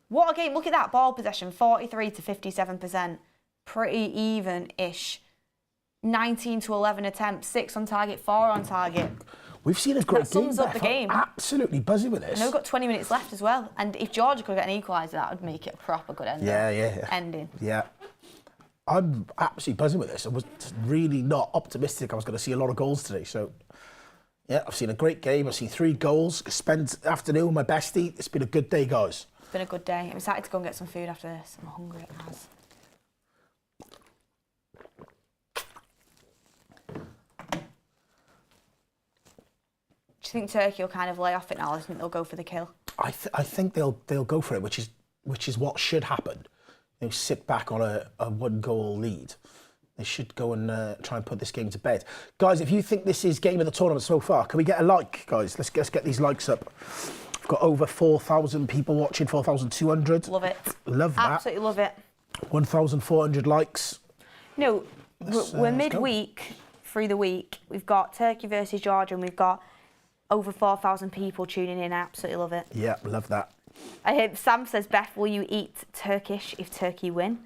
What a game. Look at that ball possession, 43 to 57%. Pretty even-ish. 19 to 11 attempts, 6 on target, 4 on target. We've seen a great That sums game. up the game. Absolutely buzzing with this. And we've got 20 minutes left as well. And if Georgia could get an equaliser, that would make it a proper good ending. Ending. Yeah. I'm absolutely buzzing with this. I was really not optimistic I was going to see a lot of goals today. So, yeah, I've seen a great game. I've seen 3 goals. Spent the afternoon with my bestie. It's been a good day, guys. It's been a good day. I'm excited to go and get some food after this. I'm hungry as. Do you think Turkey will kind of lay off it now, or do you think they'll go for the kill? I think they'll go for it, which is what should happen. You know, sit back on a 1-goal lead. They should go and try and put this game to bed. Guys, if you think this is game of the tournament so far, can we get a like, guys? Let's get these likes up. We've got over 4,000 people watching, 4,200. Love it. Love that. Absolutely love it. 1,400 likes. No, we're midweek through the week. We've got Turkey versus Georgia, and we've got over 4,000 people tuning in. I absolutely love it. Yeah, love that. Sam says, Beth, will you eat Turkish if Turkey win?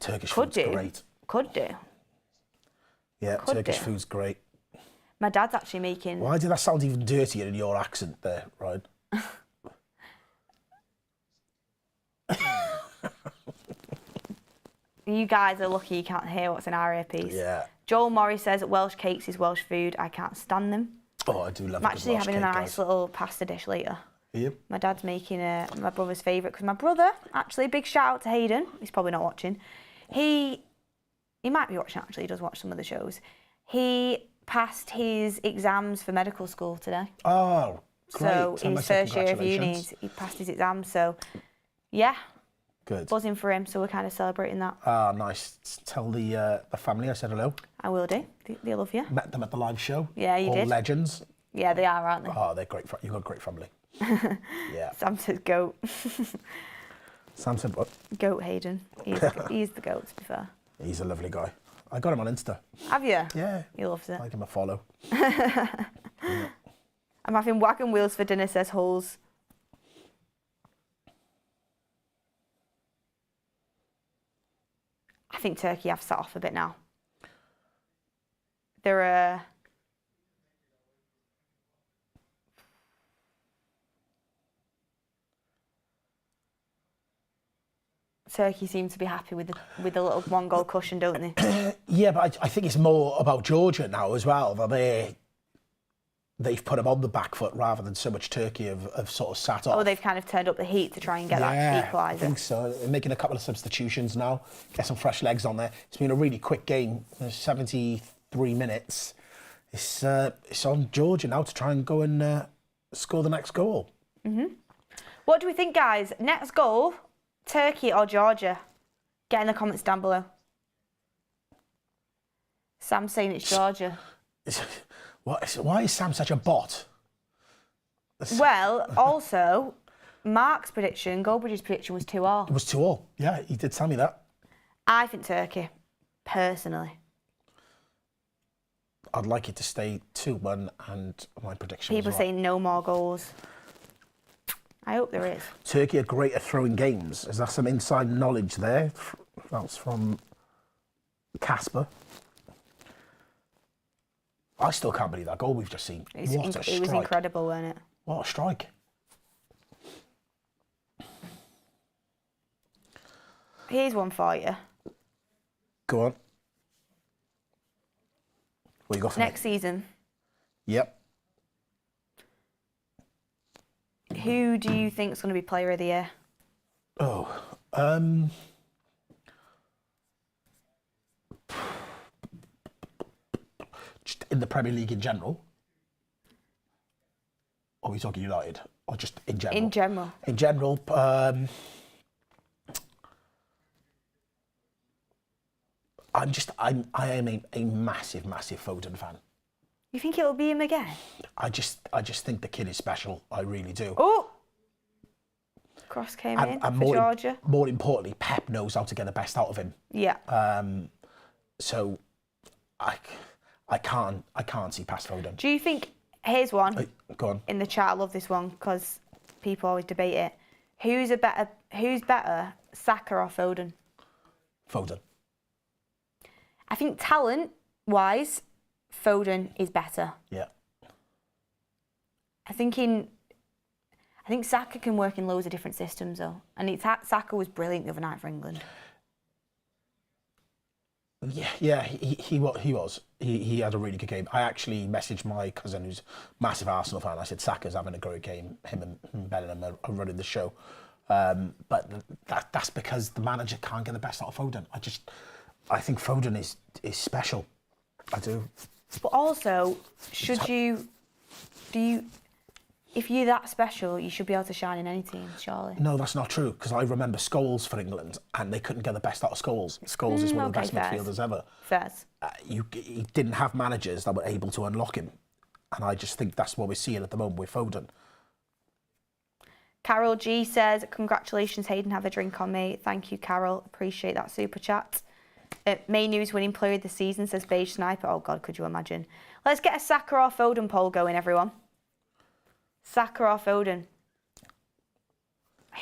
Turkish Could food's do. great. Could do. Yeah, Could Turkish do. food's great. My dad's actually making... Why did that sound even dirtier in your accent there, Ryan? You guys are lucky you can't hear what's in our earpiece. Yeah. Joel Morris says, Welsh cakes is Welsh food. I can't stand them. Oh, I do love I'm a good actually Welsh having cake, a nice guys. little pasta dish later. Yep. My dad's making my brother's favourite, because my brother, actually, big shout out to Hayden. He's probably not watching. He might be watching, actually. He does watch some of the shows. He passed his exams for medical school today. Oh, great. So in his first year of uni, he passed his exams. So, yeah. Good. Buzzing for him, so we're kind of celebrating that. Ah, nice. Tell the family I said hello. I will do. They love you. Met them at the live show. Yeah, you All did. legends. Yeah, they are, aren't they? Oh, they're great. You've got a great family. Yeah. Sam says goat. Sam said what? Goat Hayden. He's the goat, to be fair. He's a lovely guy. I got him on Insta. Have you? Yeah. He loves it. I give him a follow. I'm having wagon wheels for dinner, says Hulls. I think Turkey have set off a bit now. They're Turkey seem to be happy with the little 1-goal cushion, don't they? Yeah, but I think it's more about Georgia now as well. That they've put them on the back foot rather than so much Turkey have sort of sat off. Oh, they've kind of turned up the heat to try and get that equaliser. I think so. They're making a couple of substitutions now. Get some fresh legs on there. It's been a really quick game. There's 73 minutes. It's on Georgia now to try and go and score the next goal. Mm-hmm. What do we think, guys? Next goal, Turkey or Georgia? Get in the comments down below. Sam's saying it's Georgia. Why is Sam such a bot? Well, also, Mark's prediction, Goldbridge's prediction was 2-2. It was 2-2. Yeah, he did tell me that. I think Turkey, personally. I'd like it to stay 2-1, and my prediction People was saying no more goals. I hope there is. Turkey are great at throwing games. Is that some inside knowledge there? That's from Casper. I still can't believe that goal we've just seen. What a strike. It was incredible, wasn't it? What a strike. Here's one for you. Go on. What you got for me? Next season, Yep. who do you think is going to be Player of the Year? Oh, just in the Premier League in general? Or are we talking United? Or just in general? In general. In general, I am a massive, massive Foden fan. You think it'll be him again? I just think the kid is special. I really do. Oh! Cross came in for more, Georgia. More importantly, Pep knows how to get the best out of him. Yeah. So I can't see past Foden. Do you think? Here's one. Go on. In the chat, I love this one because people always debate it. Who's better, Saka or Foden? Foden. I think talent-wise, Foden is better. Yeah. I think Saka can work in loads of different systems though, and Saka was brilliant the other night for England. Yeah, he was. He had a really good game. I actually messaged my cousin, who's a massive Arsenal fan. I said Saka's having a great game. Him and Bellingham are running the show. But that's because the manager can't get the best out of Foden. I think Foden is special. I do. But also, if you're that special, you should be able to shine in any team, surely. No, that's not true, because I remember Scholes for England, and they couldn't get the best out of Scholes. Scholes is one of the best midfielders ever. Fairs. You didn't have managers that were able to unlock him, and I just think that's what we're seeing at the moment with Foden. Carol G says, congratulations, Hayden, have a drink on me. Thank you, Carol. Appreciate that super chat. May News winning player of the season, says Beige Sniper. Oh, God, could you imagine? Let's get a Saka or Foden poll going, everyone. Saka or Foden?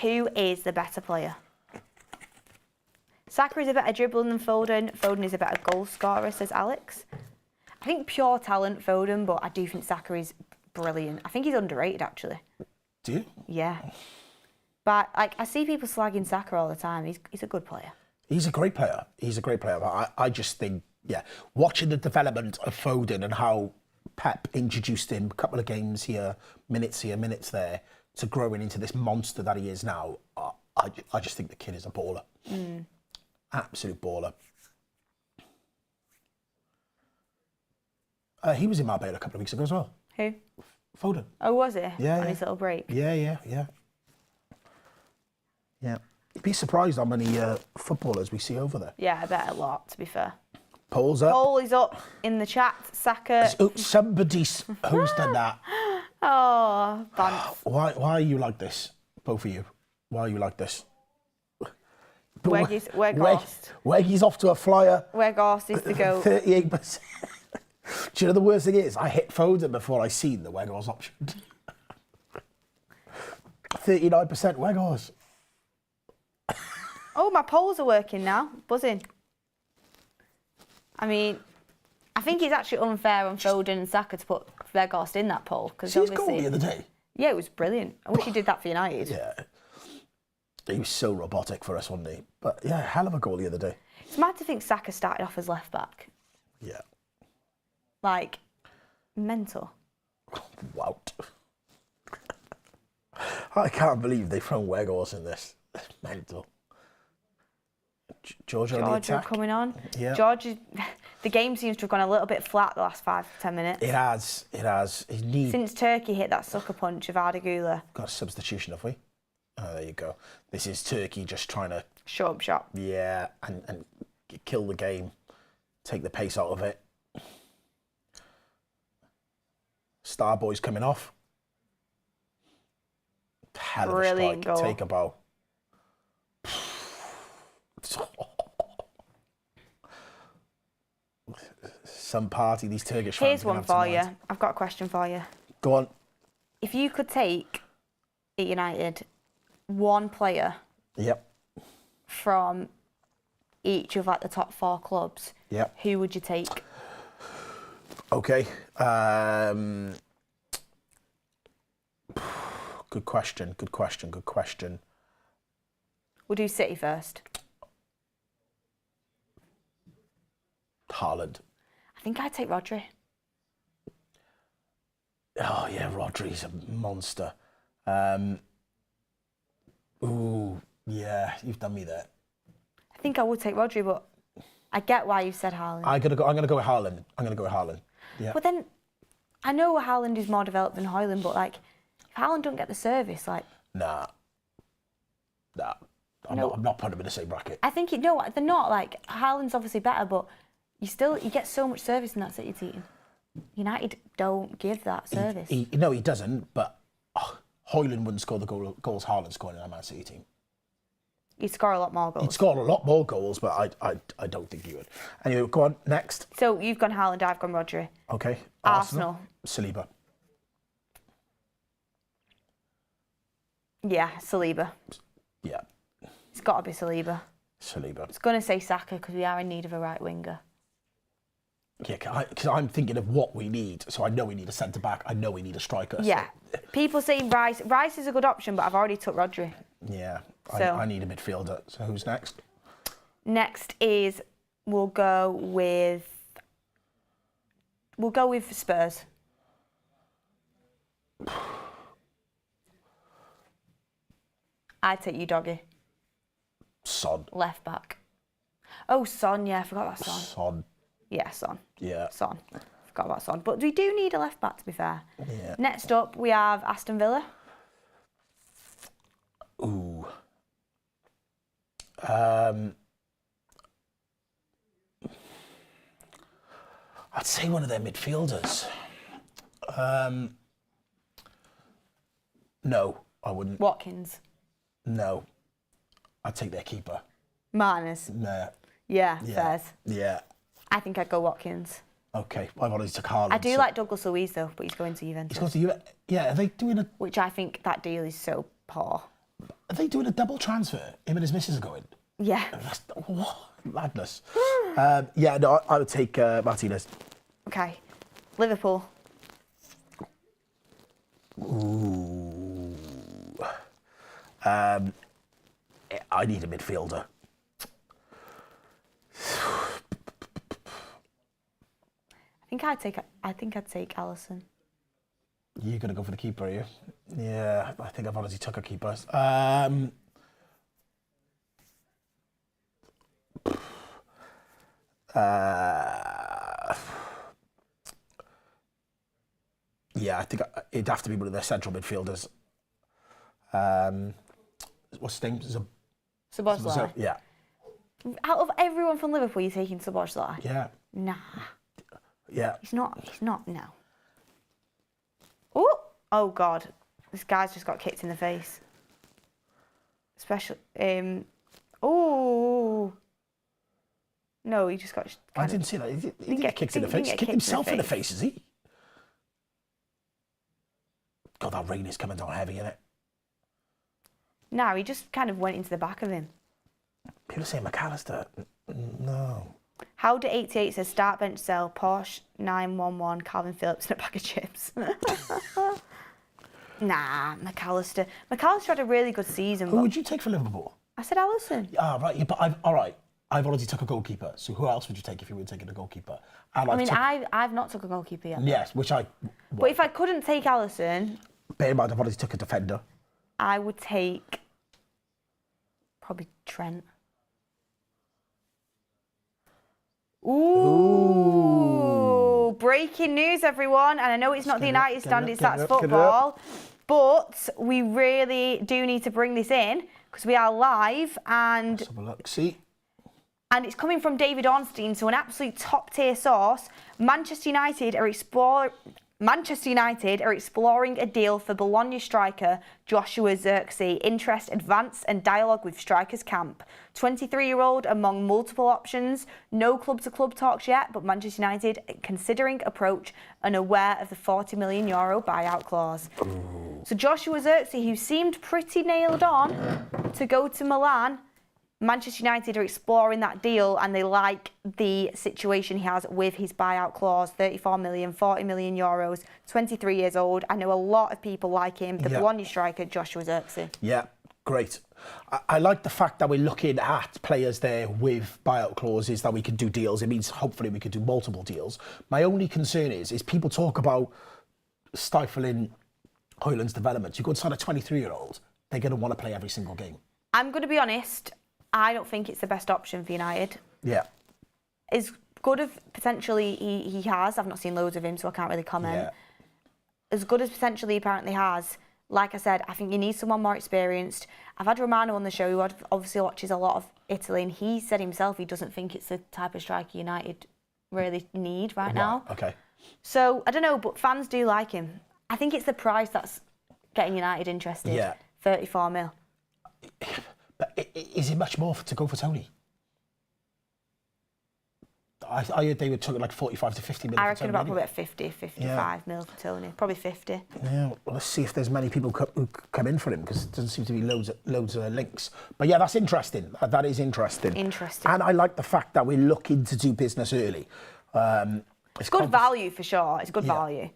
Who is the better player? Saka is a better dribbler than Foden. Foden is a better goal scorer, says Alex. I think pure talent, Foden, but I do think Saka is brilliant. I think he's underrated, actually. Do you? Yeah. But I see people slagging Saka all the time. He's a good player. He's a great player. But I just think, watching the development of Foden and how Pep introduced him, a couple of games here, minutes there, to growing into this monster that he is now, I just think the kid is a baller. Absolute baller. He was in Marbella a couple of weeks ago as well. Who? Foden. Oh, was he? Yeah. On his little break? Yeah. You'd be surprised how many footballers we see over there. Yeah, I bet a lot, to be fair. Polls up. Poll is up in the chat. Saka. Somebody's who's done that. Oh, Bant. Why are you like this? Both of you. Why are you like this? Weggie's off to a flyer. Weghorst is the goat. 38%. Do you know the worst thing is? I hit Foden before I seen the Weghorst option. 39% Weghorst. Oh, my polls are working now. Buzzing. I mean, I think it's actually unfair on Foden and Saka to put Weghorst in that poll. See his goal the other day? Yeah, it was brilliant. I wish he did that for United. Yeah. He was so robotic for us, wasn't he? But yeah, hell of a goal the other day. It's mad to think Saka started off as left back. Yeah. Like, mental. Wow. I can't believe they've thrown Weghorst in this. It's mental. Georgia coming on. Yeah. Georgia, the game seems to have gone a little bit flat the last 5-10 minutes. It has. Since Turkey hit that sucker punch of Ardagula. Got a substitution, have we? Oh, there you go. This is Turkey just trying to... Shut up shop. Yeah, and kill the game. Take the pace out of it. Starboy's coming off. Hell of a strike. Goal. Take a bow. Some party these Turkish fans. Here's one for you. I've got a question for you. Go on. If you could take at United one player from each of like the top 4 clubs, who would you take? Okay. Good question. We'll do City first. Haaland. I think I'd take Rodri. Oh yeah, Rodri's a monster. Ooh, yeah, you've done me there. I think I would take Rodri, but I get why you said Haaland. I'm gonna go with Haaland. Yeah. But then I know Haaland is more developed than Højlund, but like if Haaland don't get the service, like Nah. I'm not putting them in the same bracket. I think they're not. Like Haaland's obviously better, but you get so much service in that City team. United don't give that service. He doesn't, but Højlund wouldn't score the goals Haaland scored in a Man City team. He'd score a lot more goals. He'd score a lot more goals, but I don't think he would. Anyway, go on, next. So you've gone Haaland, I've gone Rodri. Okay. Arsenal. Saliba. Yeah, Saliba. Yeah. It's got to be Saliba. Saliba. I was going to say Saka because we are in need of a right winger. Yeah, because I'm thinking of what we need. So I know we need a centre-back. I know we need a striker. Yeah. So. People saying Rice. Rice is a good option, but I've already took Rodri. Yeah. So, I need a midfielder. So who's next? Next is we'll go with Spurs. I'd take you, doggy. Son. Left back. Oh, Son. Yeah, I forgot about Son. Son. Yeah, Son. Yeah. Son. Forgot about Son. But we do need a left back, to be fair. Yeah. Next up, we have Aston Villa. Ooh. I'd say one of their midfielders. No, I wouldn't. Watkins. No. I'd take their keeper. Martinez. Nah. Yeah, Yeah. fairs. Yeah. I think I'd go Watkins. Okay, I've already took Haaland. I do like Douglas Luiz though, but he's going to Juventus. He's going to yeah, are they doing a... Which I think that deal is so poor. Are they doing a double transfer? Him and his missus are going? Yeah. That's, what? Madness. Yeah, no, I would take Martinez. Okay. Liverpool. Ooh. I need a midfielder. I think I'd take Alisson. You're going to go for the keeper, are you? Yeah, I think I've already took a keeper. Yeah, I think it'd have to be one of their central midfielders. What's his name? Szoboszlai. Yeah. Out of everyone from Liverpool, you're taking Szoboszlai? Yeah. Nah. Yeah. He's not, no. Oh, God. This guy's just got kicked in the face. No, he just got... I didn't see that. He didn't get kicked in the face. He kicked himself in the face, is he? God, that rain is coming down heavy, isn't it? No, he just kind of went into the back of him. People say McAllister. No. How do 88 says start bench sell Porsche 911 Calvin Phillips and a bag of chips? Nah, McAllister. McAllister had a really good season. Who would you take for Liverpool? I said Alisson. Ah, right. Yeah, but all right. I've already took a goalkeeper. So who else would you take if you were taking a goalkeeper? And I've not took a goalkeeper yet. Yes, which I... But if I couldn't take Alisson... Bear in mind, I've already took a defender. I would take... Probably Trent. Ooh. Breaking news, everyone. And I know it's not the United standards, that's football. But we really do need to bring this in because we are live and... Let's have a look. See? And it's coming from David Ornstein, so an absolute top-tier source. Manchester United are exploring a deal for Bologna striker Joshua Zirkzee. Interest advanced and dialogue with strikers camp. 23-year-old among multiple options. No club-to-club talks yet, but Manchester United considering approach and aware of the €40 million buyout clause. Ooh. So Joshua Zirkzee, who seemed pretty nailed on to go to Milan, Manchester United are exploring that deal and they like the situation he has with his buyout clause, 34 million, 40 million euros, 23 years old. I know a lot of people like him, the Bologna striker, Joshua Zirkzee. Yeah, great. I like the fact that we're looking at players there with buyout clauses, that we can do deals. It means hopefully we could do multiple deals. My only concern is people talk about stifling Højlund's development. You go and sign a 23-year-old, they're going to want to play every single game. I'm going to be honest, I don't think it's the best option for United. Yeah. As good as potentially he has, I've not seen loads of him, so I can't really comment. Yeah. As good as potentially he apparently has, like I said, I think you need someone more experienced. I've had Romano on the show who obviously watches a lot of Italy, and he said himself he doesn't think it's the type of striker United really need right now. Okay. So, I don't know, but fans do like him. I think it's the price that's getting United interested. Yeah. 34 mil. But is it much more to go for Tony? I heard they were talking like 45 to 50 million. I reckon about probably 50, 55 mil for Tony. Probably 50. Yeah, well, let's see if there's many people who come in for him, because there doesn't seem to be loads of links. But yeah, that's interesting. That is interesting. Interesting. And I like the fact that we're looking to do business early. It's good value for sure. It's good value.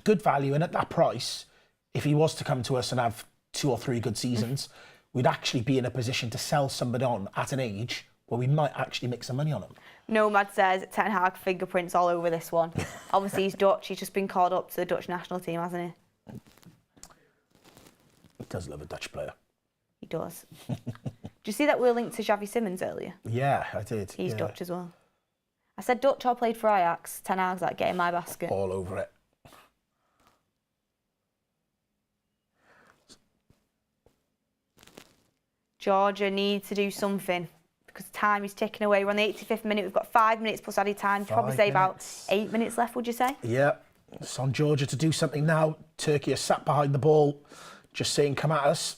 Good value, and at that price, if he was to come to us and have 2 or 3 good seasons, we'd actually be in a position to sell somebody on at an age where we might actually make some money on him. Nomad says Ten Hag fingerprints all over this one. Obviously, he's Dutch. He's just been called up to the Dutch national team, hasn't he? He does love a Dutch player. He does. Did you see that we were linked to Xavi Simons earlier? Yeah, I did. He's Dutch as well. I said Dutch or played for Ajax. Ten Hag's like, get in my basket. All over it. Georgia needs to do something because time is ticking away. We're on the 85th minute. We've got 5 minutes plus added time. Probably say about 8 minutes left, would you say? Yeah. It's on Georgia to do something now. Turkey is sat behind the ball, just saying, come at us.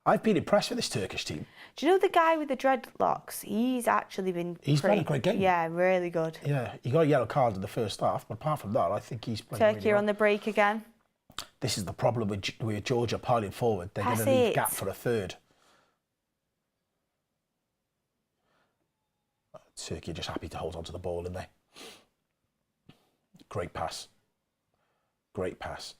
I've been impressed with this Turkish team. Do you know the guy with the dreadlocks? He's actually been played a great game. Yeah, really good. Yeah, he got a yellow card in the first half, but apart from that, I think he's playing Turkey really well. on the break again. This is the problem with Georgia piling forward. They're going to leave gap for a third. Turkey are just happy to hold on to the ball, aren't they? Great pass. Great pass.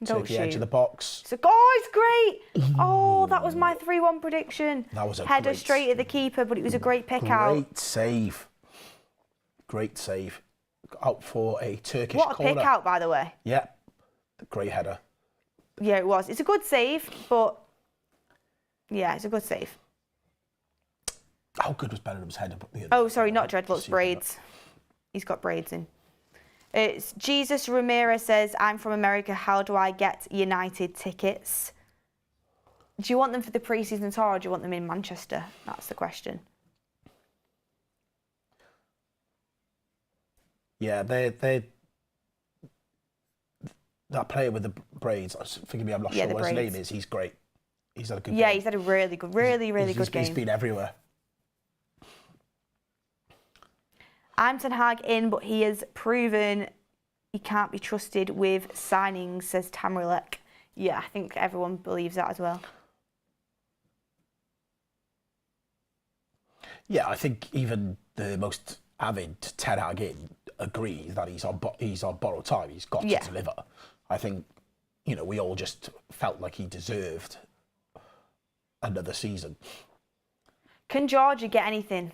Don't Turkey shoot. edge of the box. It's great. Oh, that was my 3-1 prediction. That was a header great straight at the keeper, but it was a great pick out. Great save. Great save. Out for a Turkish corner. What a corner. pick out, by the way. Yeah. Great header. Yeah, it was. It's a good save, but yeah, it's a good save. How good was Bellingham's header? Oh, sorry, not dreadlocks, braids. He's got braids in. It's Jesus Ramirez says, I'm from America. How do I get United tickets? Do you want them for the pre-season tour or do you want them in Manchester? That's the question. Yeah, they that player with the braids, forgive me, I'm not sure what his name is. He's great. He's had a good game. Yeah, he's had a really good, really good game. He's been everywhere. I'm Ten Hag in, but he has proven he can't be trusted with signings, says Tamrilek. Yeah, I think everyone believes that as well. Yeah, I think even the most avid Ten Hag in agrees that he's on borrowed time. He's got to deliver. I think, we all just felt like he deserved another season. Can Georgia get anything?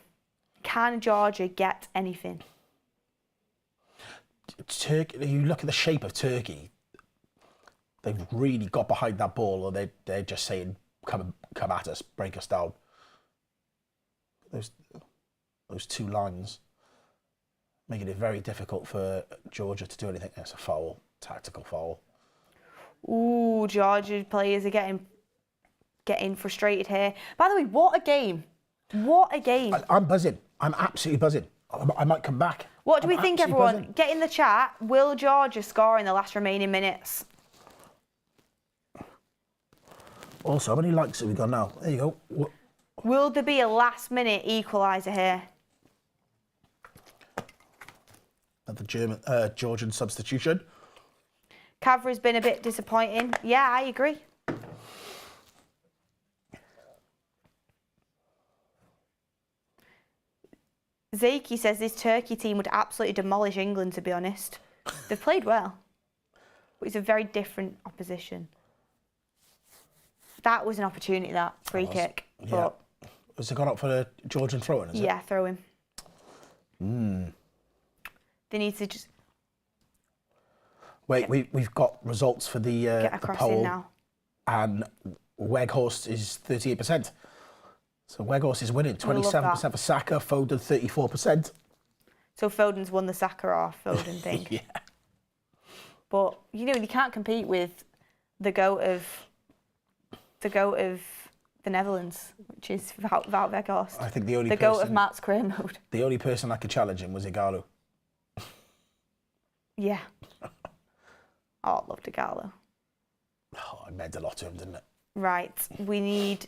Can Georgia get anything? Turkey. You look at the shape of Turkey. They've really got behind that ball, and they're just saying, "Come at us, break us down." Those two lines making it very difficult for Georgia to do anything. It's a foul, tactical foul. Ooh, Georgia players are getting frustrated here. By the way, what a game! What a game! I'm buzzing. I'm absolutely buzzing. I might come back. What do we think, everyone? Buzzing. Get in the chat. Will Georgia score in the last remaining minutes? Also, how many likes have we got now? There you go. Will there be a last-minute equaliser here? The Georgian substitution. Cavra's been a bit disappointing. Yeah, I agree. Zaki says this Turkey team would absolutely demolish England, to be honest. They've played well, but it's a very different opposition. That was an opportunity, that free kick. Yeah. But has it gone up for a Georgian throw-in, is it? Yeah, throw him. They need to just... Wait, we've got results for the poll. Now. And Weghorst is 38%. So Weghorst is winning. 27% for Saka, Foden 34%. So Foden's won the Saka or Foden thing. Yeah. But you can't compete with the goat of the Netherlands, which is Wout Weghorst. I think the goat of Matt's career mode. The only person that could challenge him was Igalo. Yeah. Oh, I love Digallo. Oh, it meant a lot to him, didn't it? Right, we need...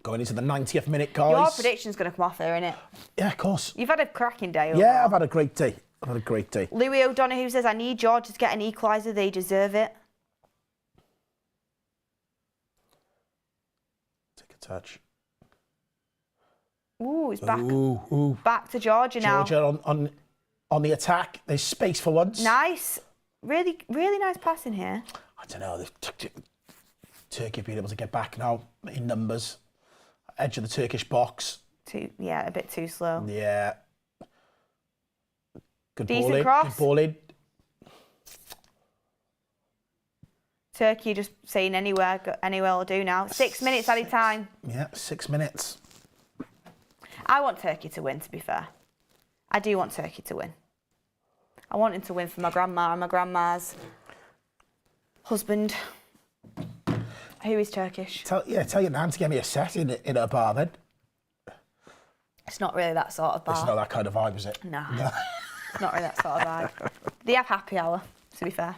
Going into the 90th minute, guys. Your prediction's going to come off here, innit? Yeah, of course. You've had a cracking day. Yeah, overall. I've had a great day. I've had a great day. Louis O'Donoghue says, I need Georgia to get an equaliser. They deserve it. Take a touch. Ooh, it's back. Ooh. Back to Georgia now. Georgia on the attack. There's space for once. Nice. Really, really nice passing here. I don't know. Turkey have been able to get back now in numbers. Edge of the Turkish box. Yeah, a bit too slow. Yeah. Good Decent ball in. cross. Good ball in. Turkey just saying anywhere will do now. 6 minutes added time. Yeah, 6 minutes. I want Turkey to win, to be fair. I do want Turkey to win. I want him to win for my grandma and my grandma's husband, who is Turkish. Tell your nan to get me a set in her bar then. It's not really that sort of bar. It's not that kind of vibe, is it? No. It's not really that sort of vibe. They have happy hour, to be fair.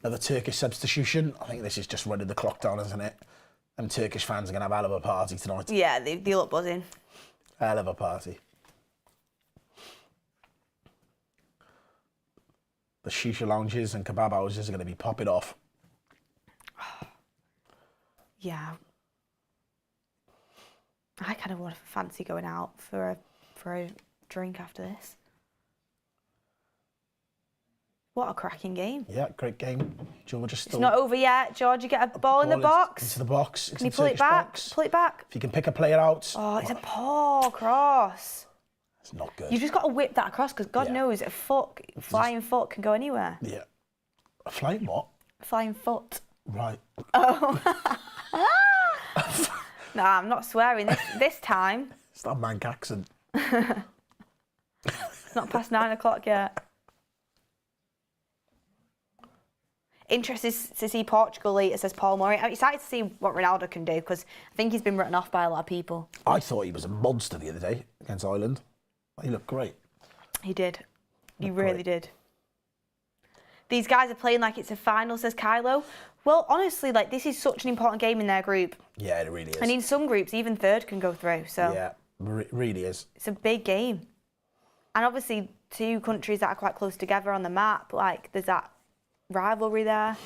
Another Turkish substitution. I think this is just running the clock down, isn't it? And Turkish fans are going to have a hell of a party tonight. Yeah, they look buzzing. Hell of a party. The shisha lounges and kebab houses are going to be popping off. Yeah. I kind of want to fancy going out for a drink after this. What a cracking game. Yeah, great game. Georgia still... It's not over yet. Georgia, get a ball in the box. Into the box. Can you pull it back? Box. Pull it back. If you can pick a player out. Oh, it's a poor cross. It's not good. You've just got to whip that across because God knows a flying foot can go anywhere. Yeah. A flying what? Flying foot. Right. Oh. Nah, I'm not swearing this time. It's that Manc accent. It's not past 9 o'clock yet. Interested to see Portugal later, says Paul Murray. I'm excited to see what Ronaldo can do because I think he's been written off by a lot of people. I thought he was a monster the other day against Ireland. He looked great. He did. He really did. These guys are playing like it's a final, says Kylo. Well, honestly, like this is such an important game in their group. Yeah, it really is. And in some groups, even third can go through. So yeah, really is. It's a big game. And obviously, two countries that are quite close together on the map. Like there's that rivalry there.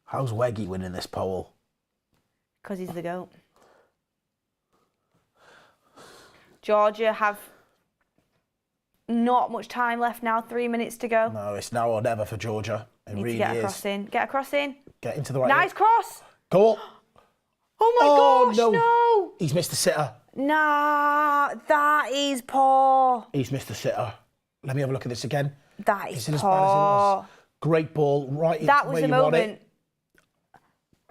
How's Weggy winning this poll? Because he's the GOAT. Georgia have not much time left now, 3 minutes to go. No, it's now or never for Georgia. It Need really to get is. a cross in. Get a cross in. Get into the right. Nice cross. Goal. Oh my gosh, no. He's missed the sitter. Nah, that is poor. He's missed the sitter. Let me have a look at this again. That is Isn't as bad as it was. Great ball, right in That was where the you want moment. it.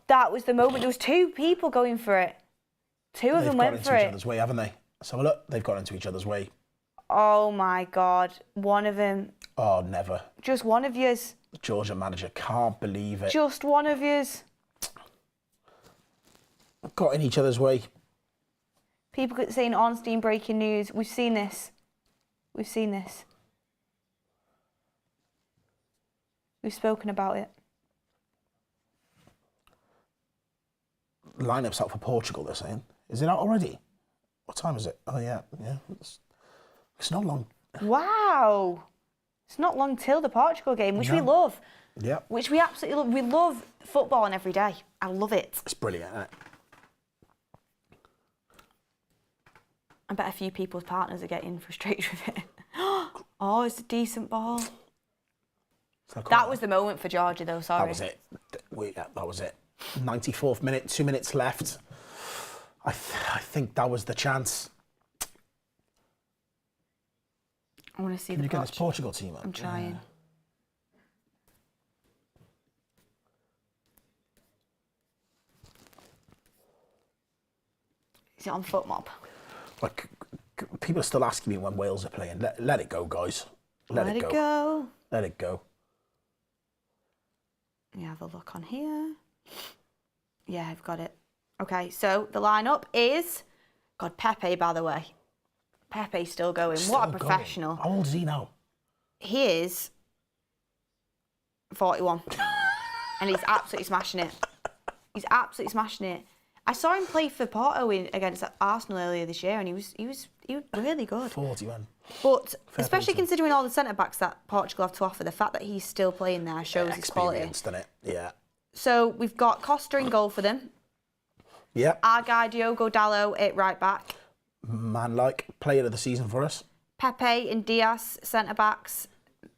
That was the moment. There was two people going for it. Two of them went for They've got into each it. other's way, haven't they? So look, they've got into each other's way. Oh my God. One of them. Oh, never. Just one of yous. Georgia manager can't believe it. Just one of yous. Got in each other's way. People keep saying Ornstein breaking news. We've seen this. We've seen this. We've spoken about it. Lineup's out for Portugal, they're saying. Is it out already? What time is it? Oh, yeah. It's not long. Wow. It's not long till the Portugal game, which we love. Yeah. Which we absolutely love. We love football every day. I love it. It's brilliant, isn't it? I bet a few people's partners are getting frustrated with it. Oh, it's a decent ball. That was the moment for Georgia, though, sorry. That was it. That was it. 94th minute, 2 minutes left. I think that was the chance. I want to see Can you get this Portugal team up? I'm trying. Yeah. Is it on FootMob? Like, people are still asking me when Wales are playing. Let it go, guys. Let it go. Let it go. Let me have a look on here. Yeah, I've got it. Okay, so the lineup is... God, Pepe, by the way. Pepe's still going. What a professional. How old is he now? He is 41. And he's absolutely smashing it. He's absolutely smashing it. I saw him play for Porto against Arsenal earlier this year, and he was really good. 41. But especially considering all the centre-backs that Portugal have to offer, the fact that he's still playing there shows his quality. Doesn't it? Yeah. So we've got Costa in goal for them. Yeah. Our guy Diogo Dalot at right back. Man-like player of the season for us. Pepe and Diaz centre-backs.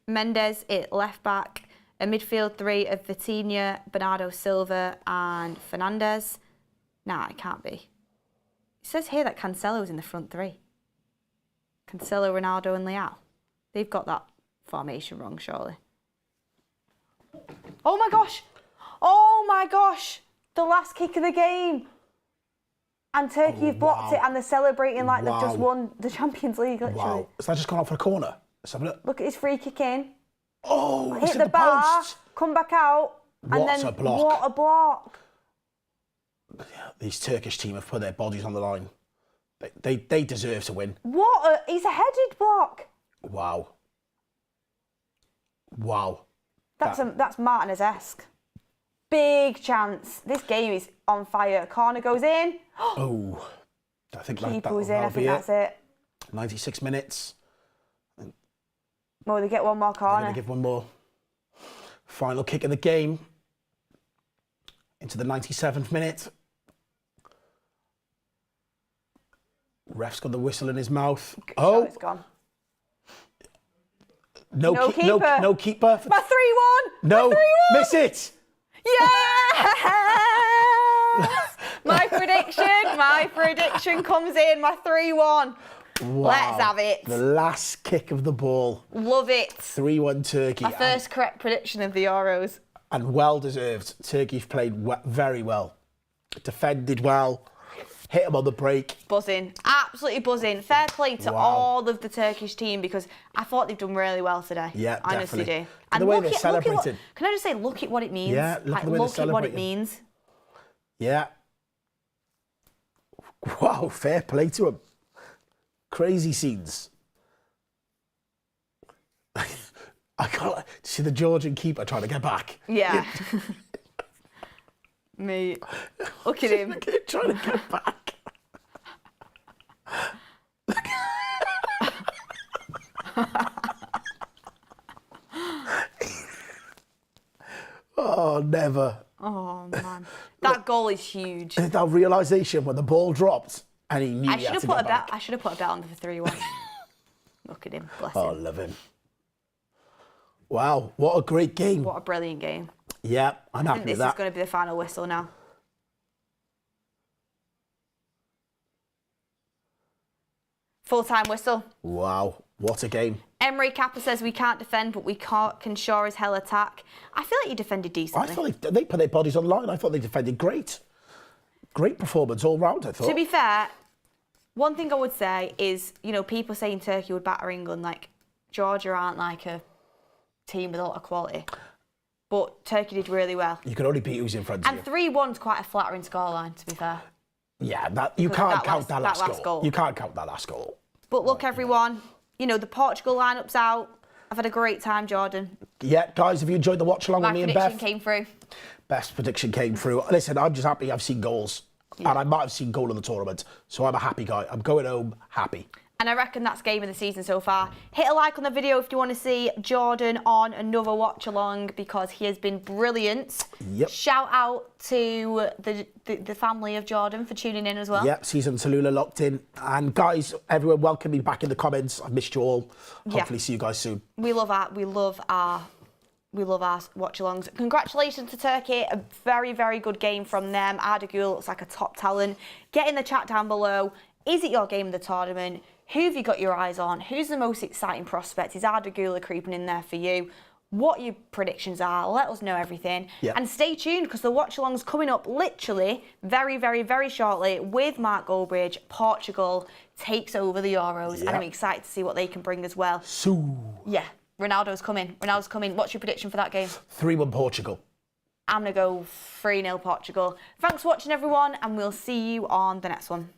Mendes at left back. A midfield three of Vitinha, Bernardo Silva and Fernandes. Nah, it can't be. It says here that Cancelo's in the front three. Cancelo, Ronaldo and Leao. They've got that formation wrong, surely. Oh my gosh! Oh my gosh! The last kick of the game! And Turkey have blocked it and they're celebrating like they've just won the Champions League, literally. Wow. Has that just gone off for a corner? Let's have a look. Look at his free kick in. Oh, hit the bar, post. come back out, and What then a block. what a block. These Turkish team have put their bodies on the line. They deserve to win. He's a headed block. Wow. Wow. That's Martinez-esque. Big chance. This game is on fire. Corner goes in. Oh. I think Keeper was in. I think that's it. 96 minutes. Well, they get one more They're corner. going to give one more. Final kick of the game. Into the 97th minute. Ref's got the whistle in his mouth. Oh, it's gone. No keeper. No keeper. My 3-1. No, My 3-1. miss it. Yes! My prediction comes in. My 3-1. Wow. Let's have it. The last kick of the ball. Love it. 3-1 Turkey. My first correct prediction of the Euros. And well deserved. Turkey've played very well. Defended well. Hit them on the break. Buzzing. Absolutely buzzing. Fair play to all of the Turkish team because I thought they've done really well today. Yeah, I honestly definitely. do. And the way they're celebrating. Can I just say, look at what it means? Yeah, look at the way look they're at what it celebrating. means. Yeah. Wow, fair play to him. Crazy scenes. I can't see the Georgian keeper trying to get back. Yeah. Mate, look at him. Trying to get back. Oh, never. Oh, man. That goal is huge. That realisation when the ball dropped and he knew he had to get back. I should have put a bet on for 3-1. Look at him. Bless Oh, him. love him. Wow, what a great game. What a brilliant game. Yeah, I'm happy with This that. is going to be the final whistle now. Full-time whistle. Wow, what a game. Emery Kappa says we can't defend, but we can sure as hell attack. I feel like he defended decently. I thought they put their bodies on the line. I thought they defended great. Great performance all round, I thought. To be fair, one thing I would say is, you know, people saying Turkey would batter England, like Georgia aren't like a team with a lot of quality. But Turkey did really well. You can only beat who's in front of And you. 3-1's quite a flattering scoreline, to be fair. Yeah, you can't count that last goal. goal. You can't count that last goal. But look, everyone, you know, the Portugal lineup's out. I've had a great time, Jordan. Yeah, guys, have you enjoyed the watch along with me and Beth? My prediction came through. Best prediction came through. Listen, I'm just happy I've seen goals. Yeah. And I might have seen goal in the tournament. So I'm a happy guy. I'm going home happy. And I reckon that's game of the season so far. Hit a like on the video if you want to see Jordan on another watch along because he has been brilliant. Yep. Shout out to the family of Jordan for tuning in as well. Yep, season Tallulah locked in. And guys, everyone welcome me back in the comments. I've missed you all. Hopefully see you guys soon. We love our watch-alongs. Congratulations to Turkey. A very, very good game from them. Arda Güler looks like a top talent. Get in the chat down below. Is it your game of the tournament? Who have you got your eyes on? Who's the most exciting prospect? Is Arda Güler creeping in there for you? What your predictions are? Let us know everything. Yep. And stay tuned because the watch-along's coming up literally very, very, very shortly with Mark Goldbridge. Portugal takes over the Euros and I'm excited to see what they can bring as well. So. Yeah, Ronaldo's coming. What's your prediction for that game? 3-1 Portugal. I'm going to go 3-0 Portugal. Thanks for watching, everyone, and we'll see you on the next one.